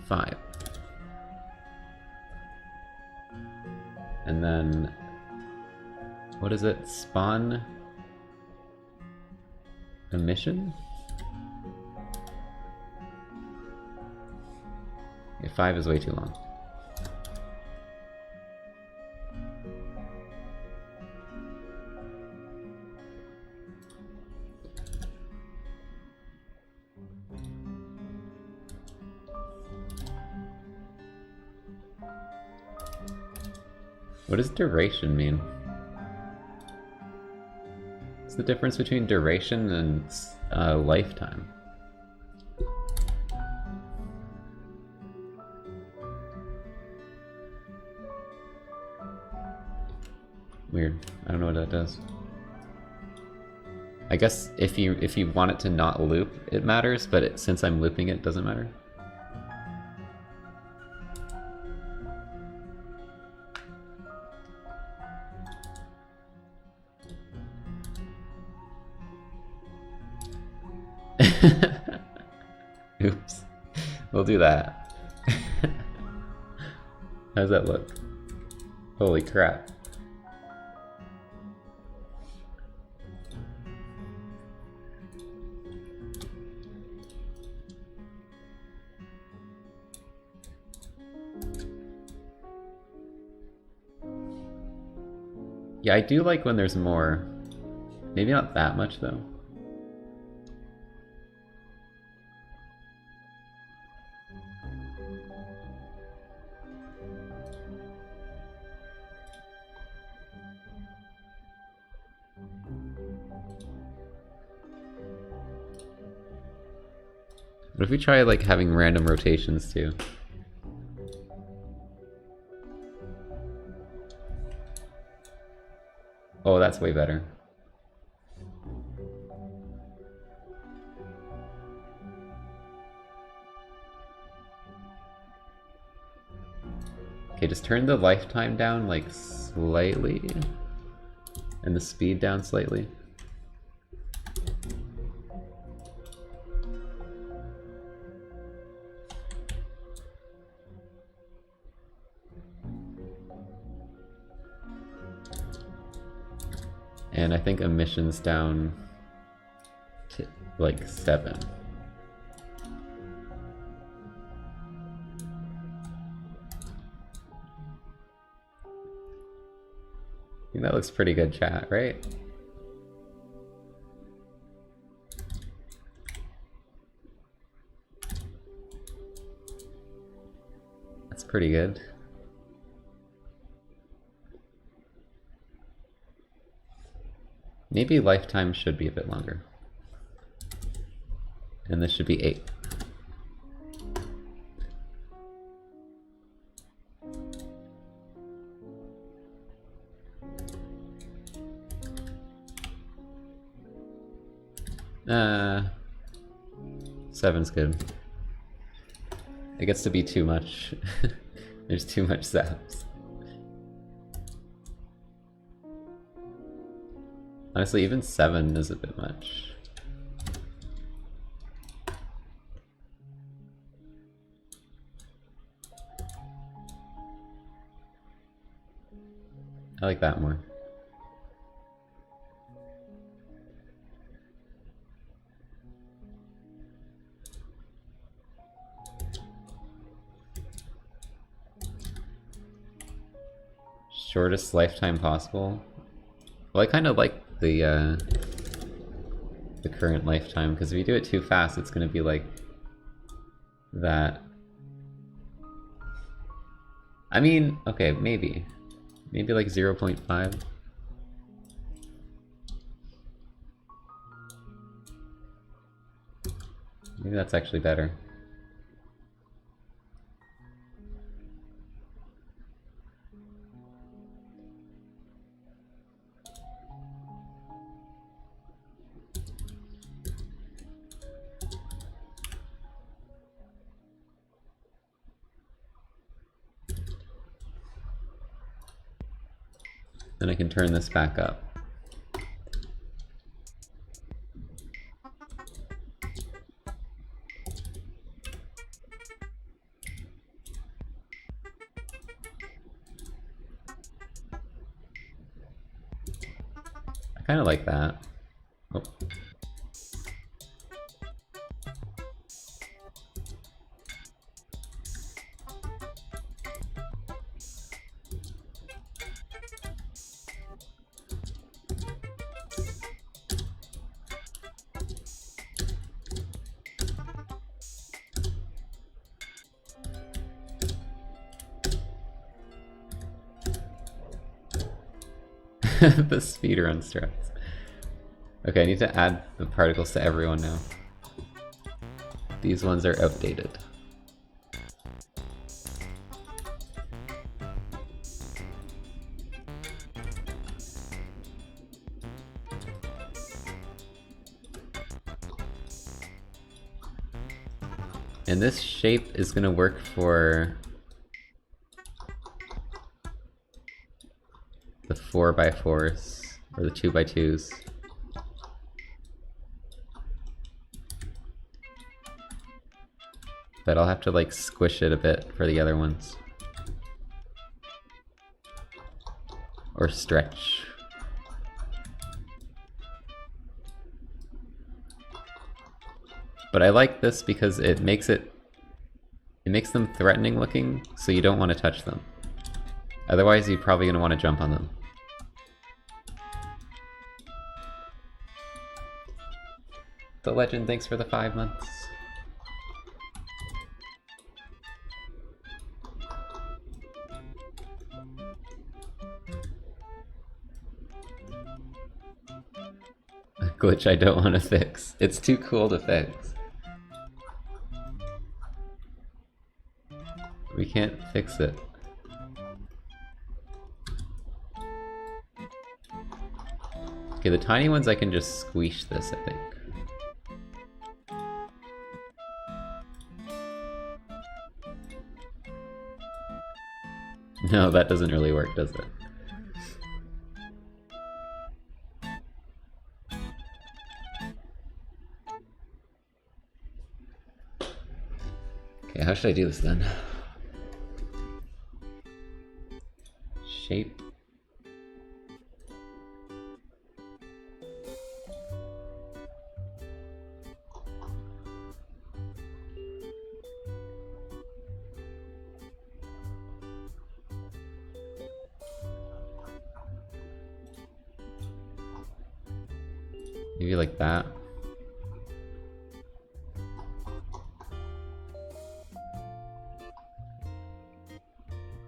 Five. And then, what is it? Spawn emission? Yeah, 5 is way too long. What does duration mean? What's the difference between duration and lifetime? Weird. I don't know what that does. I guess if you want it to not loop, it matters, but since I'm looping it doesn't matter. Oops. We'll do that. How's that look? Holy crap. Yeah, I do like when there's more. Maybe not that much though. What if we try like having random rotations too? Oh, that's way better. Okay, just turn the lifetime down like slightly and the speed down slightly. And I think emissions down to like 7. I think that looks pretty good, chat, right? That's pretty good. Maybe lifetime should be a bit longer. And this should be 8. Uh, 7's good. It gets to be too much. There's too much zaps. Honestly, even 7 is a bit much. I like that more. Shortest lifetime possible. Well, I kind of like the current lifetime, because if you do it too fast, it's going to be like that. I mean, okay, maybe like 0.5. Maybe that's actually better. Then I can turn this back up. I kind of like that. Oh. The speedrun strats. Okay, I need to add the particles to everyone now. These ones are outdated. And this shape is gonna work for the 4x4s, or the 2x2s. But I'll have to like squish it a bit for the other ones. Or stretch. But I like this because it makes them threatening looking, so you don't want to touch them. Otherwise you're probably going to want to jump on them. The Legend, thanks for the 5 months. A glitch I don't want to fix. It's too cool to fix. We can't fix it. Okay, the tiny ones I can just squish this, I think. No, that doesn't really work, does it? Okay, how should I do this then? Shape. Maybe like that.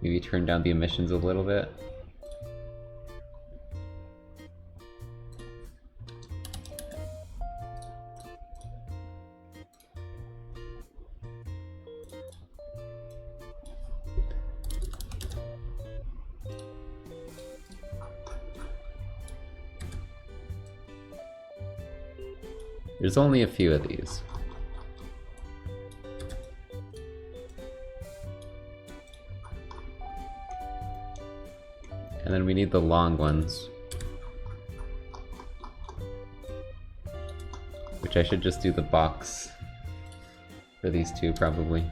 Maybe turn down the emissions a little bit. There's only a few of these. And then we need the long ones. Which I should just do the box for these two, probably.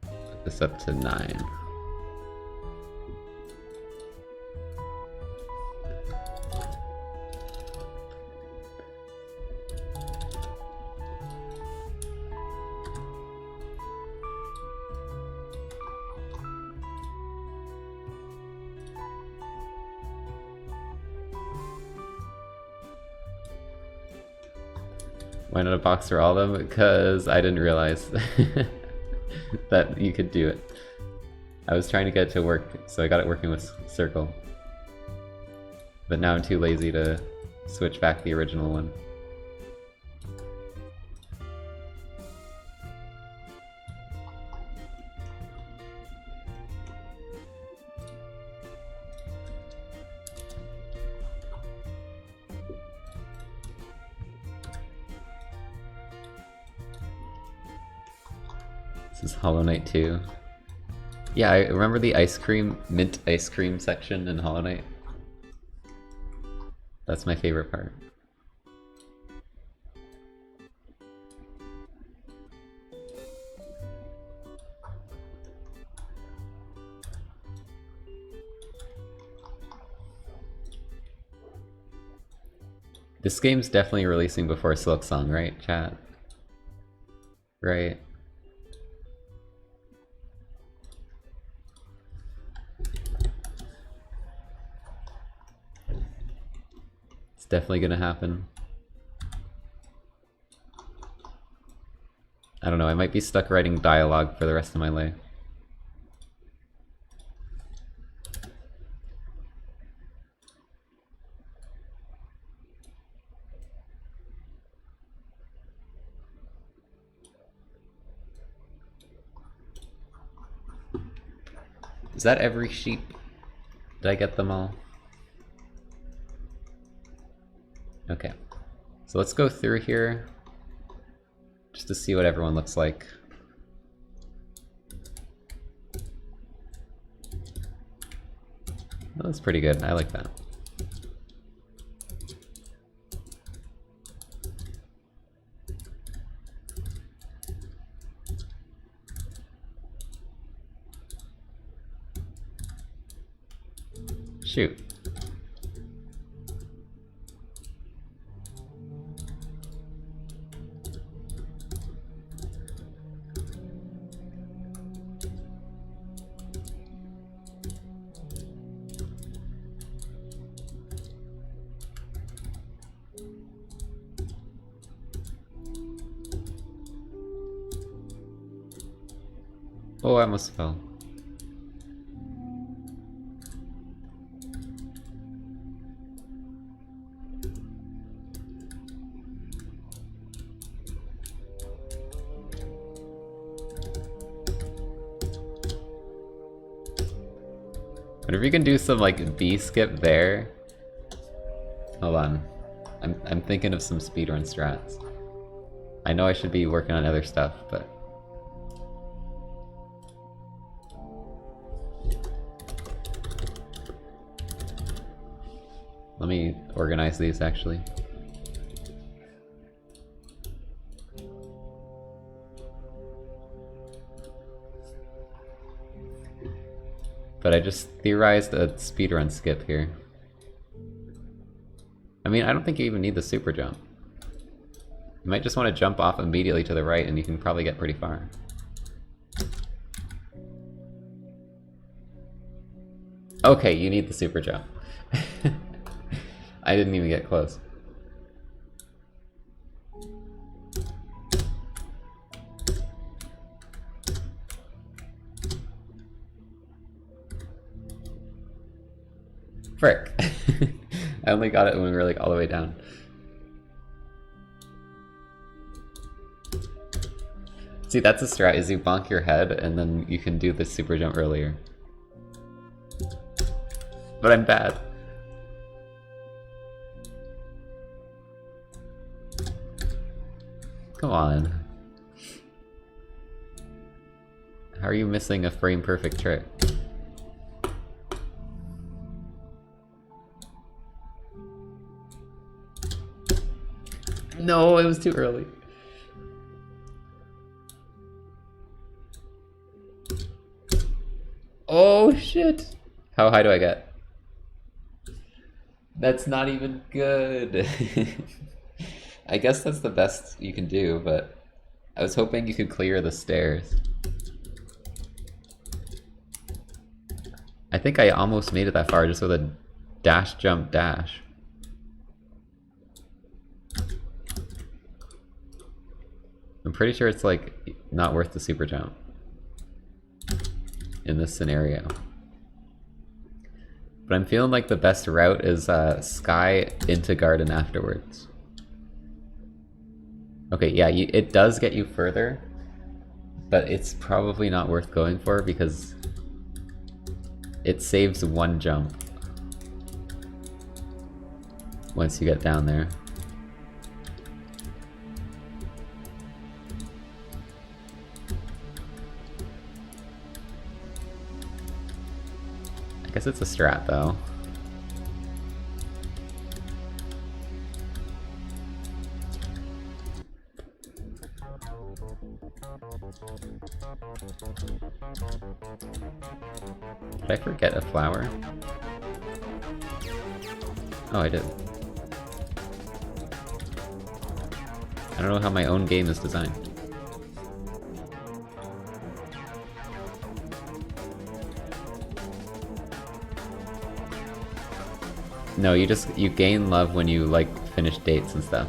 Put this up to 9. Why not a box for all of them? Because I didn't realize that you could do it. I was trying to get it to work, so I got it working with circle. But now I'm too lazy to switch back the original one. This is Hollow Knight 2. Yeah, I remember the mint ice cream section in Hollow Knight. That's my favorite part. This game's definitely releasing before Silksong, right, chat? Right. It's definitely gonna happen. I don't know, I might be stuck writing dialogue for the rest of my life. Is that every sheep? Did I get them all? Okay. So let's go through here just to see what everyone looks like. Oh, that's pretty good. I like that. Shoot. Oh, I almost fell. But if you can do some like B skip there. Hold on. I'm thinking of some speedrun strats. I know I should be working on other stuff, but let me organize these actually. But I just theorized a speedrun skip here. I mean, I don't think you even need the super jump. You might just want to jump off immediately to the right and you can probably get pretty far. Okay, you need the super jump. I didn't even get close. Frick. I only got it when we were like all the way down. See, that's a strat, is you bonk your head and then you can do the super jump earlier. But I'm bad. Come on. How are you missing a frame perfect trick? No, it was too early. Oh shit! How high do I get? That's not even good. I guess that's the best you can do, but I was hoping you could clear the stairs. I think I almost made it that far just with a dash jump dash. I'm pretty sure it's like not worth the super jump in this scenario. But I'm feeling like the best route is sky into garden afterwards. Okay, yeah, it does get you further, but it's probably not worth going for because it saves one jump once you get down there. guess it's a strat though. Did I forget a flower? Oh, I did. I don't know how my own game is designed. No, you gain love when you, like, finish dates and stuff.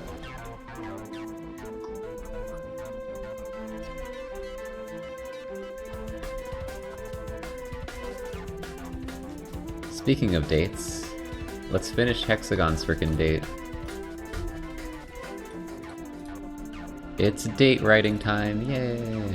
Speaking of dates, let's finish Hexagon's frickin' date. It's date writing time, yay!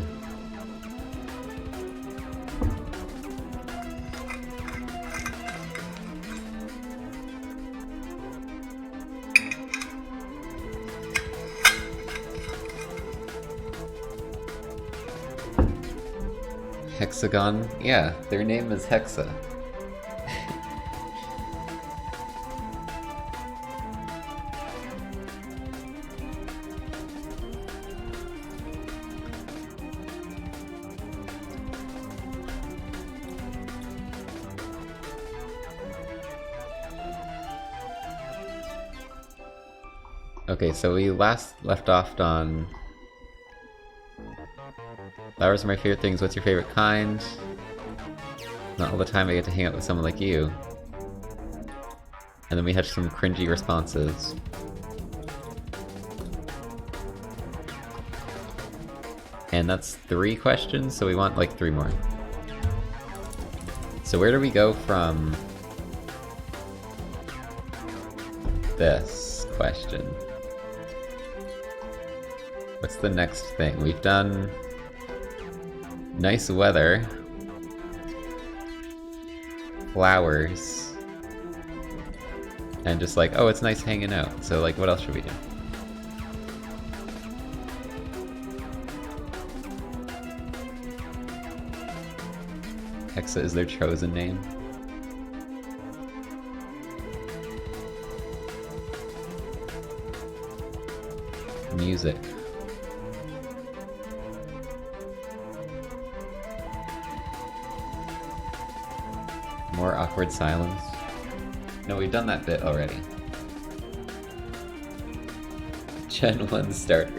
Hexagon? Yeah, their name is Hexa. Okay, so we last left off on... Flowers are my favorite things, what's your favorite kind? Not all the time I get to hang out with someone like you. And then we had some cringy responses. And that's 3 questions, so we want like 3 more. So where do we go from this question? What's the next thing? We've done nice weather, flowers, and just like, oh, it's nice hanging out. So like, what else should we do? Hexa is their chosen name. Music. More awkward silence. No, we've done that bit already. Gen 1 starter.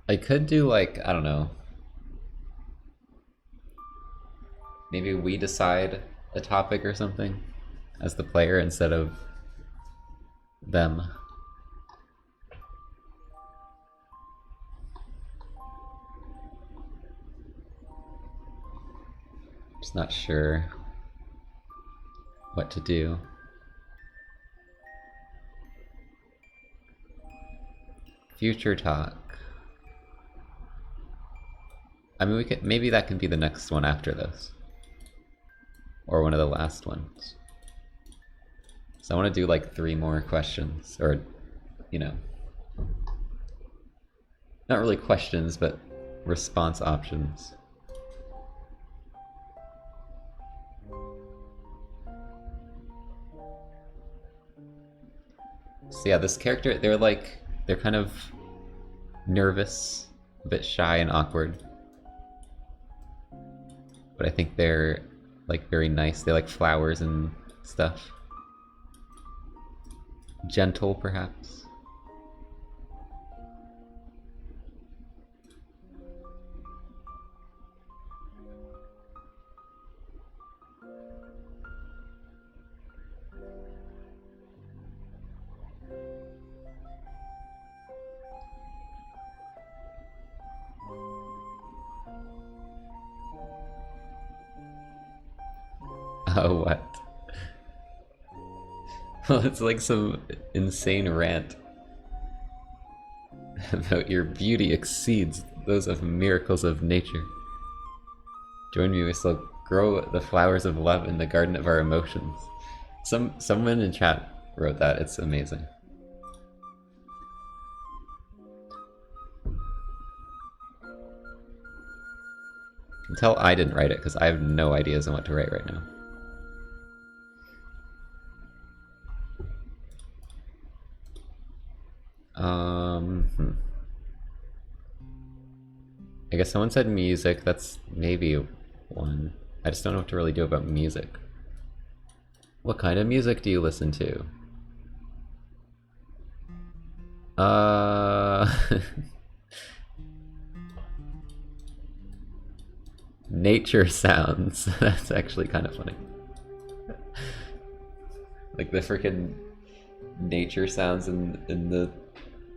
I could do like, I don't know. Maybe we decide a topic or something as the player instead of them. Just not sure what to do. Future talk. I mean, we could, maybe that can be the next one after this. Or one of the last ones. So I want to do like 3 more questions, or, you know. Not really questions, but response options. So yeah, this character, they're kind of nervous, a bit shy and awkward. But I think they're like very nice. They like flowers and stuff. Gentle, perhaps. Oh, what? Well, it's like some insane rant about your beauty exceeds those of miracles of nature. Join me, we shall grow the flowers of love in the garden of our emotions. Someone in chat wrote that. It's amazing. Tell I didn't write it because I have no ideas on what to write right now. I guess someone said music. That's maybe one. I just don't know what to really do about music. What kind of music do you listen to? Nature sounds. That's actually kind of funny. Like the freaking nature sounds in the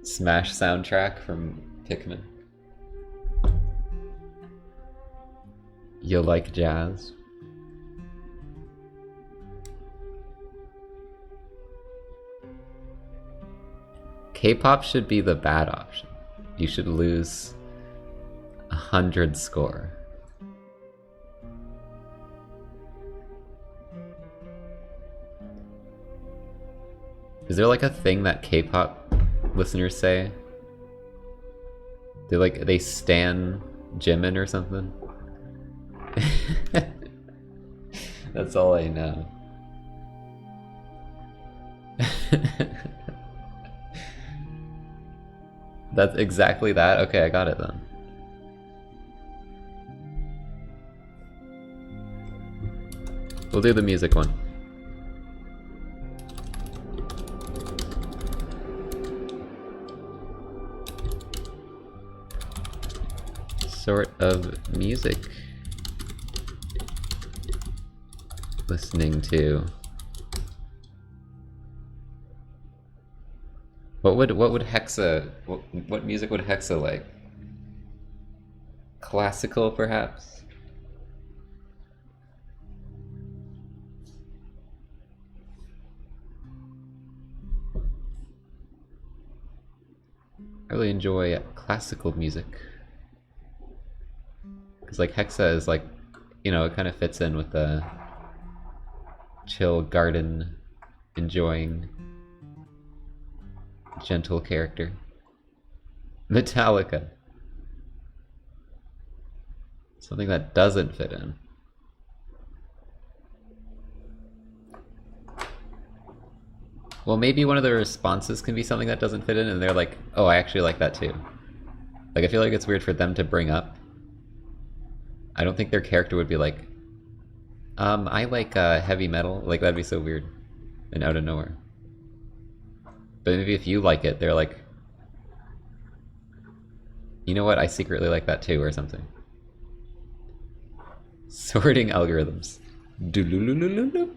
Smash soundtrack from Pikmin. You like jazz? K-pop should be the bad option. You should lose 100 score. Is there like a thing that K-pop listeners say? They stan Jimin or something? That's all I know. That's exactly that? Okay, I got it then. We'll do the music one. Sort of music listening to. What would Hexa what music would Hexa like? Classical perhaps? I really enjoy classical music. Because like Hexa is like, you know, it kind of fits in with the chill garden enjoying gentle character. Metallica. Something that doesn't fit in. Well, maybe one of the responses can be something that doesn't fit in and they're like, oh, I actually like that too. Like, I feel like it's weird for them to bring up. I don't think their character would be like, I like heavy metal. Like, that'd be so weird and out of nowhere. But maybe if you like it, they're like, you know what, I secretly like that too, or something. Sorting algorithms. Doolulululu.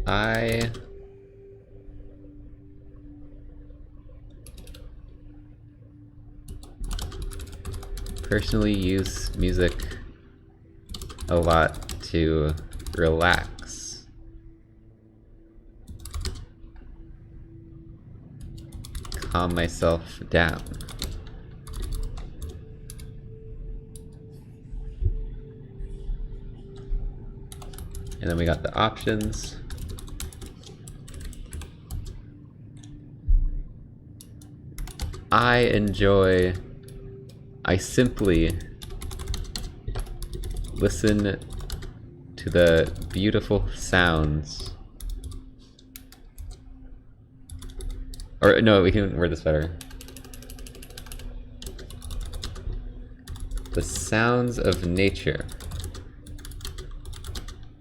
I personally use music a lot to relax. Calm myself down. And then we got the options. I simply listen to the beautiful sounds. Or no, we can word this better. The sounds of nature.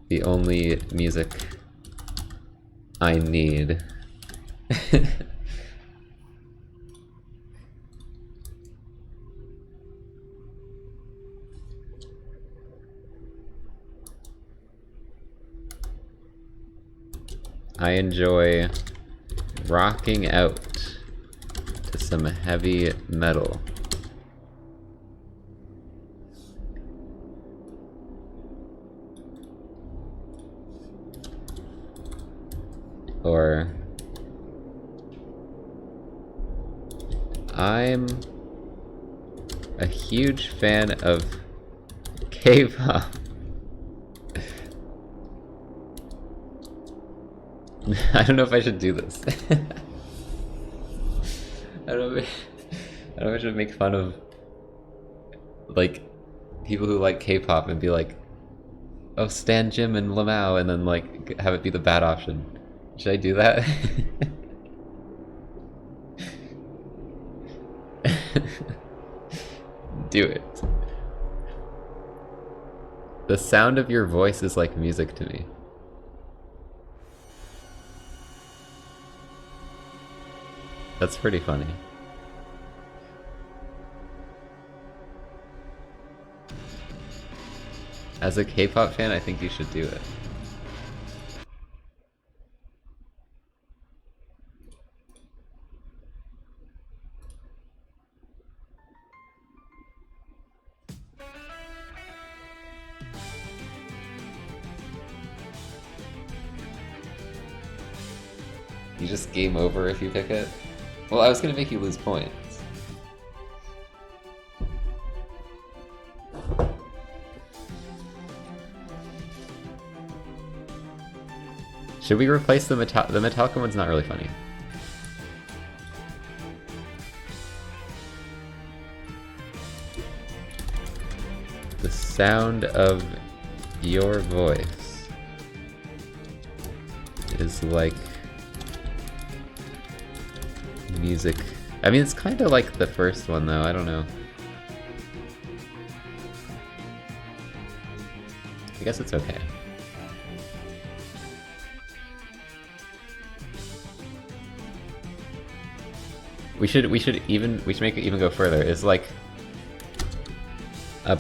The only music I need. I enjoy rocking out to some heavy metal. Or I'm a huge fan of K-pop. I don't know if I should do this. I don't know if I should make fun of like people who like K-pop and be like, oh, Stan Jim and Lamau, and then like have it be the bad option. Should I do that? Do it. The sound of your voice is like music to me. That's pretty funny. As a K-pop fan, I think you should do it. You just game over if you pick it? Well, I was gonna make you lose points. Should we replace the Metallica one's not really funny. The sound of your voice is like music. I mean, it's kind of like the first one though, I don't know. I guess it's okay. We should make it even go further. It's like a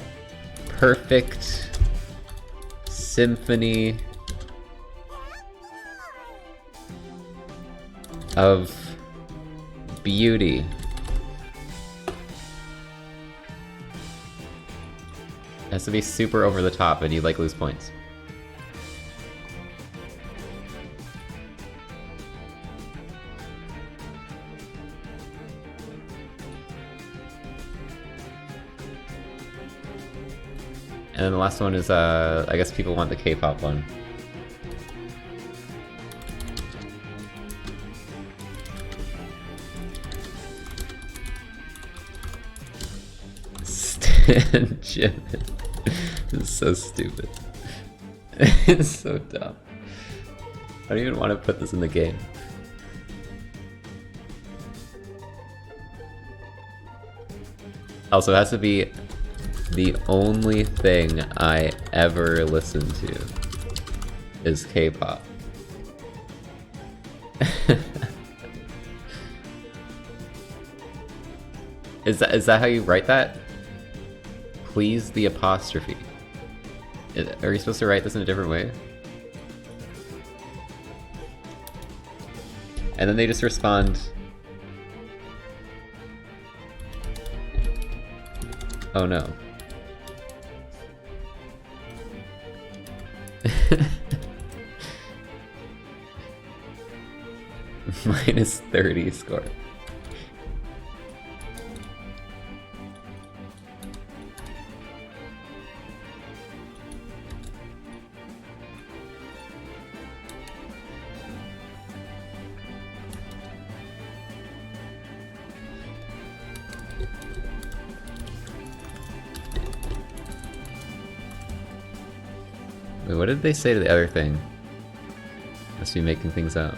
perfect symphony of beauty. It has to be super over the top and you like lose points. And then the last one is, I guess people want the K-pop one. Stan Jim. This is so stupid. It's so dumb. I don't even want to put this in the game. Also, it has to be the only thing I ever listen to is K-pop. Is that how you write that? Please the apostrophe. Are you supposed to write this in a different way? And then they just respond. Oh no. Minus 30 score. Wait, what did they say to the other thing? Must be making things up.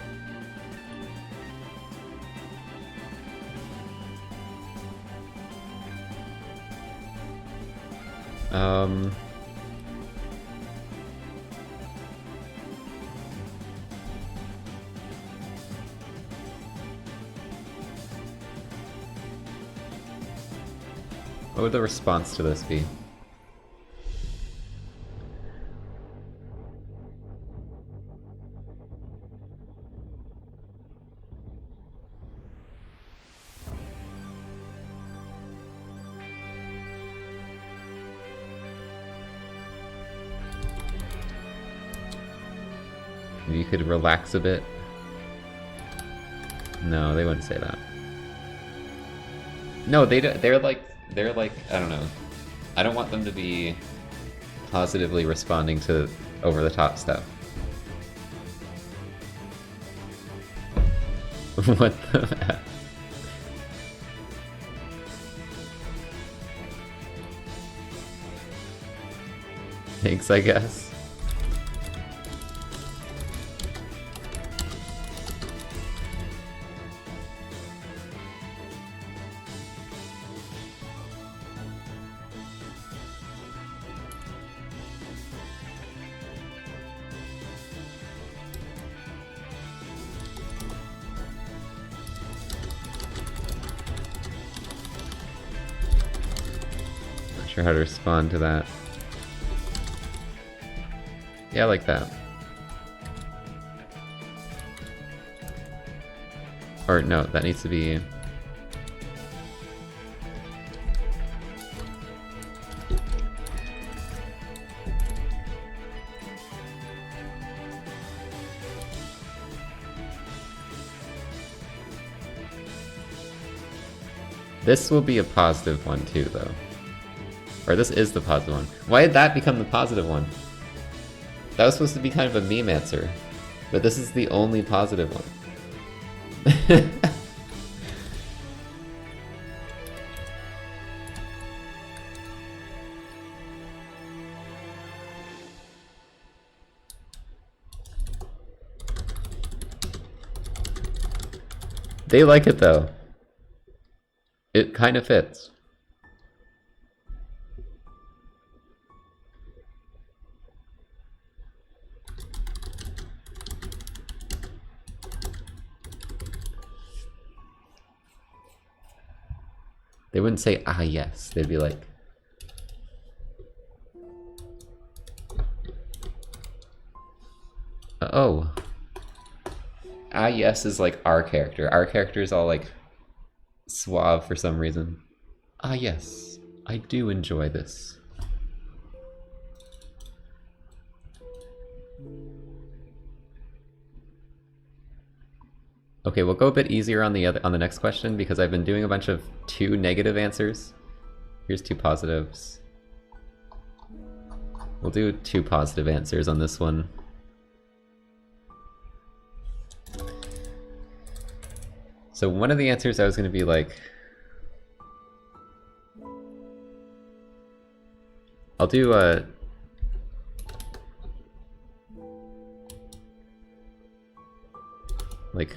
What would the response to this be? If you could relax a bit. No, they wouldn't say that. No, they're like, I don't know. I don't want them to be positively responding to over-the-top stuff. What the F? Thanks, I guess. Not sure how to respond to that. Yeah, I like that. Or no, that needs to be... This will be a positive one too, though. Or this is the positive one. Why did that become the positive one? That was supposed to be kind of a meme answer, but this is the only positive one. They like it though. It kind of fits. They wouldn't say, ah yes, they'd be like... Oh. Ah yes is like our character. Our character is all like suave for some reason. Ah yes, I do enjoy this. Okay, we'll go a bit easier on the next question because I've been doing a bunch of 2 negative answers. Here's 2 positives. We'll do 2 positive answers on this one. So one of the answers I was going to be like... I'll do a... like...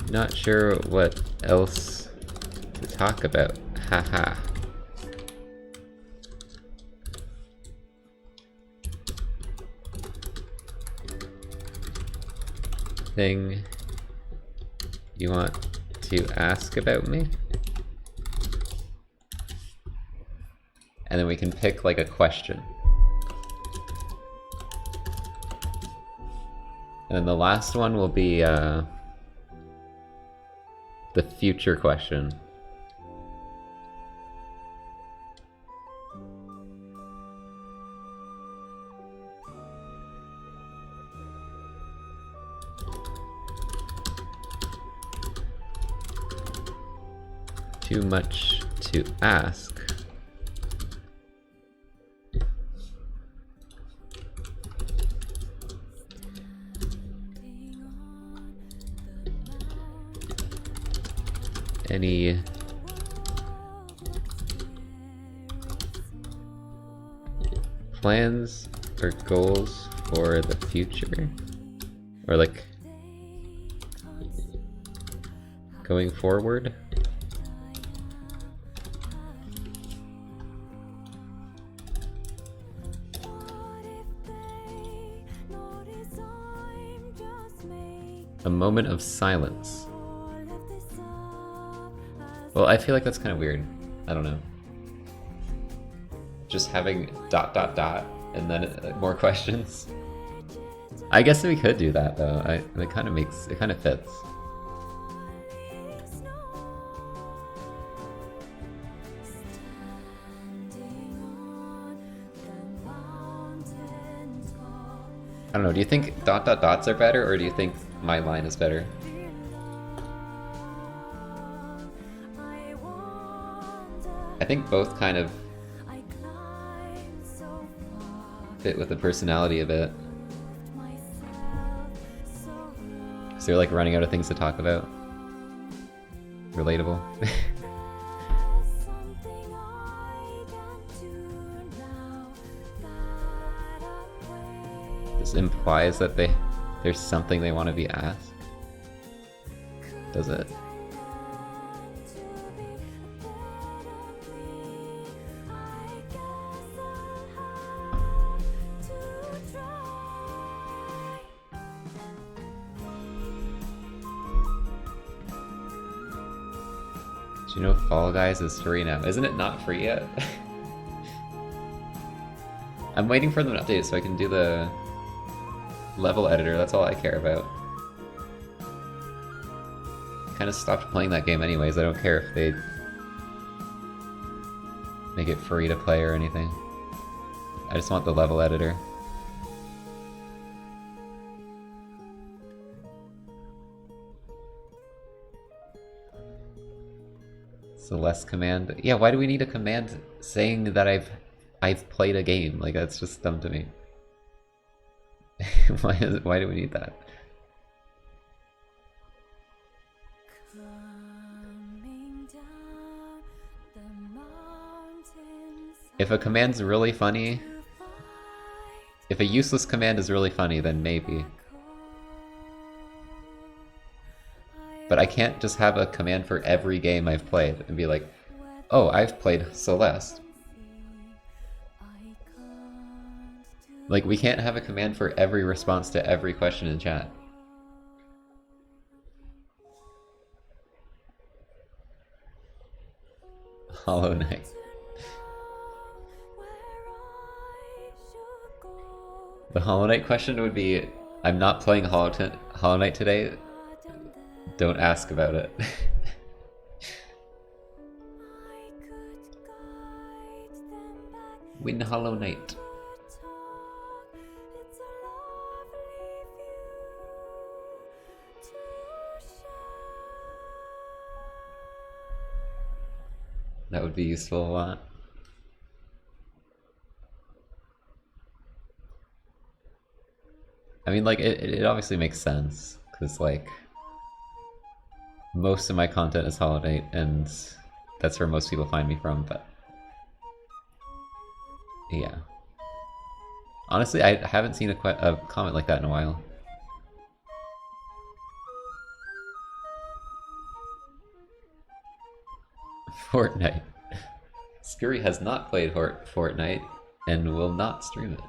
Not sure what else to talk about. Haha. Thing you want to ask about me? And then we can pick like a question. And then the last one will be the future question. Too much to ask. Any plans or goals for the future? Or like going forward? A moment of silence. Well, I feel like that's kind of weird. I don't know. Just having ... and then more questions. I guess we could do that though. It kind of fits. I don't know, do you think dot dot dots are better, or do you think my line is better? I think both kind of fit with the personality a bit. So they're like running out of things to talk about. Relatable. This implies that there's something they want to be asked. Does it? Do you know Fall Guys is free now? Isn't it not free yet? I'm waiting for them to update it so I can do the level editor, that's all I care about. I kind of stopped playing that game anyways, I don't care if they make it free to play or anything. I just want the level editor. Celeste command. Yeah, why do we need a command saying that I've played a game? Like, that's just dumb to me. Why do we need that? If a command's really funny, if a useless command is really funny, then maybe. But I can't just have a command for every game I've played and be like, oh, I've played Celeste. Like, we can't have a command for every response to every question in chat. Hollow Knight. The Hollow Knight question would be, I'm not playing Hollow Knight today. Don't ask about it. Win Hollow Knight. That would be useful a lot. I mean, like, it obviously makes sense, because, like, most of my content is Hollow Knight, and that's where most people find me from, but yeah. Honestly, I haven't seen a comment like that in a while. Fortnite. Scurry has not played Fortnite and will not stream it.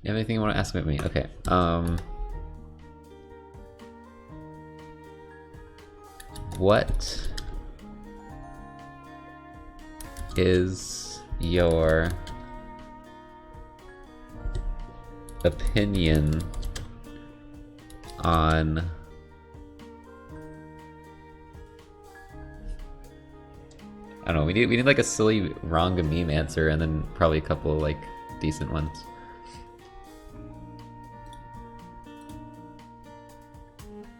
You have anything you want to ask about me? Okay. What is your opinion on I don't know, we need like a silly wrong meme answer and then probably a couple like decent ones.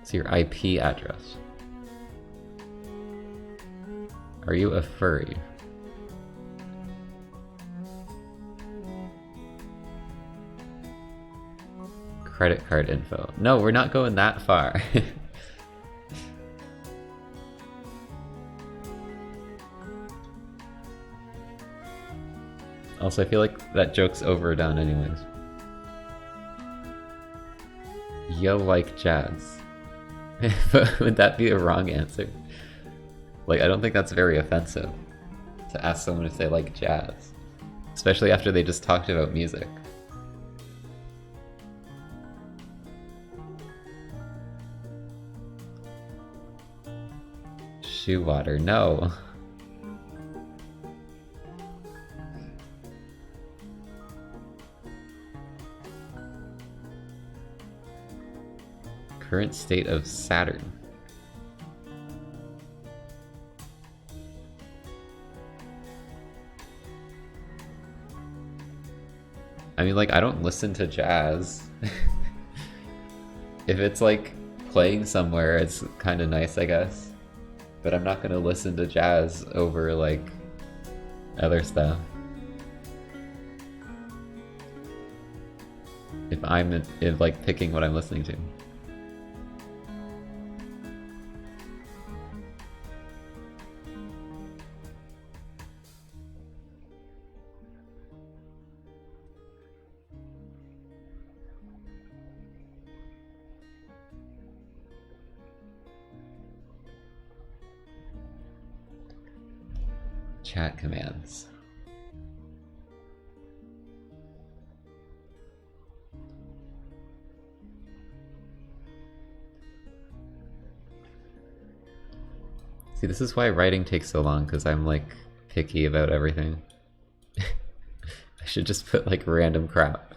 It's your IP address. Are you a furry? Credit card info. No, we're not going that far. Also, I feel like that joke's overdone anyways. Yo like jazz. But would that be a wrong answer? Like, I don't think that's very offensive to ask someone if they like jazz. Especially after they just talked about music. Shoe water, no. Current state of Saturn. I mean, like, I don't listen to jazz. If it's like playing somewhere, it's kind of nice, I guess. But I'm not gonna listen to jazz over like other stuff. If I'm like picking what I'm listening to. Chat commands. See, this is why writing takes so long, because I'm like picky about everything. I should just put like random crap.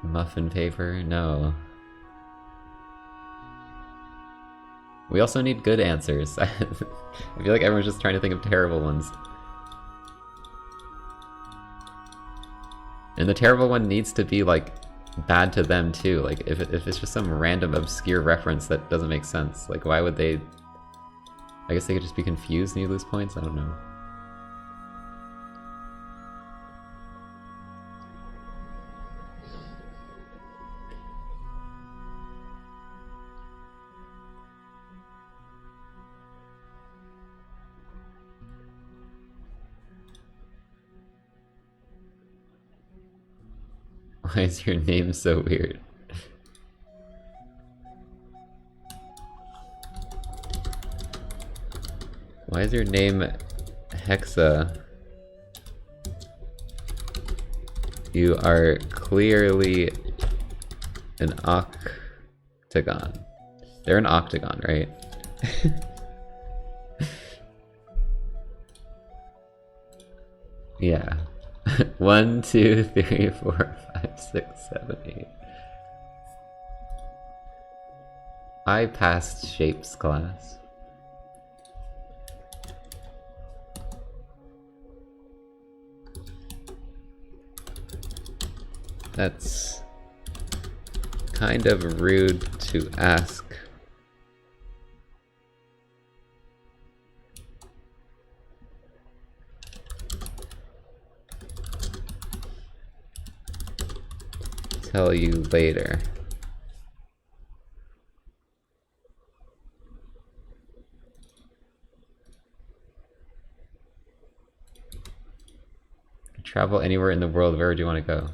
Muffin paper? No. We also need good answers. I feel like everyone's just trying to think of terrible ones. And the terrible one needs to be like bad to them too. Like if it's just some random obscure reference that doesn't make sense, like why would they... I guess they could just be confused and you lose points? I don't know. Why is your name so weird? Why is your name Hexa? You are clearly an octagon. They're an octagon, right? Yeah. 1, 2, 3, 4, 5, 6, 7, 8. I passed shapes class. That's kind of rude to ask. Tell you later. Travel anywhere in the world, where do you want to go?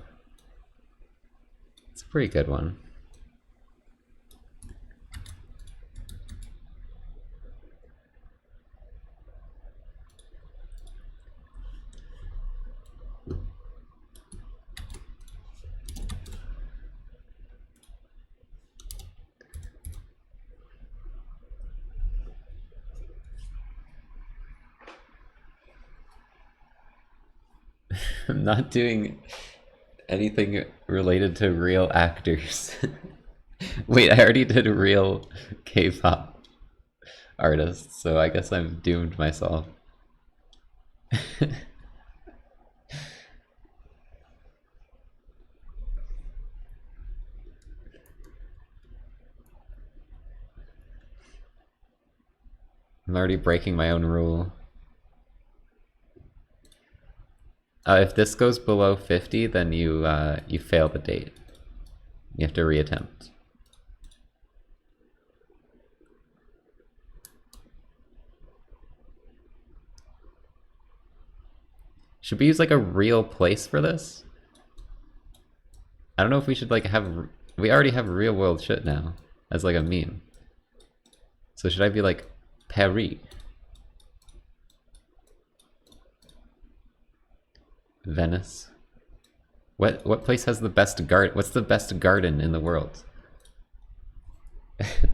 It's a pretty good one. I'm not doing anything related to real actors. Wait, I already did real K-pop artists, so I guess I'm doomed myself. I'm already breaking my own rule. If this goes below 50, then you fail the date. You have to reattempt. Should we use like a real place for this? I don't know if we should like have... We already have real world shit now as like a meme. So should I be like Paris? Venice? What place has the best garden? What's the best garden in the world?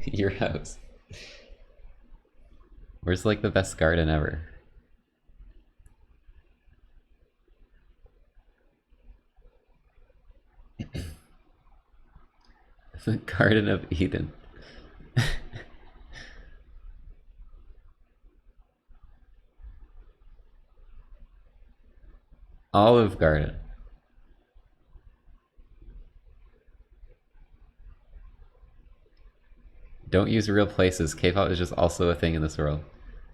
Your house. Where's like the best garden ever? The Garden of Eden. Olive Garden. Don't use real places. K-pop is just also a thing in this world.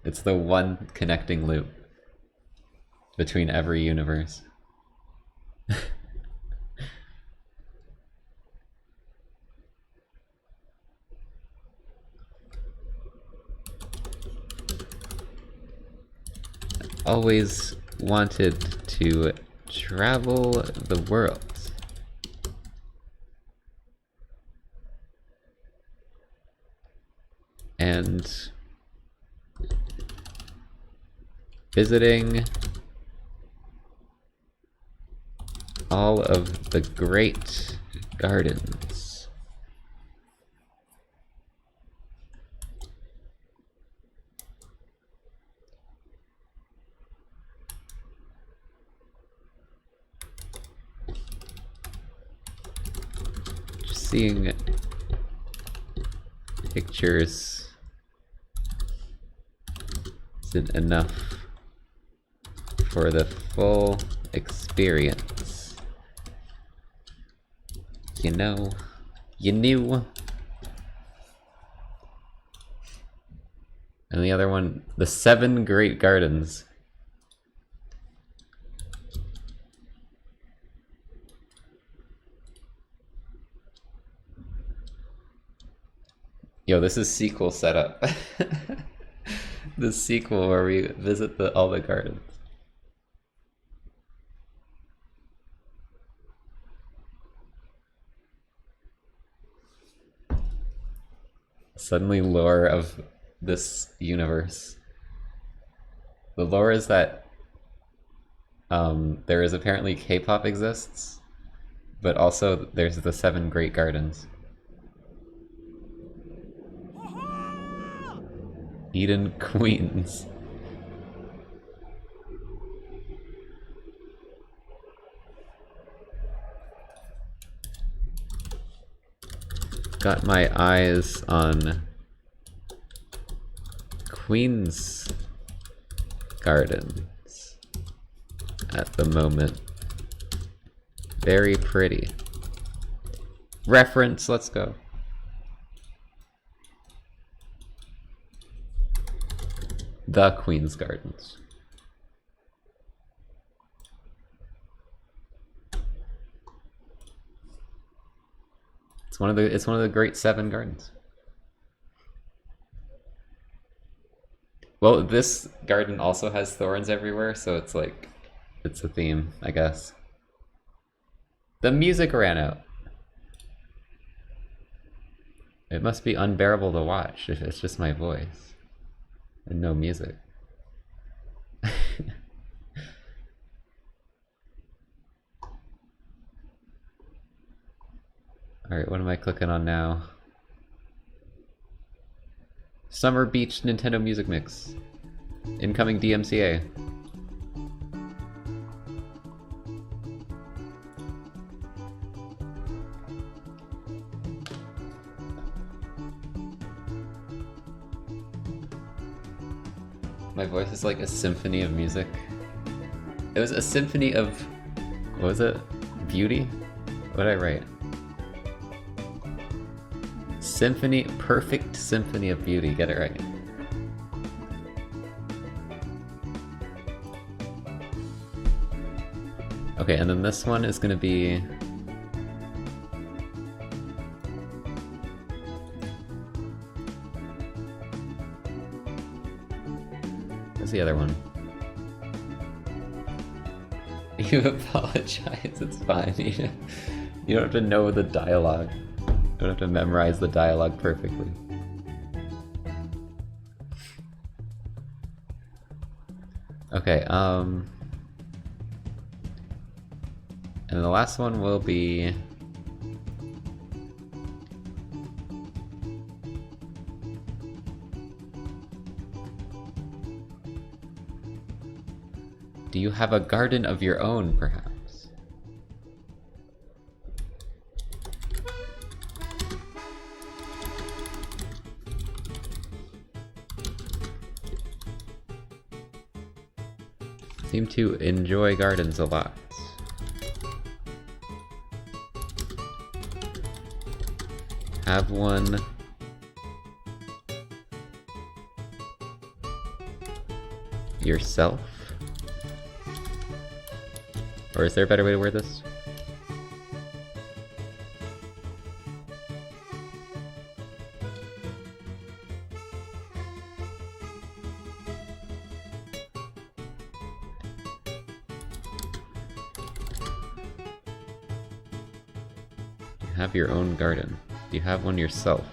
It's the one connecting loop between every universe. Always wanted to travel the world. And visiting all of the great gardens. Just seeing pictures isn't enough for the full experience. You know, you knew. And the other one, the 7 Great Gardens. Yo, this is sequel setup. The sequel where we visit all the gardens. Suddenly lore of this universe. The lore is that there is apparently K-pop exists, but also there's the 7 Great Gardens. Eden Queens. Got my eyes on Queen's Gardens at the moment. Very pretty. Reference, let's go. The Queen's Gardens. It's one of the great 7 gardens. Well, this garden also has thorns everywhere, so it's like it's a theme, I guess. The music ran out. It must be unbearable to watch if it's just my voice and no music. Alright, what am I clicking on now? Summer Beach Nintendo Music Mix. Incoming DMCA. My voice is like a symphony of music. It was a symphony of... what was it? Beauty? What did I write? Symphony, perfect symphony of beauty, get it right. Okay, and then this one is gonna be... what's the other one? You apologize, it's fine. You don't have to know the dialogue. You don't have to memorize the dialogue perfectly. Okay, And the last one will be... Do you have a garden of your own, perhaps? Seem to enjoy gardens a lot. Have one. Yourself? Or is there a better way to word this? You have your own garden. You have one yourself.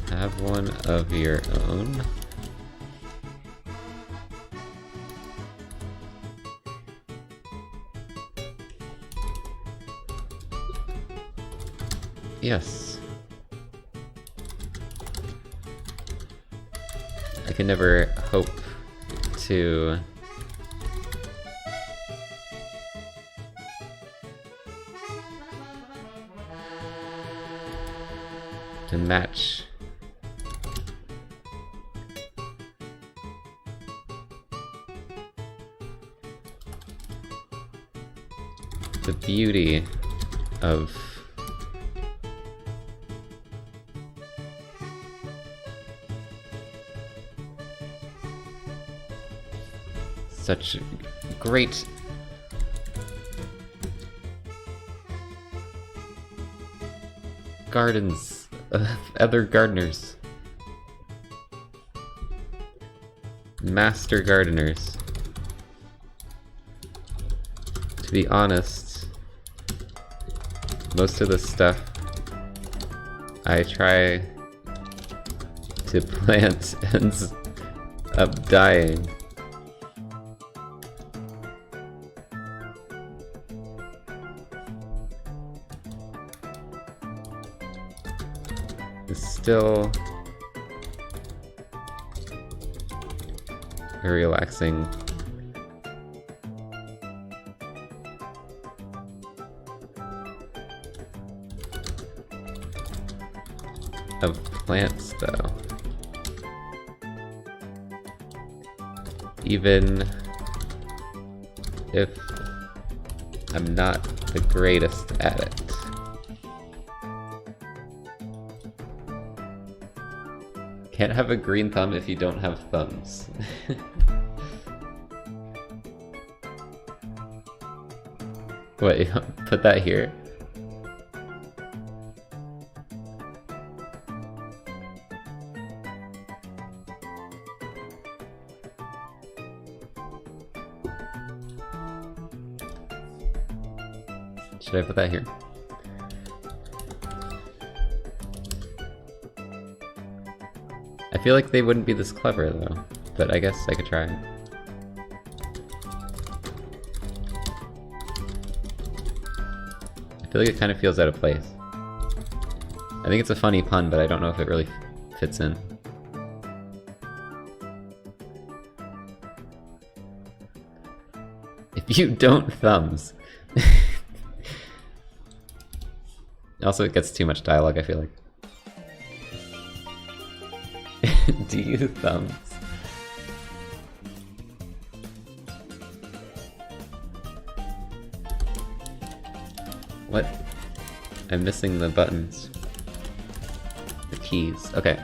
Have one of your own. Yes. I can never hope to match the beauty of such great gardens of other gardeners. Master gardeners. To be honest, most of the stuff I try to plant ends up dying. It's still a relaxing of plants, though. Even if I'm not the greatest at it. Can't have a green thumb if you don't have thumbs. What, you put that here? Should I put that here? I feel like they wouldn't be this clever though, but I guess I could try. I feel like it kind of feels out of place. I think it's a funny pun, but I don't know if it really fits in. If you don't thumbs. Also, it gets too much dialogue, I feel like. Do you thumbs? What? I'm missing the buttons. The keys. Okay.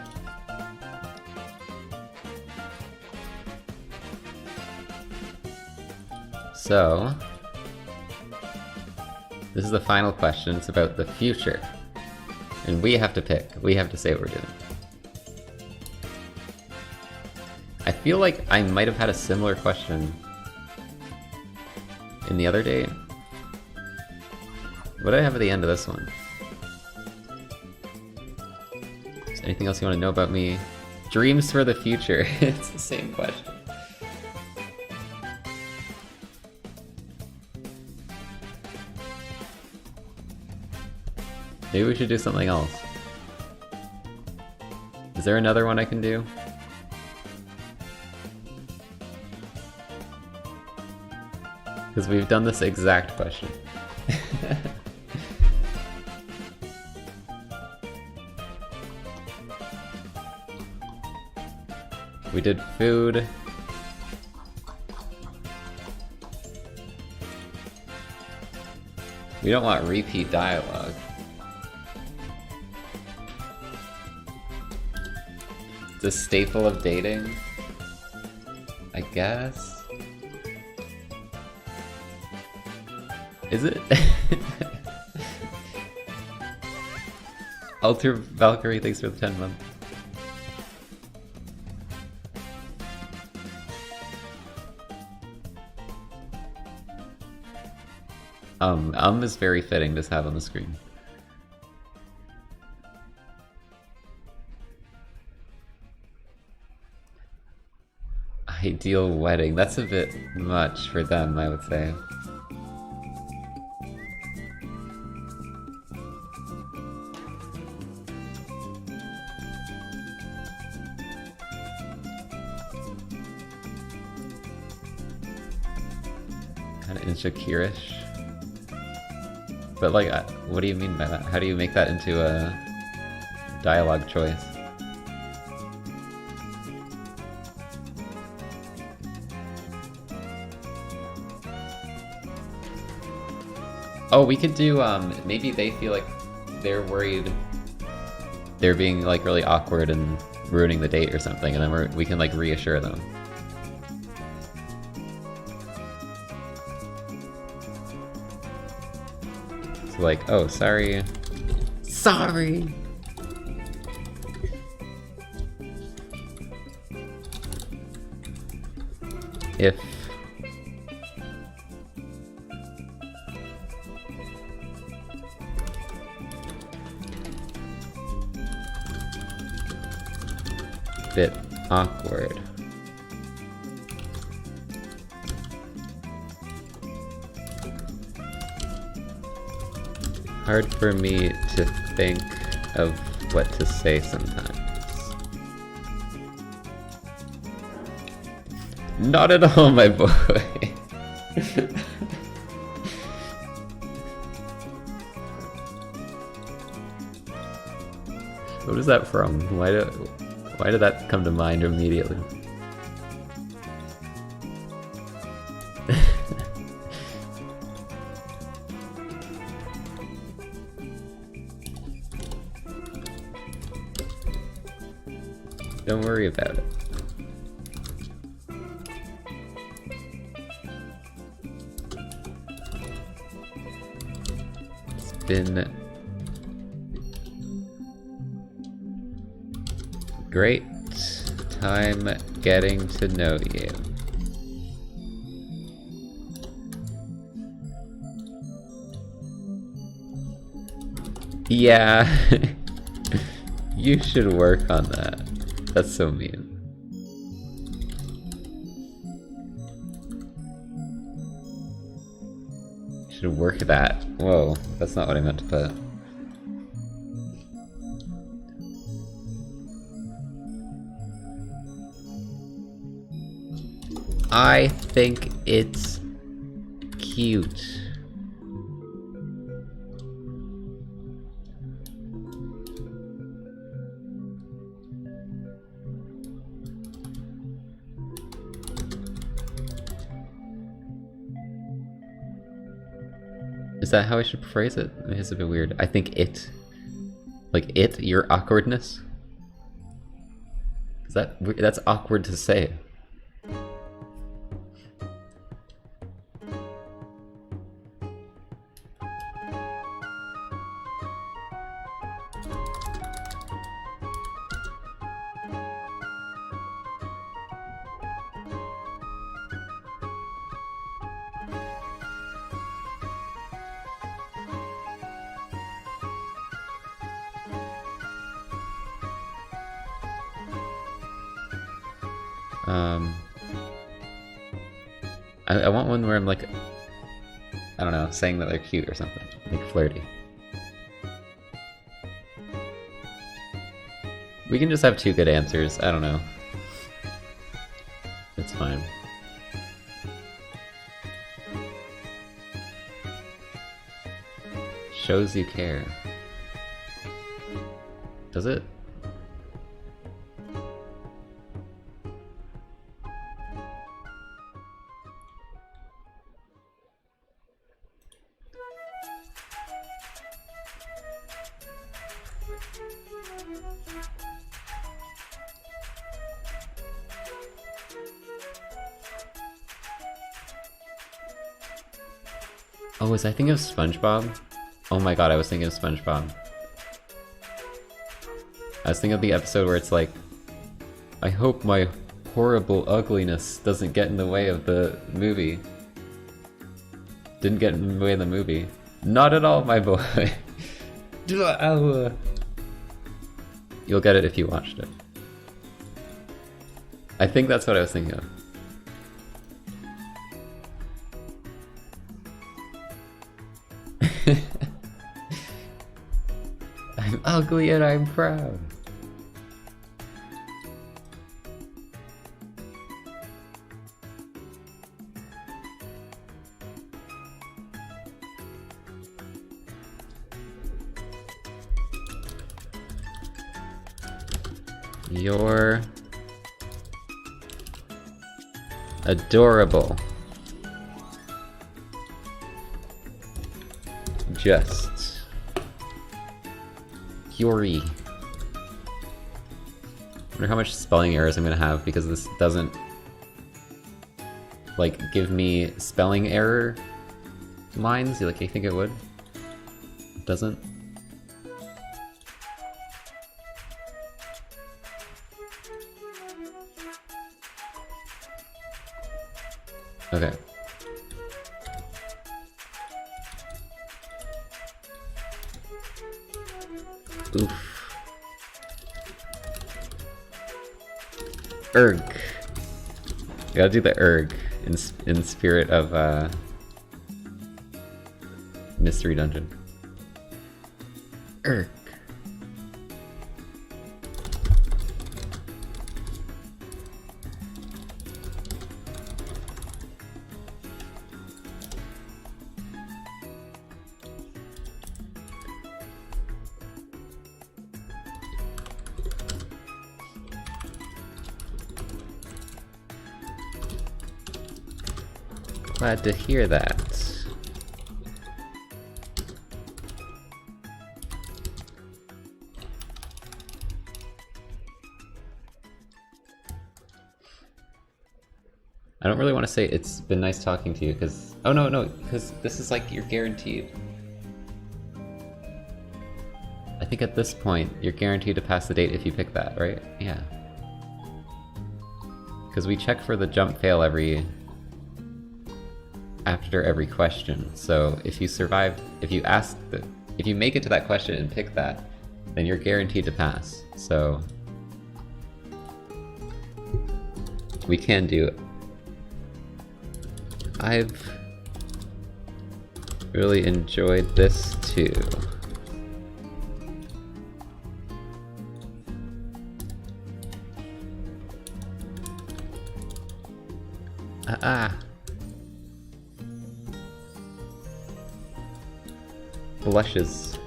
So, this is the final question. It's about the future. And we have to pick. We have to say what we're doing. I feel like I might have had a similar question in the other day. What do I have at the end of this one? Anything else you want to know about me? Dreams for the future. It's the same question. Maybe we should do something else. Is there another one I can do? Because we've done this exact question. We did food. We don't want repeat dialogue. It's a staple of dating, I guess. Is it? Alter Valkyrie, thanks for the 10 months. Is very fitting to have on the screen. Ideal wedding. That's a bit much for them, I would say. Kind of insecure-ish. But like, what do you mean by that? How do you make that into a dialogue choice? Oh, we could do, maybe they feel like they're worried they're being like really awkward and ruining the date or something, and then we can like reassure them. So like, oh, sorry. Sorry! If bit awkward. Hard for me to think of what to say sometimes. Not at all, my boy. What is that from? Why did that come to mind immediately? Don't worry about it. It's been great time getting to know you. Yeah, you should work on that. That's so mean. You should work that. Whoa, that's not what I meant to put. I think it's cute. Is that how I should phrase it? It's a bit weird. I think it. Like it, your awkwardness? Is that's awkward to say. I want one where I'm like, I don't know, saying that they're cute or something, like flirty. We can just have 2 good answers, I don't know. It's fine. Shows you care. Does it? Oh, was I thinking of SpongeBob? Oh my god, I was thinking of SpongeBob. I was thinking of the episode where it's like, I hope my horrible ugliness doesn't get in the way of the movie. Didn't get in the way of the movie. Not at all, my boy. You'll get it if you watched it. I think that's what I was thinking of. I'm ugly and I'm proud. You're adorable. Just Yuri. Wonder how much spelling errors I'm gonna have because this doesn't like give me spelling error lines like I think it would. It doesn't. Okay. Oof. Erg. You gotta do the erg in spirit of Mystery Dungeon. Erg. Glad to hear that. I don't really want to say it's been nice talking to you because... Oh no, because this is like you're guaranteed. I think at this point, you're guaranteed to pass the date if you pick that, right? Yeah. Because we check for the jump fail after every question. So if you survive, if you make it to that question and pick that, then you're guaranteed to pass. So we can do it. I've really enjoyed this too. Blushes.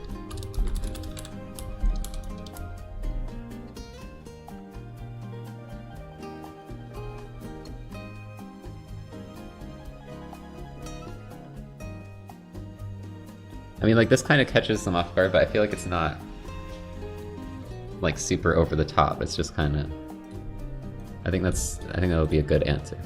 I mean, like, this kind of catches them off guard, but I feel like it's not, like, super over the top. It's just kind of... I think that'll be a good answer.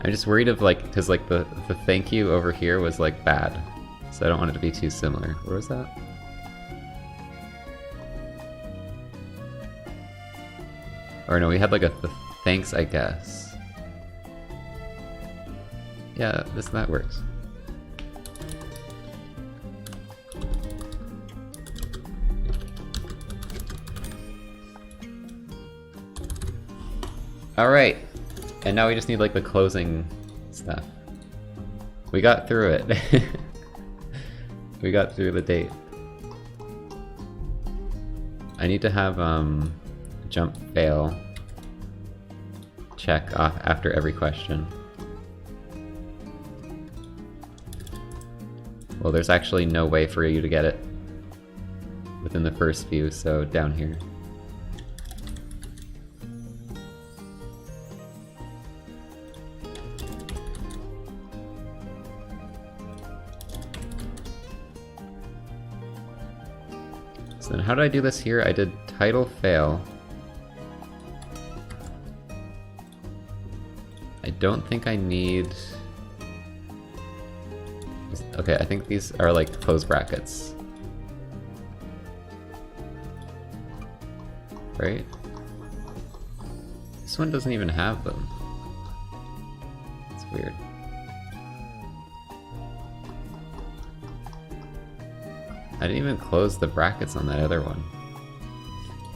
I'm just worried of like, cause like the thank you over here was like bad, so I don't want it to be too similar. Where was that? Or no, we had like a thanks, I guess. Yeah, that works. Alright, and now we just need like the closing stuff. We got through it. We got through the date. I need to have jump fail check off after every question. Well, there's actually no way for you to get it within the first few, so down here. So then how did I do this here? I did title fail. I don't think I need... Okay, I think these are like close brackets. Right? This one doesn't even have them. It's weird. I didn't even close the brackets on that other one.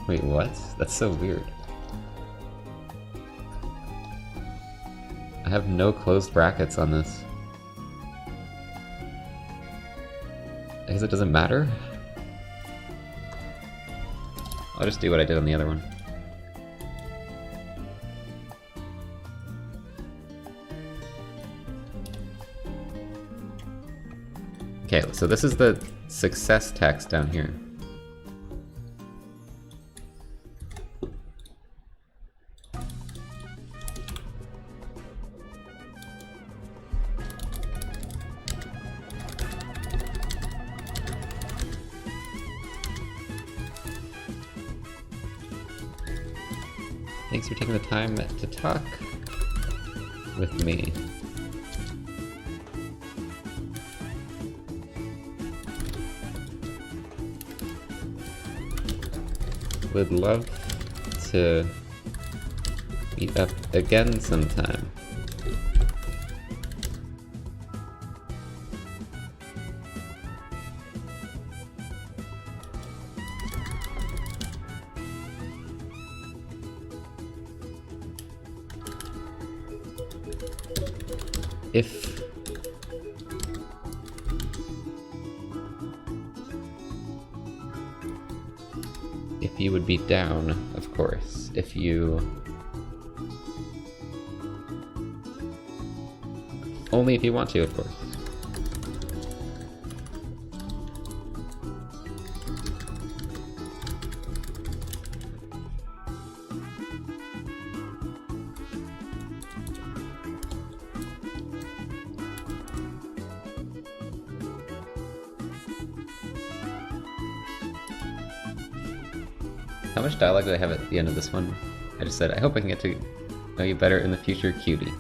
Wait, what? That's so weird. I have no closed brackets on this. I guess it doesn't matter? I'll just do what I did on the other one. Okay, so this is the success text down here. Thanks for taking the time to talk with me. Would love to meet up again sometime. If you would be down, of course. If you... Only if you want to, of course. How much dialogue do I have at the end of this one? I just said, I hope I can get to know you better in the future, cutie.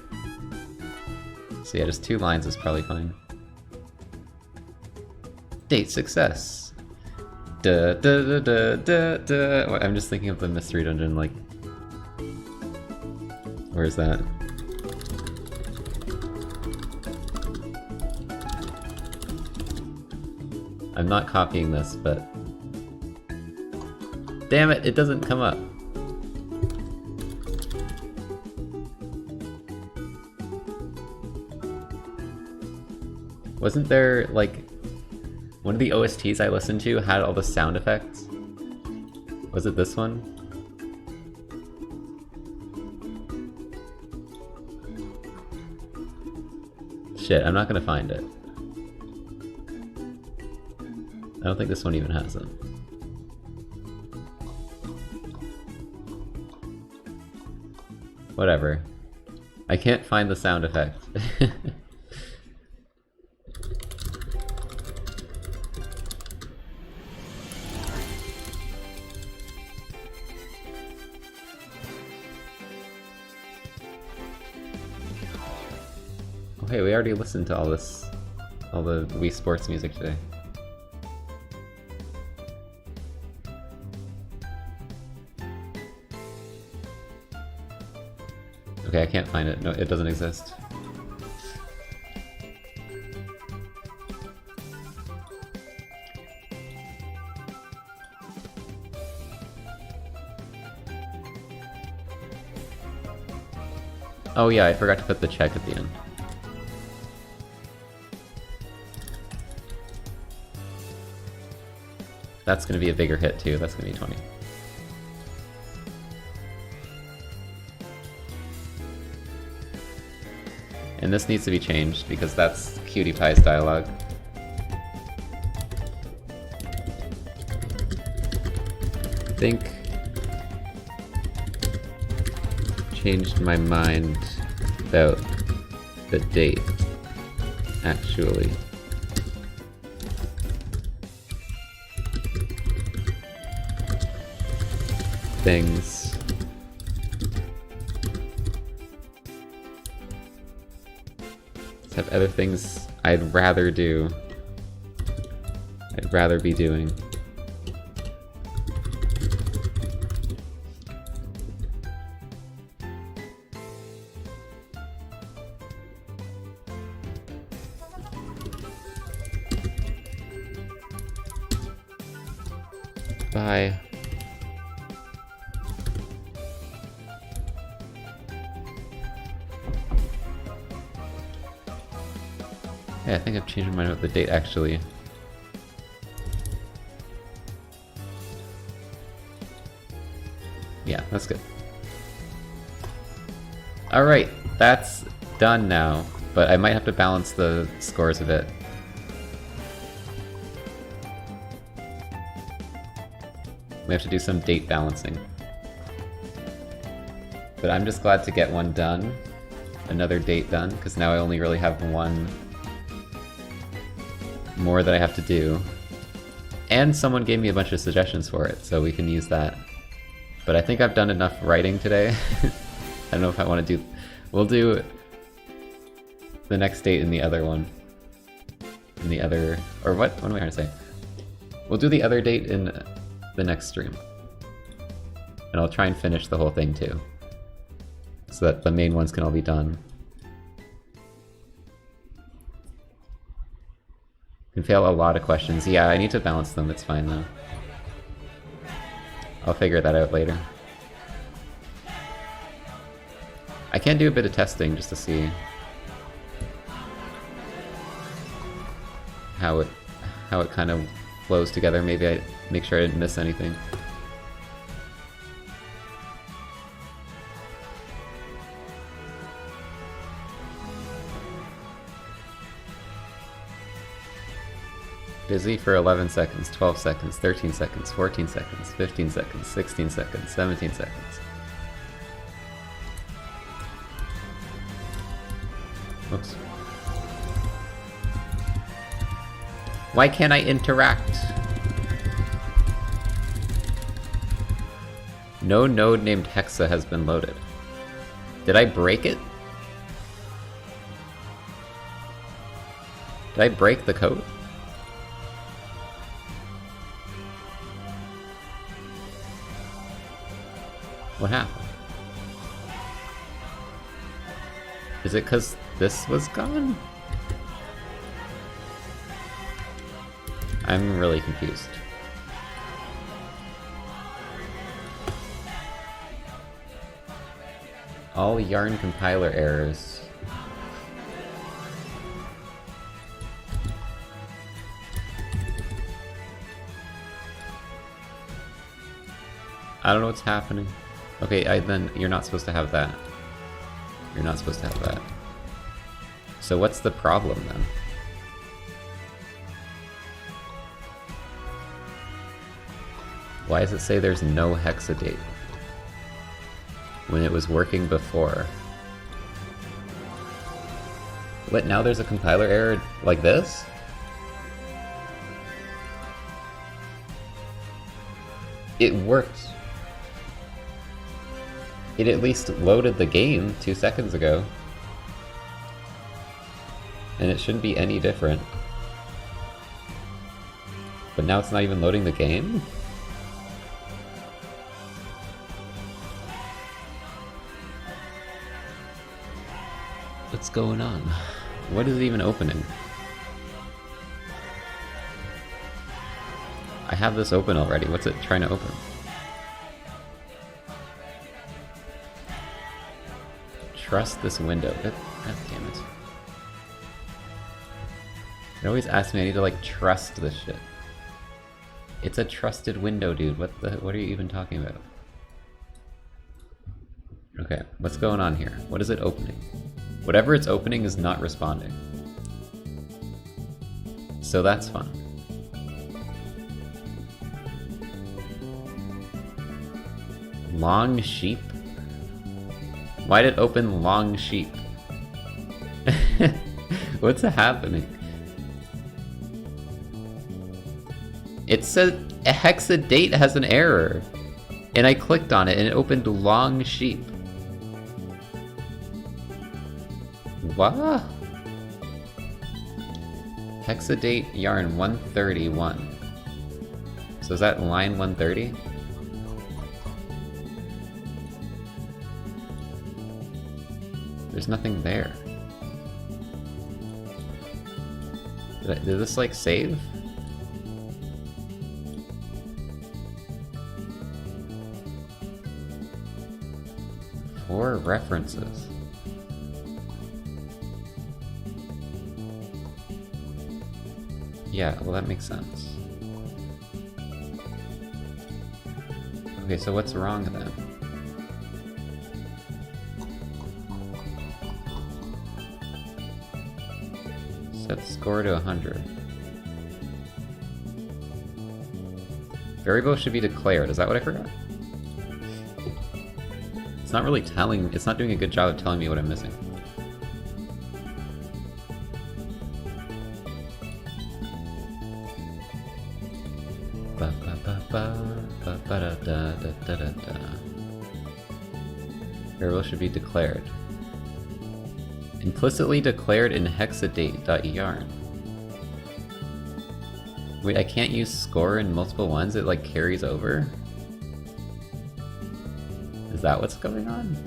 So yeah, just 2 lines is probably fine. Date success. Duh, duh, duh, duh, duh, duh. I'm just thinking of the mystery dungeon, like... Where is that? I'm not copying this, but... Damn it, it doesn't come up. Wasn't there, like, one of the OSTs I listened to had all the sound effects? Was it this one? Shit, I'm not gonna find it. I don't think this one even has them. Whatever. I can't find the sound effect. Oh hey, we already listened to all the Wii Sports music today. Okay, I can't find it. No, it doesn't exist. Oh yeah, I forgot to put the check at the end. That's gonna be a bigger hit too, that's gonna be 20. And this needs to be changed because that's Cutie Pie's dialogue. I think changed my mind about the date, actually. Things. Let's have other things I'd rather do. I'd rather be doing. Bye. Yeah, I think I've changed my mind about the date actually. Yeah, that's good. Alright, that's done now, but I might have to balance the scores a bit. We have to do some date balancing. But I'm just glad to get one done. Another date done, because now I only really have one more that I have to do. And someone gave me a bunch of suggestions for it, so we can use that. But I think I've done enough writing today. I don't know if I want to do... We'll do the next date in the other one. In the other... Or what? What am I trying to say? We'll do the other date in the next stream. And I'll try and finish the whole thing too. So that the main ones can all be done. Can fail a lot of questions. Yeah, I need to balance them, it's fine though. I'll figure that out later. I can do a bit of testing just to see how it kind of flows together. Maybe I make sure I didn't miss anything. Busy for 11 seconds, 12 seconds, 13 seconds, 14 seconds, 15 seconds, 16 seconds, 17 seconds. Oops. Why can't I interact? No node named Hexa has been loaded. Did I break it? Did I break the code? What happened? Is it because this was gone? I'm really confused. All yarn compiler errors. I don't know what's happening. Okay, then you're not supposed to have that. You're not supposed to have that. So what's the problem then? Why does it say there's no hexadate when it was working before? What, now there's a compiler error like this? It worked. It at least loaded the game 2 seconds ago. And it shouldn't be any different. But now it's not even loading the game? What's going on? What is even opening? I have this open already. What's it trying to open? Trust this window. God damn it. It always asks me I need to like trust this shit. It's a trusted window, dude. What are you even talking about? Okay, what's going on here? What is it opening? Whatever it's opening is not responding. So that's fun. Long sheep? Why did it open long sheep? What's happening? It said a hexadate has an error. And I clicked on it and it opened long sheep. What? Hexadate yarn 131. So is that line 130? There's nothing there. Did this like save? Four references. Yeah, well that makes sense. Okay, so what's wrong then? Set score to 100. Variable should be declared. Is that what I forgot? It's not really telling, it's not doing a good job of telling me what I'm missing. Variable should be declared. Implicitly declared in hexadate.yarn. Wait, I can't use score in multiple ones? It like carries over? Is that what's going on?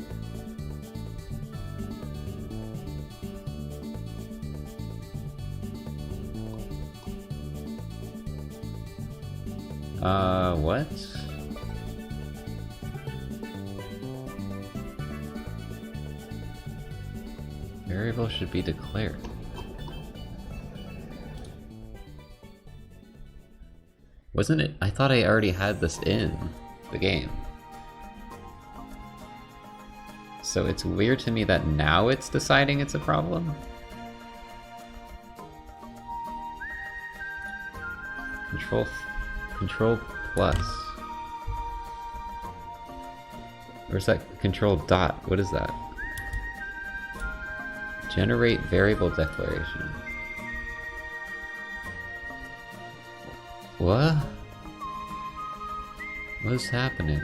What? Variable should be declared. Wasn't it? I thought I already had this in the game. So it's weird to me that now it's deciding it's a problem. Control plus. Where's that control dot? What is that? Generate variable declaration. What? What is happening?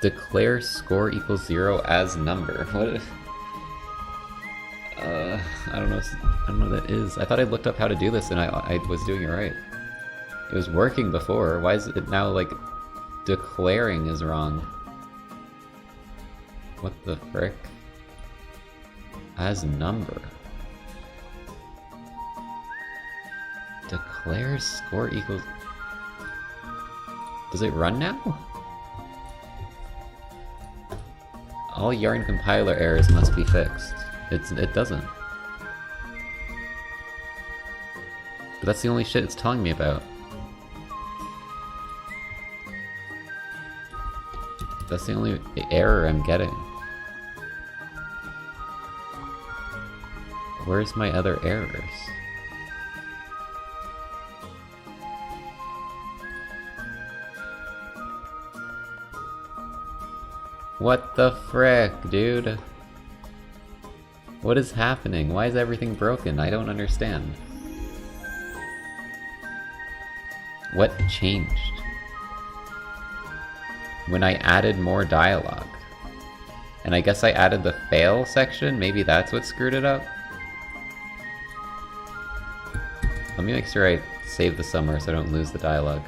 Declare score equals 0 as number. What? I don't know what that is. I thought I looked up how to do this and I was doing it right. It was working before. Why is it now like declaring is wrong? What the frick? As number. Declare score equals... Does it run now? All yarn compiler errors must be fixed. It doesn't. But that's the only shit it's telling me about. That's the only error I'm getting. Where's my other errors? What the frick, dude? What is happening? Why is everything broken? I don't understand. What changed? When I added more dialogue. And I guess I added the fail section? Maybe that's what screwed it up? Let me make sure I save this somewhere so I don't lose the dialogue.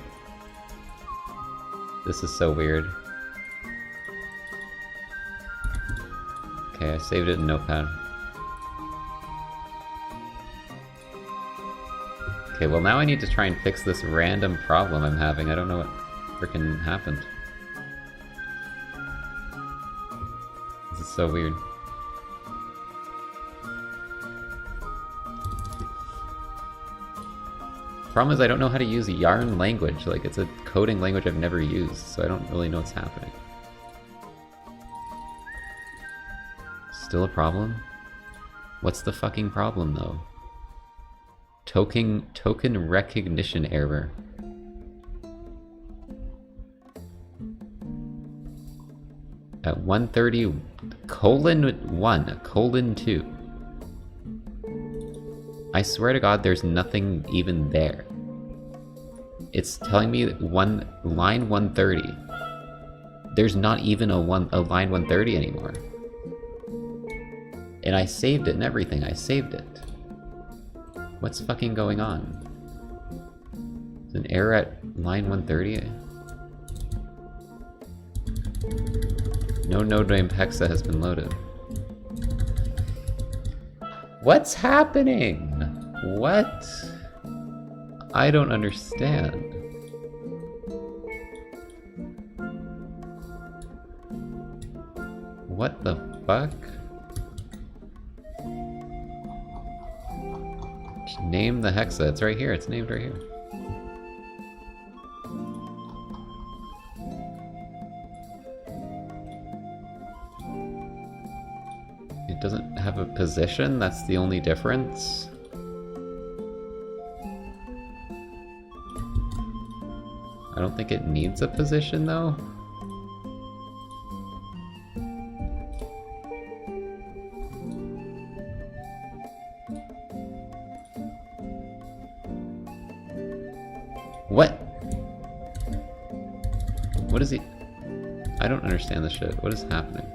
This is so weird. Okay, I saved it in Notepad. Okay, well now I need to try and fix this random problem I'm having. I don't know what frickin' happened. This is so weird. Problem is I don't know how to use Yarn language. Like, it's a coding language I've never used, so I don't really know what's happening. Still a problem? What's the fucking problem, though? Token recognition error. At 130 :1:2. I swear to God, there's nothing even there. It's telling me that line 130. There's not even a line 130 anymore. And I saved it and everything. I saved it. What's fucking going on? Is an error at line 130? No node named Hexa has been loaded. What's happening? What? I don't understand. What the fuck? Just name the Hexa. It's right here. It's named right here. It doesn't have a position, that's the only difference. I don't think it needs a position though. What? What is he? I don't understand this shit. What is happening?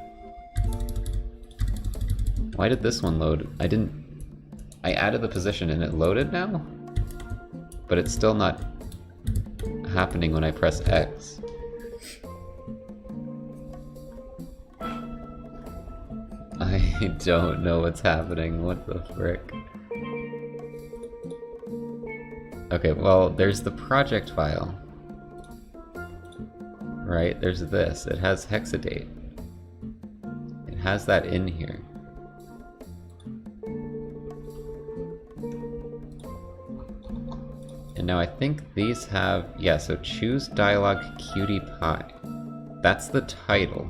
Why did this one load? I added the position and it loaded now? But it's still not happening when I press X. I don't know what's happening. What the frick? Okay, well, there's the project file. Right? There's this. It has hexadate. It has that in here. And now I think these have, yeah, so choose dialogue cutie pie. That's the title.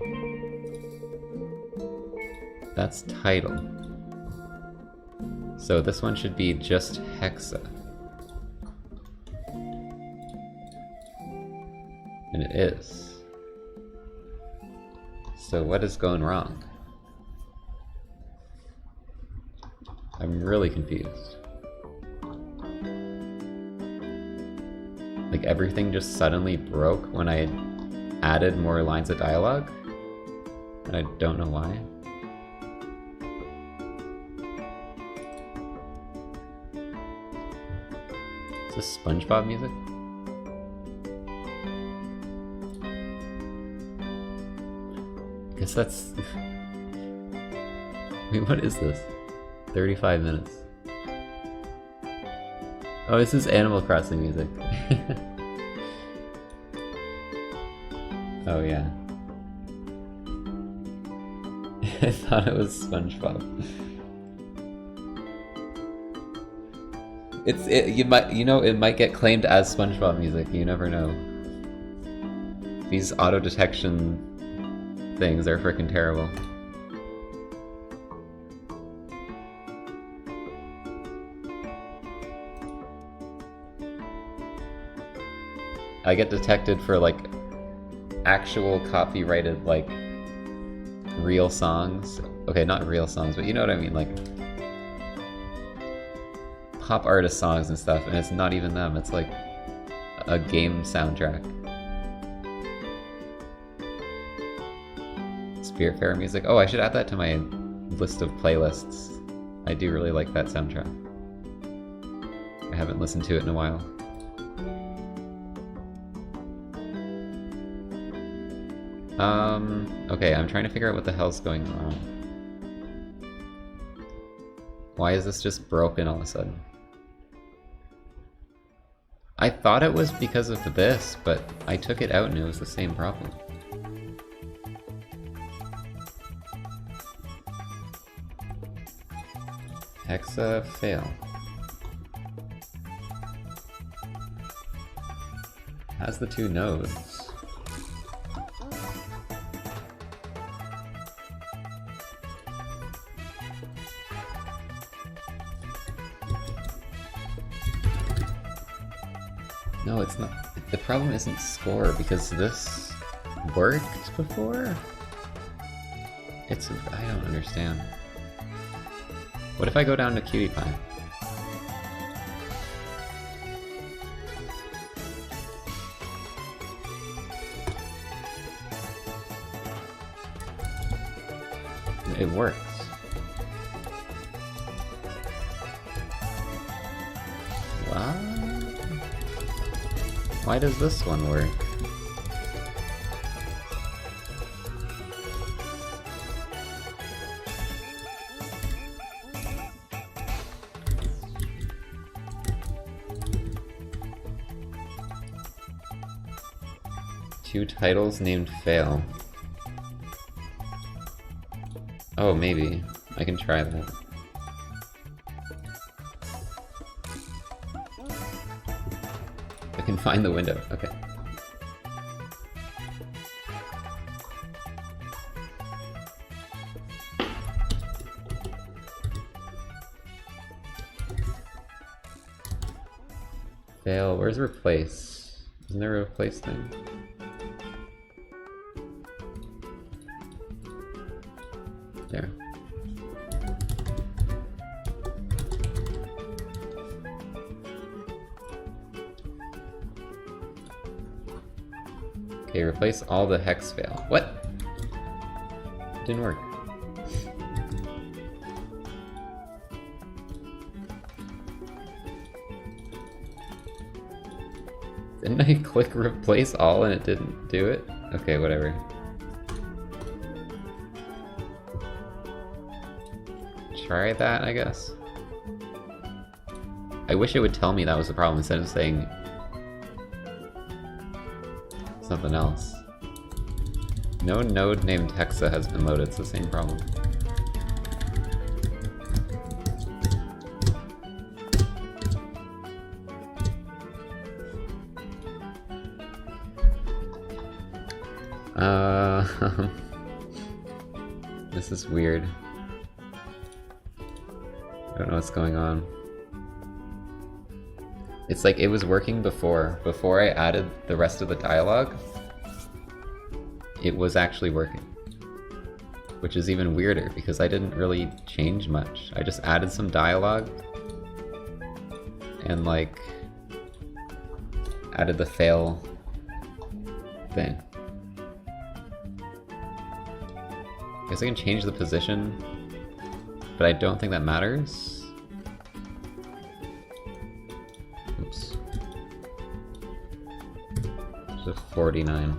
That's title. So this one should be just Hexa. And it is. So what is going wrong? I'm really confused. Like everything just suddenly broke when I added more lines of dialogue? And I don't know why. Is this SpongeBob music? I guess that's... Wait, what is this? 35 minutes. Oh, this is Animal Crossing music. Oh yeah. I thought it was SpongeBob. It might get claimed as SpongeBob music. You never know. These auto detection things are freaking terrible. I get detected for like actual copyrighted like real songs. Okay, not real songs, but you know what I mean, like pop artist songs and stuff, and it's not even them, it's like a game soundtrack. Spiritfarer music. Oh, I should add that to my list of playlists. I do really like that soundtrack. I haven't listened to it in a while. Okay, I'm trying to figure out what the hell's going wrong. Why is this just broken all of a sudden? I thought it was because of this, but I took it out and it was the same problem. Hexa fail. Has the two nodes. No, it's not. The problem isn't score because this worked before? I don't understand. What if I go down to Cutie Pie? It works. What? Why does this one work? Two titles named fail. Oh, maybe. I can try that. I can find the window. Okay. Fail. Where's replace? Isn't there a replace thing? There. Okay, replace all the hex fail. What? Didn't work. Didn't I click replace all and it didn't do it? Okay, whatever. Try that, I guess. I wish it would tell me that was the problem instead of saying something else. No node named Hexa has been loaded, it's the same problem. This is weird. I don't know what's going on. It's like it was working before. Before I added the rest of the dialogue, it was actually working. Which is even weirder because I didn't really change much. I just added some dialogue and like added the fail thing. I guess I can change the position, but I don't think that matters. Oops. There's a 49.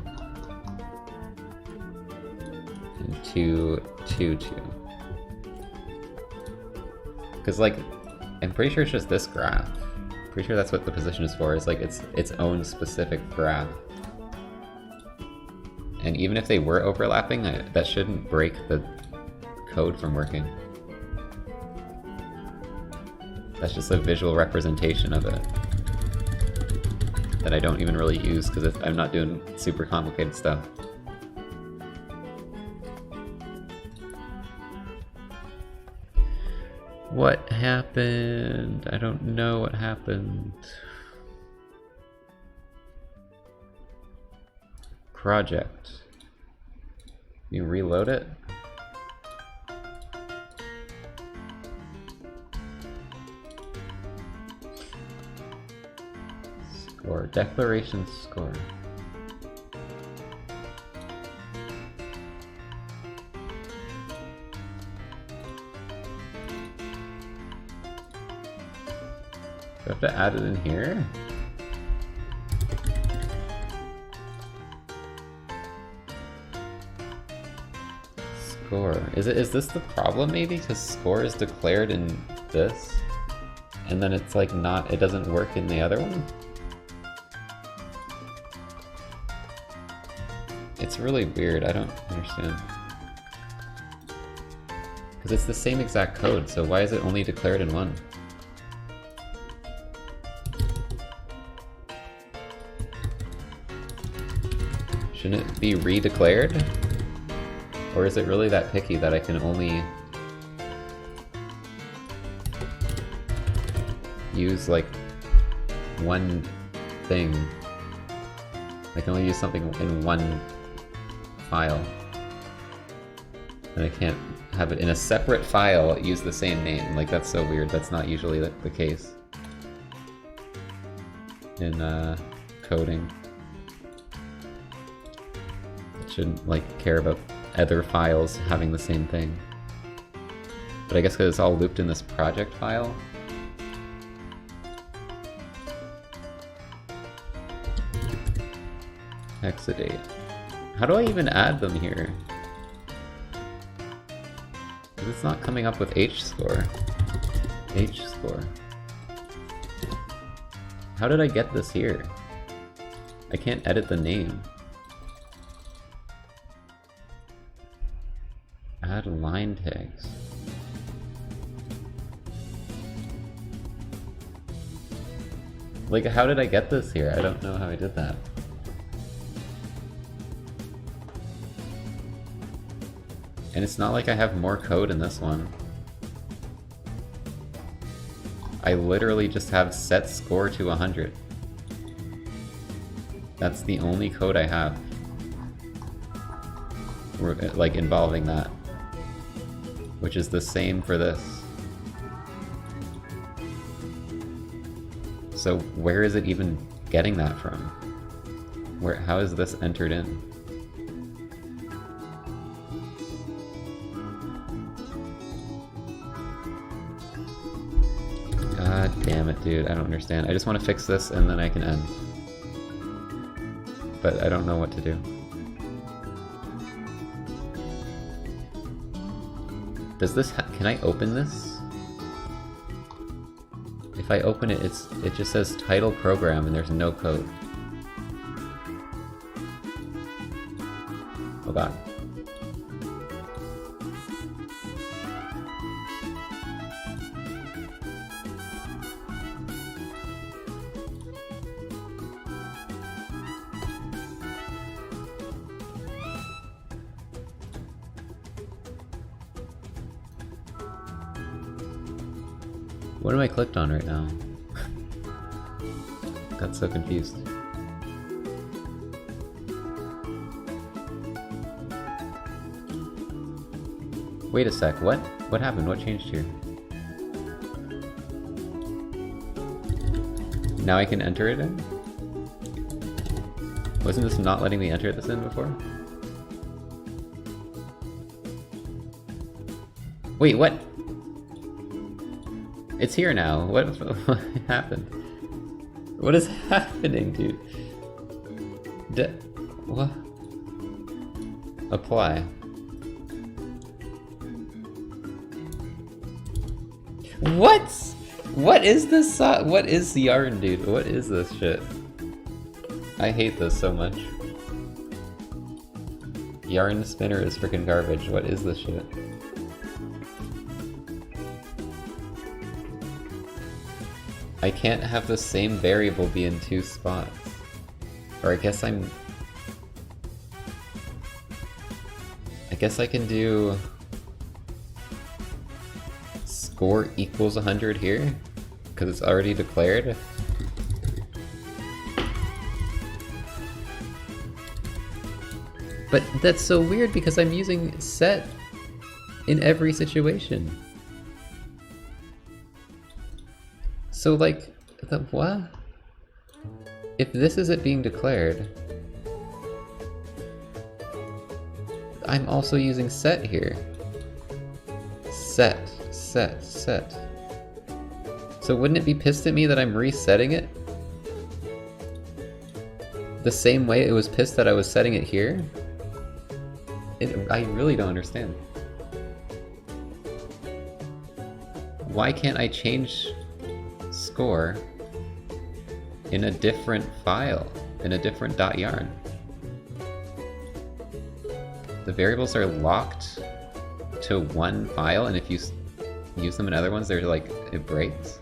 And 2, 2, 2. Because like, I'm pretty sure it's just this graph. Pretty sure that's what the position is for. It's like its own specific graph. And even if they were overlapping, that shouldn't break the code from working. That's just a visual representation of it that I don't even really use because I'm not doing super complicated stuff. What happened? I don't know what happened. Project. You reload it? Score. Declaration score. Do I have to add it in here? Score. Is this the problem maybe? Because score is declared in this, and then it's like not, it doesn't work in the other one? It's really weird, I don't understand. Because it's the same exact code, so why is it only declared in one? Shouldn't it be redeclared? Or is it really that picky that I can only use like one thing? I can only use something in one file. And I can't have it in a separate file use the same name. Like, that's so weird. That's not usually the case in coding. It shouldn't like care about other files having the same thing. But I guess because it's all looped in this project file. Hexadate. How do I even add them here? Because it's not coming up with H-score. H-score. How did I get this here? I can't edit the name. Add line tags. Like, how did I get this here? I don't know how I did that. And it's not like I have more code in this one. I literally just have set score to 100. That's the only code I have. Like, involving that. Which is the same for this. So where is it even getting that from? How is this entered in? God damn it, dude. I don't understand. I just want to fix this and then I can end. But I don't know what to do. Does this can I open this? If I open it, it just says title program and there's no code. Oh god. What am I clicked on right now? Got so confused. Wait a sec, what? What happened? What changed here? Now I can enter it in? Wasn't this not letting me enter this in before? Wait, what? It's here now. What happened? What is happening, dude? What? Apply. What? What is this? What is yarn, dude? What is this shit? I hate this so much. Yarn spinner is freaking garbage. What is this shit? I can't have the same variable be in two spots. Or I guess I can do score equals 100 here, because it's already declared. But that's so weird because I'm using set in every situation. So like, what? If this is it being declared, I'm also using set here. Set, set, set. So wouldn't it be pissed at me that I'm resetting it? The same way it was pissed that I was setting it here? I really don't understand. why can't I change score in a different file, in a different .yarn? The variables are locked to one file, and if you use them in other ones, they're like, it breaks.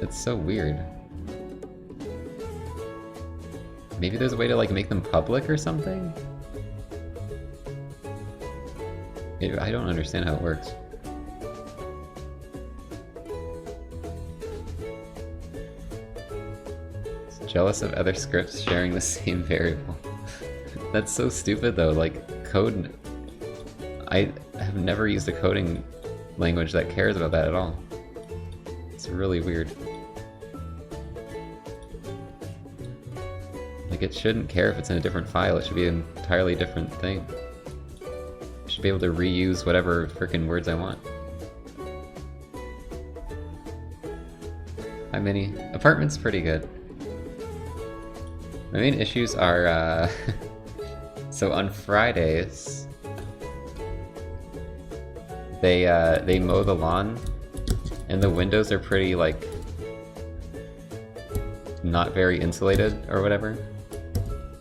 It's so weird. Maybe there's a way to like make them public or something? I don't understand how it works. Jealous of other scripts sharing the same variable. That's so stupid though, like code... I have never used a coding language that cares about that at all. It's really weird. Like it shouldn't care if it's in a different file, it should be an entirely different thing. I should be able to reuse whatever frickin' words I want. Hi Minnie. Apartment's pretty good. My main issues are, so on Fridays, they mow the lawn, and the windows are pretty, like, not very insulated or whatever.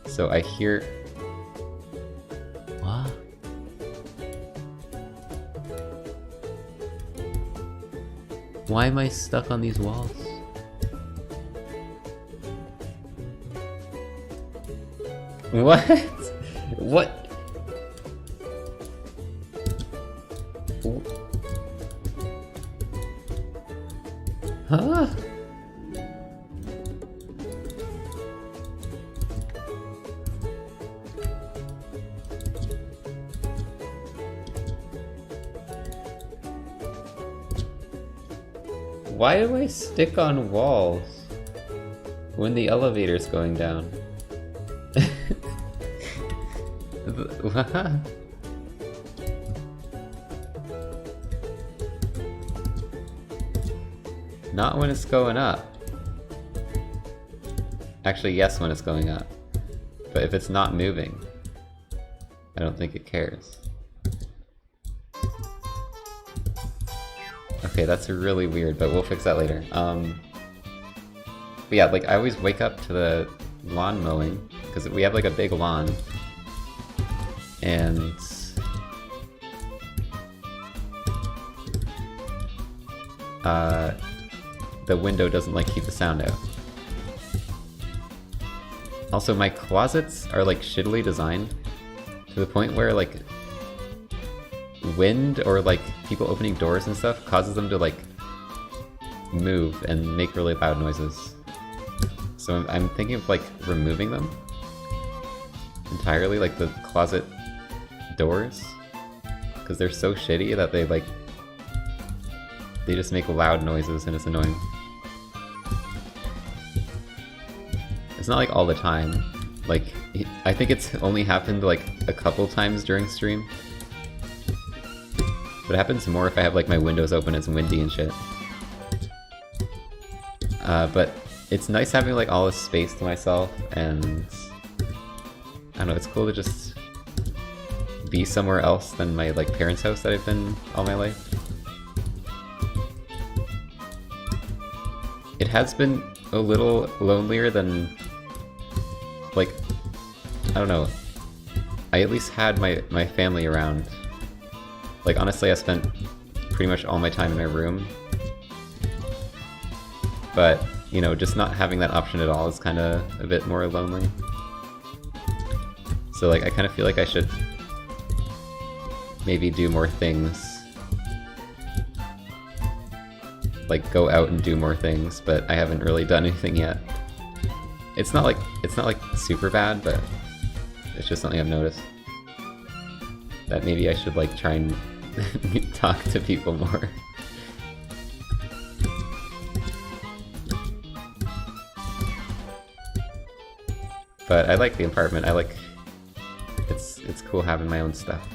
So I hear... What? Why am I stuck on these walls? What? What? Huh? Why do I stick on walls when the elevator's going down? Not when it's going up. Actually, yes, when it's going up. But if it's not moving, I don't think it cares. Okay, that's really weird, but we'll fix that later. But yeah, like I always wake up to the lawn mowing, because we have like a big lawn. And the window doesn't like keep the sound out. Also, my closets are like shittily designed to the point where like wind or like people opening doors and stuff causes them to like move and make really loud noises. So I'm thinking of like removing them entirely, like the closet doors, because they're so shitty that they just make loud noises and it's annoying. It's not like all the time. Like, I think it's only happened like a couple times during stream. But it happens more if I have like my windows open, it's windy and shit. But it's nice having like all this space to myself, and I don't know, it's cool to just be somewhere else than my like parents' house that I've been all my life. It has been a little lonelier than, like, I don't know, I at least had my family around. Like honestly, I spent pretty much all my time in my room. But, you know, just not having that option at all is kind of a bit more lonely. So like, I kind of feel like I should maybe do more things. Like go out and do more things, but I haven't really done anything yet. It's not like super bad, but it's just something I've noticed. That maybe I should like try and talk to people more. But I like the apartment. I like it's cool having my own stuff.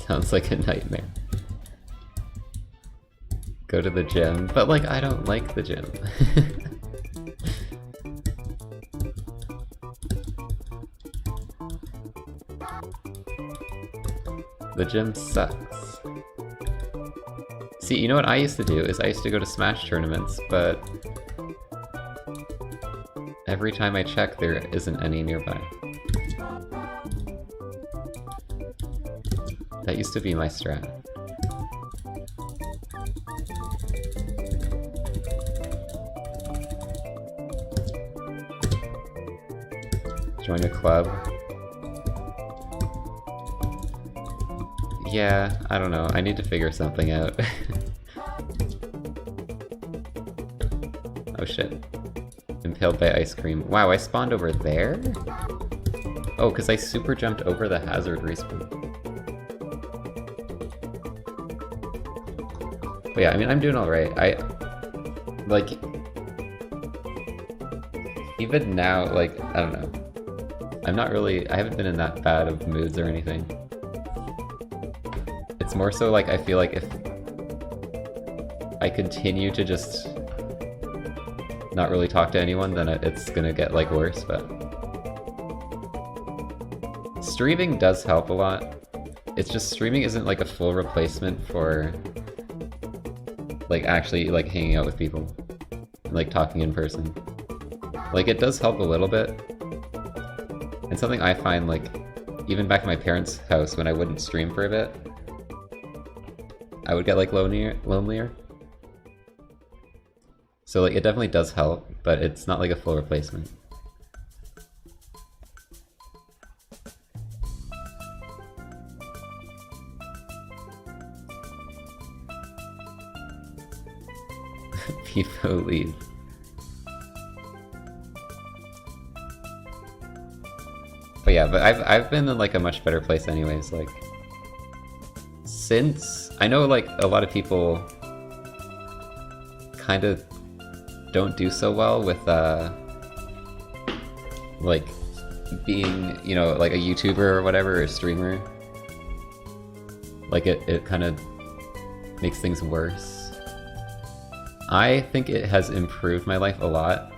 Sounds like a nightmare. Go to the gym, but like I don't like the gym. The gym sucks. See, you know what I used to do is I used to go to Smash tournaments, but every time I check there isn't any nearby. That used to be my strat. Join a club. Yeah, I don't know. I need to figure something out. Oh shit. Impaled by ice cream. Wow, I spawned over there? Oh, because I super jumped over the hazard respawn. But yeah, I mean, I'm doing alright. Like... Even now, like, I don't know. I'm not really... I haven't been in that bad of moods or anything. It's more so like I feel like if I continue to just not really talk to anyone, then it's gonna get like worse, but... Streaming does help a lot. It's just streaming isn't like a full replacement for like actually like hanging out with people, like talking in person. Like it does help a little bit. And something I find like even back at my parents' house when I wouldn't stream for a bit, I would get like lonelier. So like it definitely does help, but it's not like a full replacement. People leave. But yeah, but I've been in like a much better place anyways, like since I know like a lot of people kind of don't do so well with like being, you know, like a YouTuber or whatever, or a streamer. Like it kind of makes things worse. I think it has improved my life a lot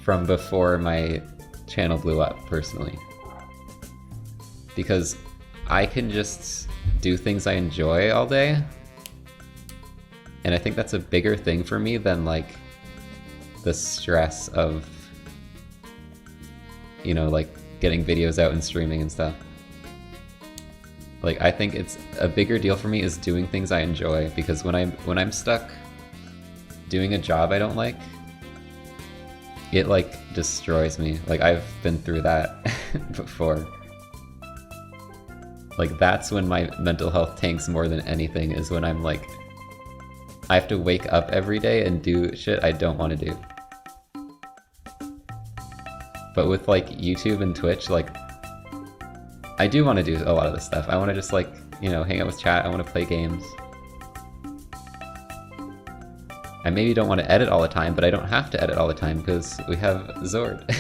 from before my channel blew up, personally. Because I can just do things I enjoy all day. And I think that's a bigger thing for me than like the stress of, you know, like getting videos out and streaming and stuff. Like I think it's a bigger deal for me is doing things I enjoy, because when I'm stuck doing a job I don't like, it like destroys me. Like I've been through that before. Like that's when my mental health tanks more than anything, is when I'm like, I have to wake up every day and do shit I don't want to do. But with like YouTube and Twitch, like I do want to do a lot of this stuff. I want to just like, you know, hang out with chat, I want to play games. I maybe don't want to edit all the time, but I don't have to edit all the time because we have Zord.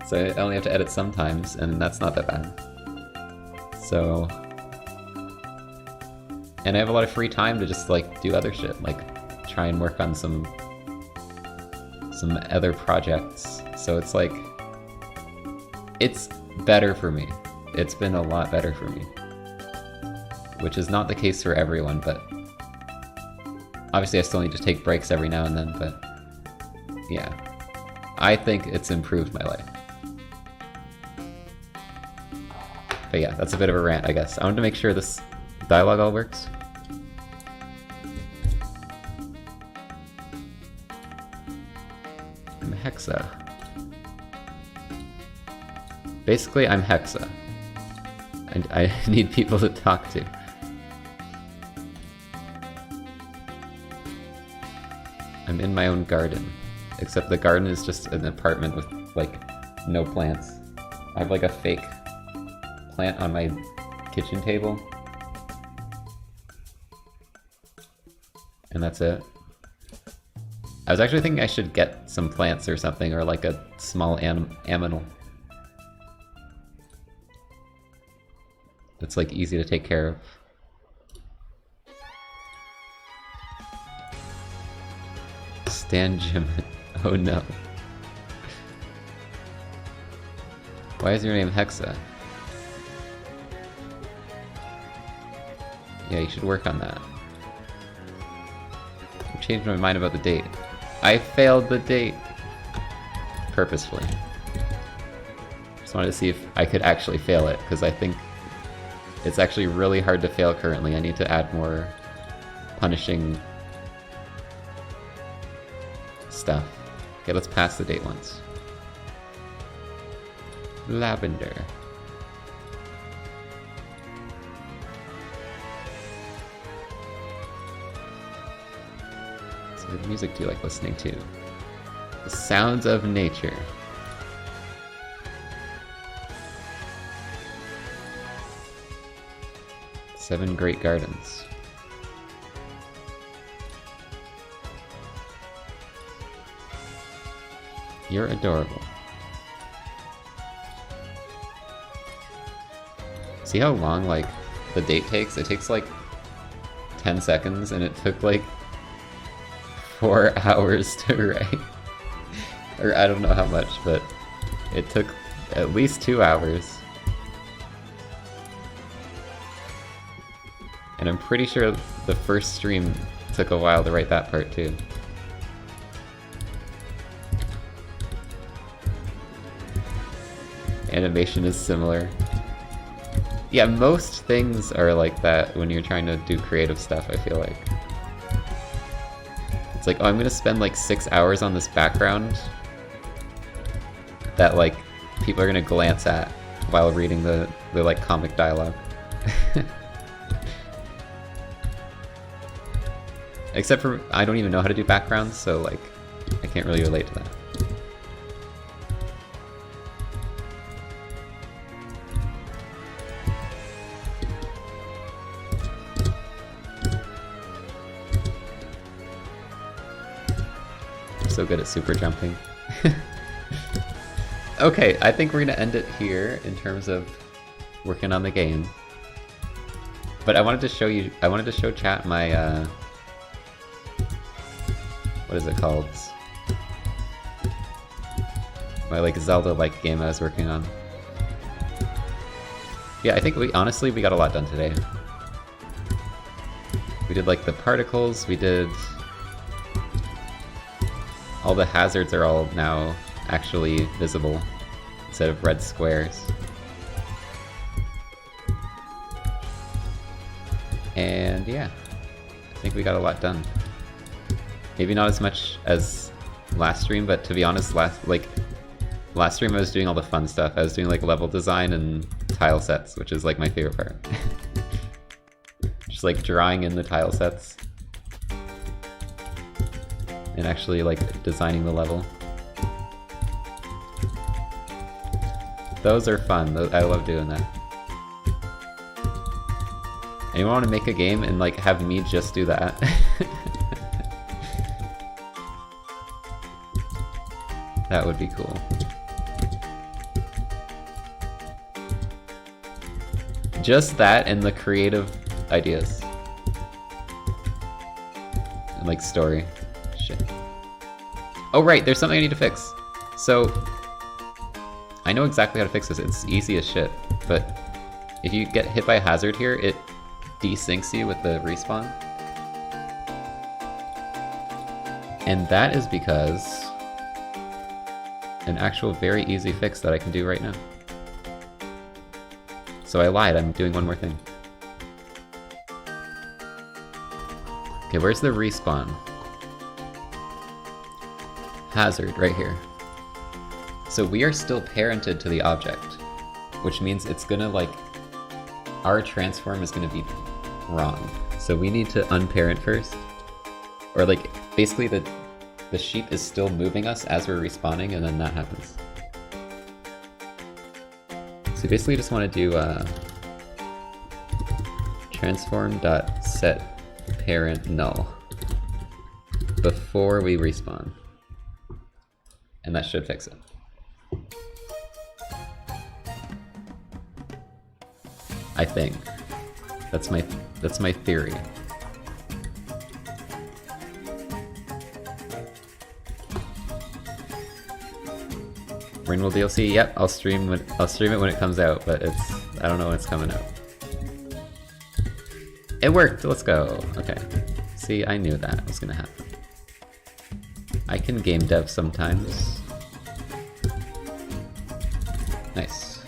So I only have to edit sometimes, and that's not that bad. So... And I have a lot of free time to just like do other shit, like try and work on some other projects. So it's like, it's better for me. It's been a lot better for me. Which is not the case for everyone, but obviously I still need to take breaks every now and then, but yeah. I think it's improved my life. But yeah, that's a bit of a rant, I guess. I wanted to make sure this dialogue all works. I'm Hexa. Basically, I'm Hexa. And I need people to talk to. I'm in my own garden. Except the garden is just an apartment with, like, no plants. I have, like, a fake plant on my kitchen table. And that's it. I was actually thinking I should get some plants or something, or like a small aminal. That's like easy to take care of. Stan Jim. Oh no. Why is your name Hexa? Yeah, you should work on that. I changed my mind about the date. I failed the date! Purposefully. Just wanted to see if I could actually fail it, because I think it's actually really hard to fail currently. I need to add more punishing stuff. Okay, let's pass the date once. Lavender. So what music do you like listening to? The sounds of nature. Seven Great Gardens. You're adorable. See how long, like, the date takes? It takes, like, 10 seconds, and it took, like, 4 hours to write. Or I don't know how much, but it took at least 2 hours. And I'm pretty sure the first stream took a while to write that part, too. Animation is similar. Yeah, most things are like that when you're trying to do creative stuff, I feel like. It's like, oh, I'm gonna spend like 6 hours on this background that like people are gonna glance at while reading the like comic dialogue. Except for, I don't even know how to do backgrounds, so like, I can't really relate to that. So good at super jumping. Okay, I think we're gonna end it here in terms of working on the game. But I wanted to show chat my, what is it called? My like Zelda-like game I was working on. Yeah, I think we got a lot done today. We did like the particles, we did... All the hazards are all now actually visible instead of red squares. And yeah, I think we got a lot done. Maybe not as much as last stream, but to be honest, last stream I was doing all the fun stuff. I was doing like level design and tile sets, which is like my favorite part. Just like drawing in the tile sets. And actually like designing the level. Those are fun. I love doing that. Anyone want to make a game and like have me just do that? That would be cool. Just that and the creative ideas. And like story. Shit. Oh right, there's something I need to fix. So, I know exactly how to fix this. It's easy as shit. But if you get hit by a hazard here, it desyncs you with the respawn. And that is because an actual very easy fix that I can do right now. So I lied, I'm doing one more thing. Okay, where's the respawn? Hazard, right here. So we are still parented to the object, which means it's gonna like, our transform is gonna be wrong. So we need to unparent first. Or like, basically the sheep is still moving us as we're respawning, and then that happens. So basically just want to do transform.set parent null before we respawn. And that should fix it. I think. That's my theory. Springwell DLC. Yep, I'll stream it when it comes out, but I don't know when it's coming out. It worked. Let's go. Okay. See, I knew that was gonna happen. I can game dev sometimes. Nice.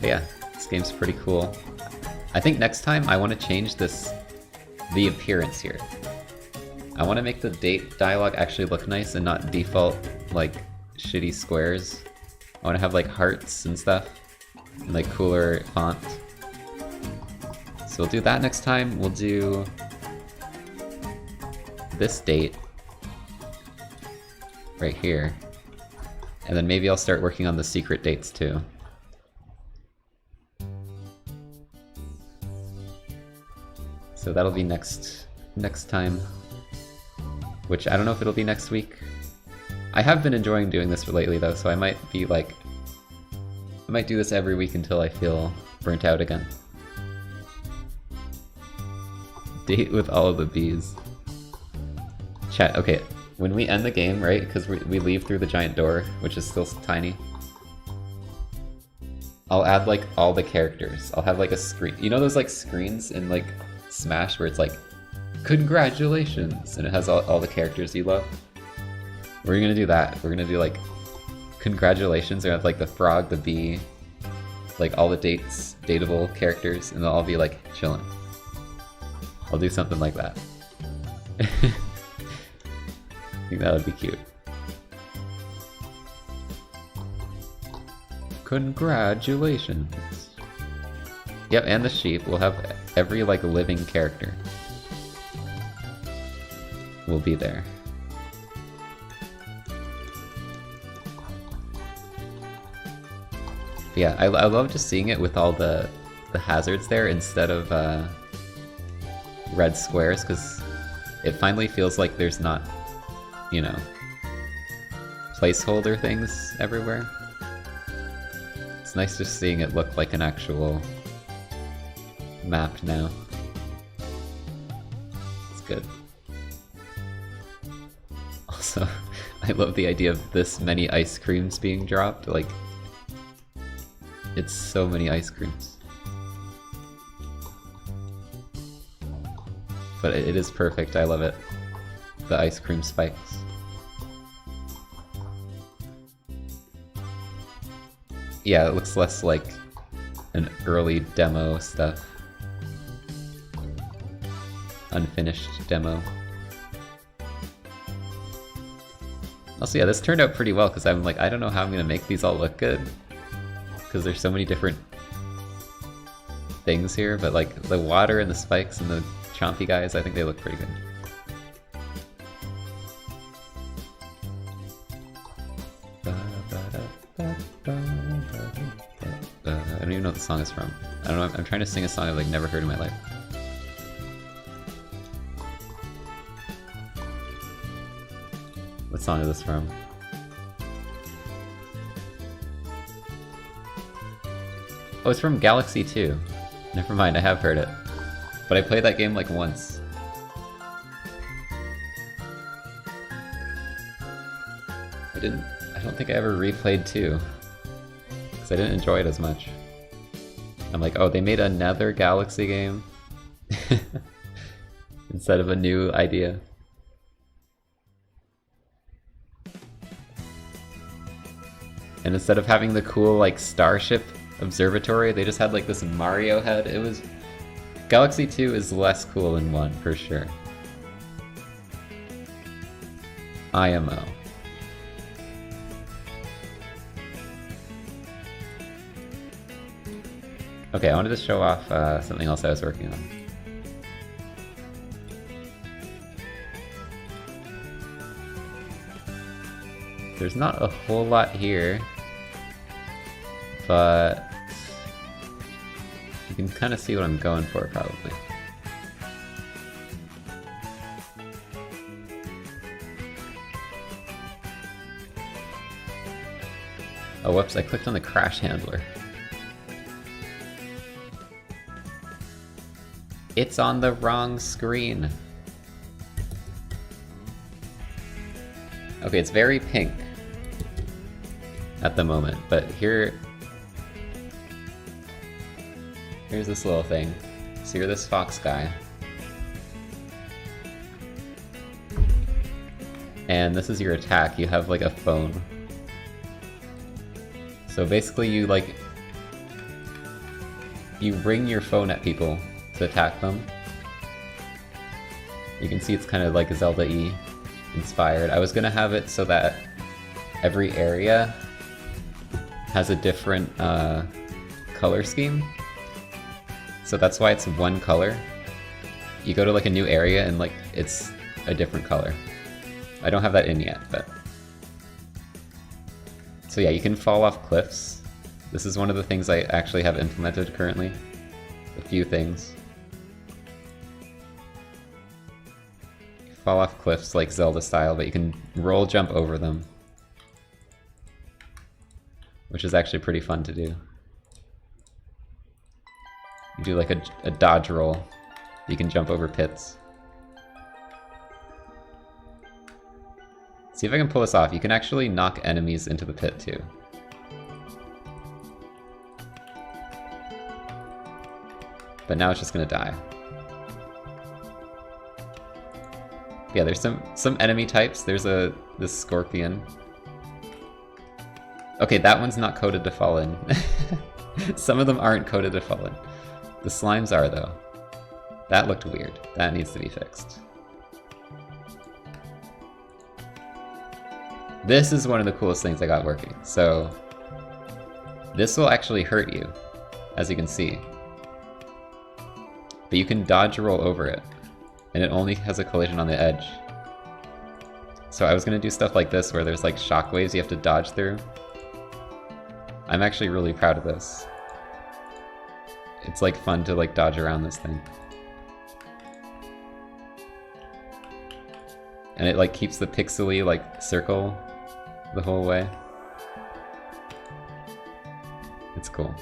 But yeah, this game's pretty cool. I think next time I want to change the appearance here. I want to make the date dialogue actually look nice and not default like shitty squares. I want to have like hearts and stuff and like cooler font. So we'll do that next time. We'll do this date right here. And then maybe I'll start working on the secret dates too. So that'll be next time. Which I don't know if it'll be next week. I have been enjoying doing this lately though, so I might be like... I might do this every week until I feel burnt out again. Date with all of the bees. Chat, okay, when we end the game, right, because we leave through the giant door, which is still tiny, I'll add like all the characters. I'll have like a screen. You know those like screens in like Smash where it's like, congratulations, and it has all the characters you love? We're gonna do that. We're gonna do like, congratulations, or have like the frog, the bee, like all the dateable characters, and they'll all be like chilling. I'll do something like that. I think that would be cute. Congratulations. Yep, and the sheep. We'll have every like living character will be there. But yeah, I love just seeing it with all the hazards there instead of red squares, because it finally feels like there's not, you know, placeholder things everywhere. It's nice just seeing it look like an actual map now. It's good. Also, I love the idea of this many ice creams being dropped. Like, it's so many ice creams. But it is perfect, I love it. The ice cream spikes. Yeah, it looks less like an early demo stuff. Unfinished demo. Also, yeah, this turned out pretty well, because I'm like, I don't know how I'm gonna make these all look good. Because there's so many different things here, but like the water and the spikes and the chompy guys, I think they look pretty good. I don't even know what the song is from. I don't know, I'm trying to sing a song I've like never heard in my life. What song is this from? Oh, it's from Galaxy 2. Never mind, I have heard it. But I played that game like once. I don't think I ever replayed 2. Because I didn't enjoy it as much. I'm like, oh, they made another Galaxy game? Instead of a new idea. And instead of having the cool, like, starship observatory, they just had, like, this Mario head. It was... Galaxy 2 is less cool than 1, for sure. IMO. Okay, I wanted to show off something else I was working on. There's not a whole lot here, but you can kind of see what I'm going for, probably. Oh, whoops, I clicked on the crash handler. It's on the wrong screen. Okay, it's very pink at the moment, but here's this little thing. So you're this fox guy. And this is your attack. You have like a phone. So basically you bring your phone at people to attack them. You can see it's kind of like Zelda-y inspired. I was gonna have it so that every area has a different color scheme. So that's why it's one color. You go to like a new area and like it's a different color. I don't have that in yet, but... So yeah, you can fall off cliffs. This is one of the things I actually have implemented currently. A few things. You fall off cliffs like Zelda style, but you can roll jump over them. Which is actually pretty fun to do. You do like a dodge roll. You can jump over pits. See if I can pull this off. You can actually knock enemies into the pit too. But now it's just gonna die. Yeah, there's some enemy types. There's this scorpion. Okay, that one's not coded to fall in. Some of them aren't coded to fall in. The slimes are though. That looked weird. That needs to be fixed. This is one of the coolest things I got working. So this will actually hurt you, as you can see. But you can dodge roll over it, and it only has a collision on the edge. So I was gonna do stuff like this where there's like shockwaves you have to dodge through. I'm actually really proud of this. It's like fun to like dodge around this thing. And it like keeps the pixely like circle the whole way. It's cool.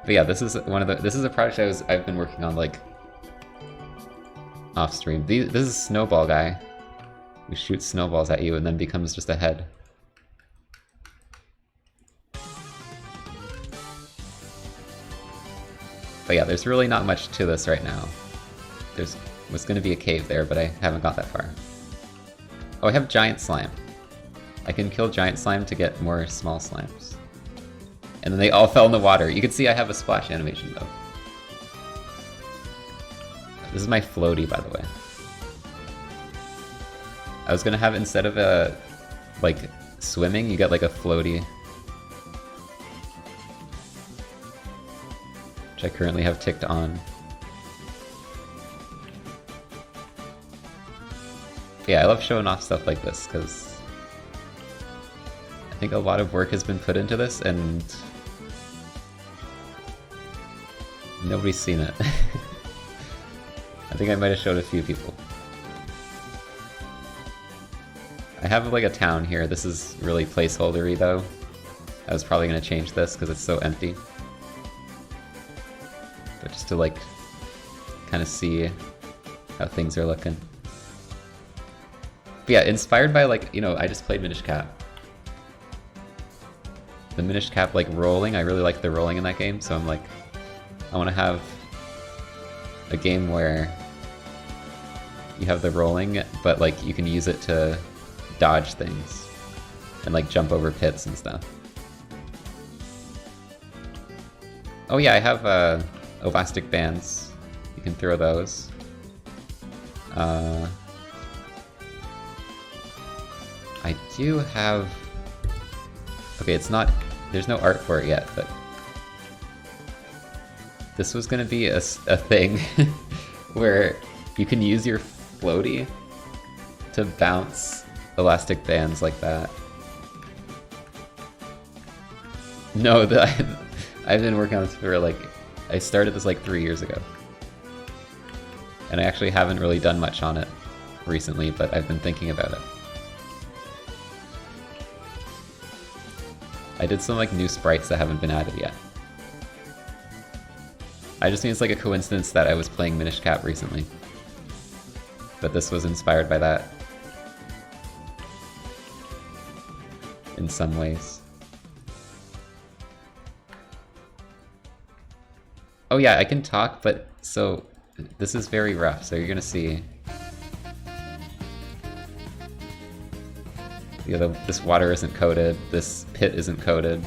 But yeah, this is a project I've been working on like off stream. This is Snowball guy who shoots snowballs at you and then becomes just a head. But yeah, there's really not much to this right now. There was going to be a cave there, but I haven't got that far. Oh, I have giant slime. I can kill giant slime to get more small slimes. And then they all fell in the water. You can see I have a splash animation though. This is my floaty, by the way. I was gonna have, instead of a like swimming, you get like a floaty. Which I currently have ticked on. Yeah, I love showing off stuff like this because I think a lot of work has been put into this and nobody's seen it. I think I might have showed a few people. I have like a town here. This is really placeholdery though. I was probably going to change this because it's so empty. But just to like kind of see how things are looking. But yeah, inspired by like, you know, I just played Minish Cap. The Minish Cap like rolling, I really like the rolling in that game, so I'm like, I want to have a game where you have the rolling, but like you can use it to dodge things and like jump over pits and stuff. Oh yeah, I have elastic bands. You can throw those. I do have... Okay, it's not... There's no art for it yet, but... This was gonna be a thing where you can use your floaty to bounce elastic bands like that. No, I've been working on this for like... I started this like 3 years ago. And I actually haven't really done much on it recently, but I've been thinking about it. I did some like new sprites that haven't been added yet. I just think it's like a coincidence that I was playing Minish Cap recently. But this was inspired by that. In some ways. Oh yeah, I can talk, but so this is very rough, so you're gonna see. Yeah, this water isn't coated, this pit isn't coated.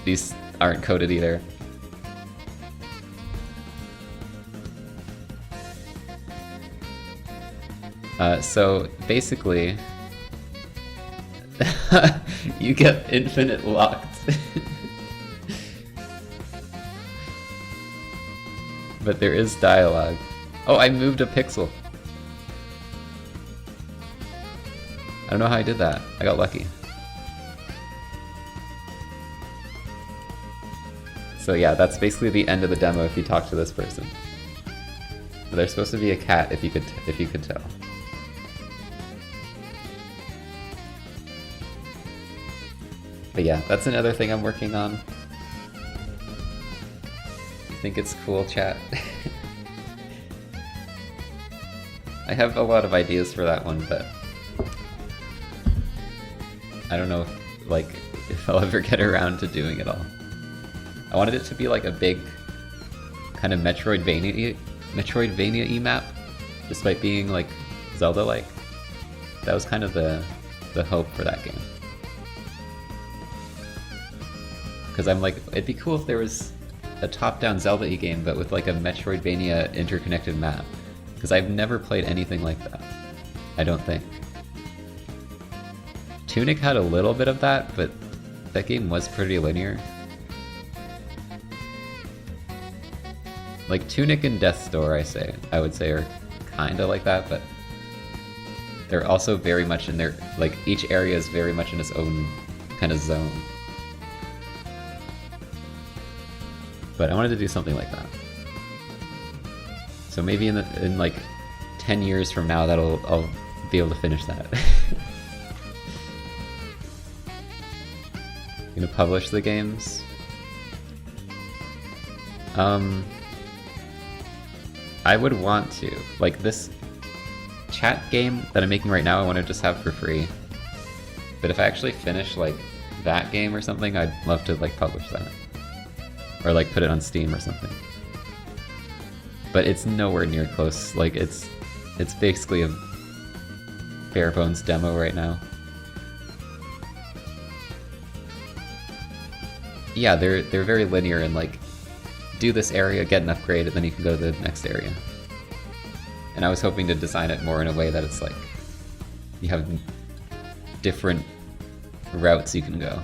These aren't coated either. So basically, you get infinite locked. But there is dialogue. Oh, I moved a pixel. I don't know how I did that. I got lucky. So yeah, that's basically the end of the demo if you talk to this person. But there's supposed to be a cat if you could tell. But yeah, that's another thing I'm working on. You think it's cool, chat? I have a lot of ideas for that one, but I don't know if I'll ever get around to doing it all. I wanted it to be like a big kind of Metroidvania-y map, despite being like Zelda-like. That was kind of the hope for that game. Because I'm like, it'd be cool if there was a top-down Zelda-y game, but with like a Metroidvania interconnected map. Because I've never played anything like that. I don't think. Tunic had a little bit of that, but that game was pretty linear. Like Tunic and Death's Door, I would say are kinda like that, but they're also very much in their, like each area is very much in its own kind of zone. But I wanted to do something like that. So maybe in like 10 years from now, I'll be able to finish that. Gonna publish the games. I would want to. Like this chat game that I'm making right now, I want to just have for free. But if I actually finish like that game or something, I'd love to like publish that. Or like put it on Steam or something. But it's nowhere near close. Like it's basically a bare bones demo right now. Yeah, they're very linear and like do this area, get an upgrade, and then you can go to the next area. And I was hoping to design it more in a way that it's like you have different routes you can go.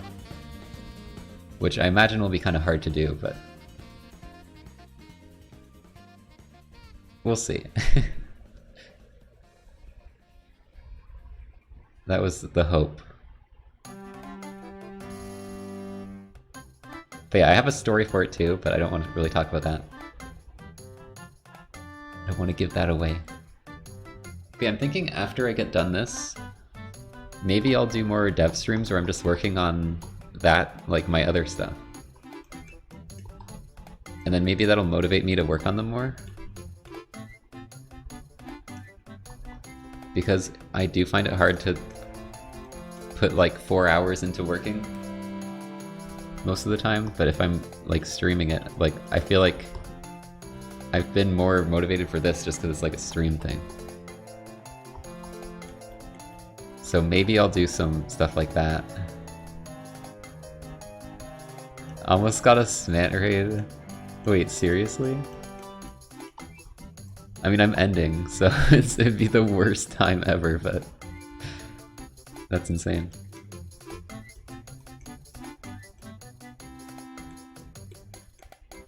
Which I imagine will be kind of hard to do, but we'll see. That was the hope. But yeah, I have a story for it too, but I don't want to really talk about that. I don't want to give that away. But yeah, I'm thinking after I get done this, maybe I'll do more dev streams where I'm just working on that, like my other stuff. And then maybe that'll motivate me to work on them more. Because I do find it hard to put like 4 hours into working most of the time, but if I'm like streaming it, like I feel like I've been more motivated for this just because it's like a stream thing. So maybe I'll do some stuff like that. Almost got a Smant raid. Wait, seriously? I mean, I'm ending, so it'd be the worst time ever, but that's insane.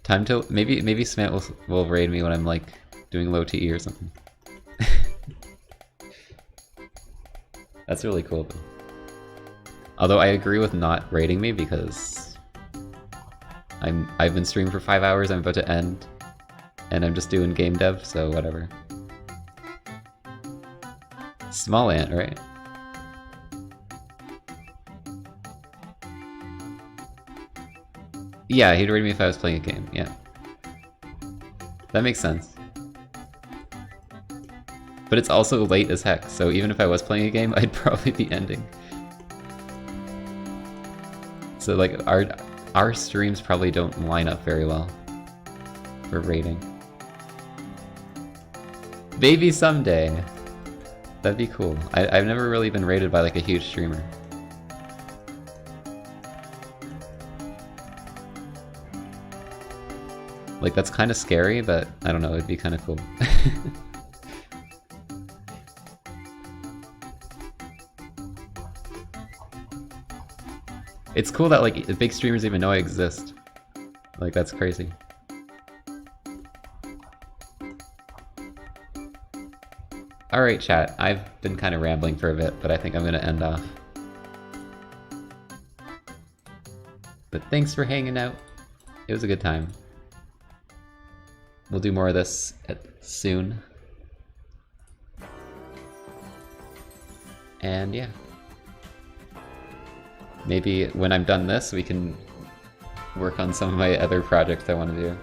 Time to maybe Smant will raid me when I'm like doing low TE or something. That's really cool though. Although I agree with not raiding me because I've been streaming for 5 hours, I'm about to end, and I'm just doing game dev, so whatever. Small ant, right? Yeah, he'd raid me if I was playing a game, yeah. That makes sense. But it's also late as heck, so even if I was playing a game, I'd probably be ending. So like, our streams probably don't line up very well for rating. Maybe someday. That'd be cool. I've never really been rated by like a huge streamer. Like, that's kind of scary, but I don't know, it'd be kind of cool. It's cool that like big streamers even know I exist. Like, that's crazy. Alright chat, I've been kind of rambling for a bit, but I think I'm gonna end off. But thanks for hanging out. It was a good time. We'll do more of this soon. And yeah. Maybe when I'm done this, we can work on some of my other projects I want to do.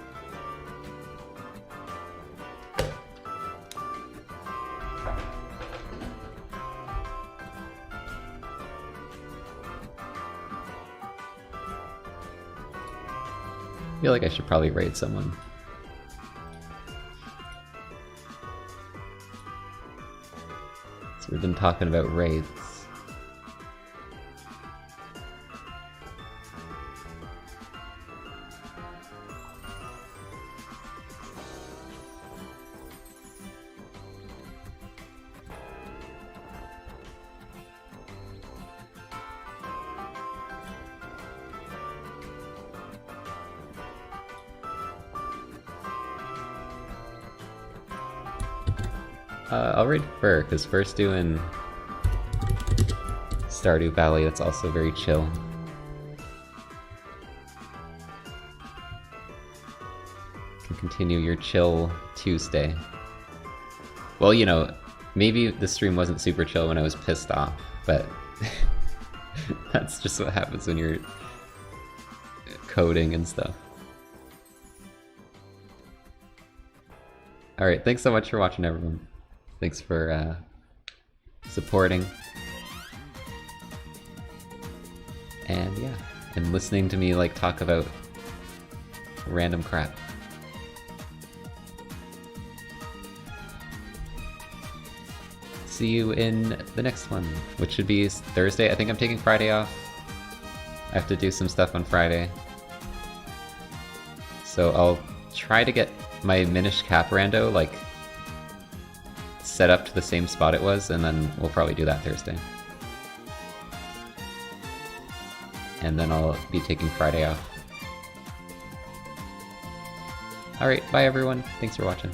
I feel like I should probably raid someone. So we've been talking about raids. I'll raid Fur, because Fur's doing Stardew Valley, that's also very chill. Can continue your chill Tuesday. Well, you know, maybe the stream wasn't super chill when I was pissed off, but that's just what happens when you're coding and stuff. Alright, thanks so much for watching, everyone. Thanks for supporting. And yeah, and listening to me like talk about random crap. See you in the next one, which should be Thursday. I think I'm taking Friday off. I have to do some stuff on Friday. So I'll try to get my Minish Cap rando like set up to the same spot it was, and then we'll probably do that Thursday. And then I'll be taking Friday off. Alright, bye everyone. Thanks for watching.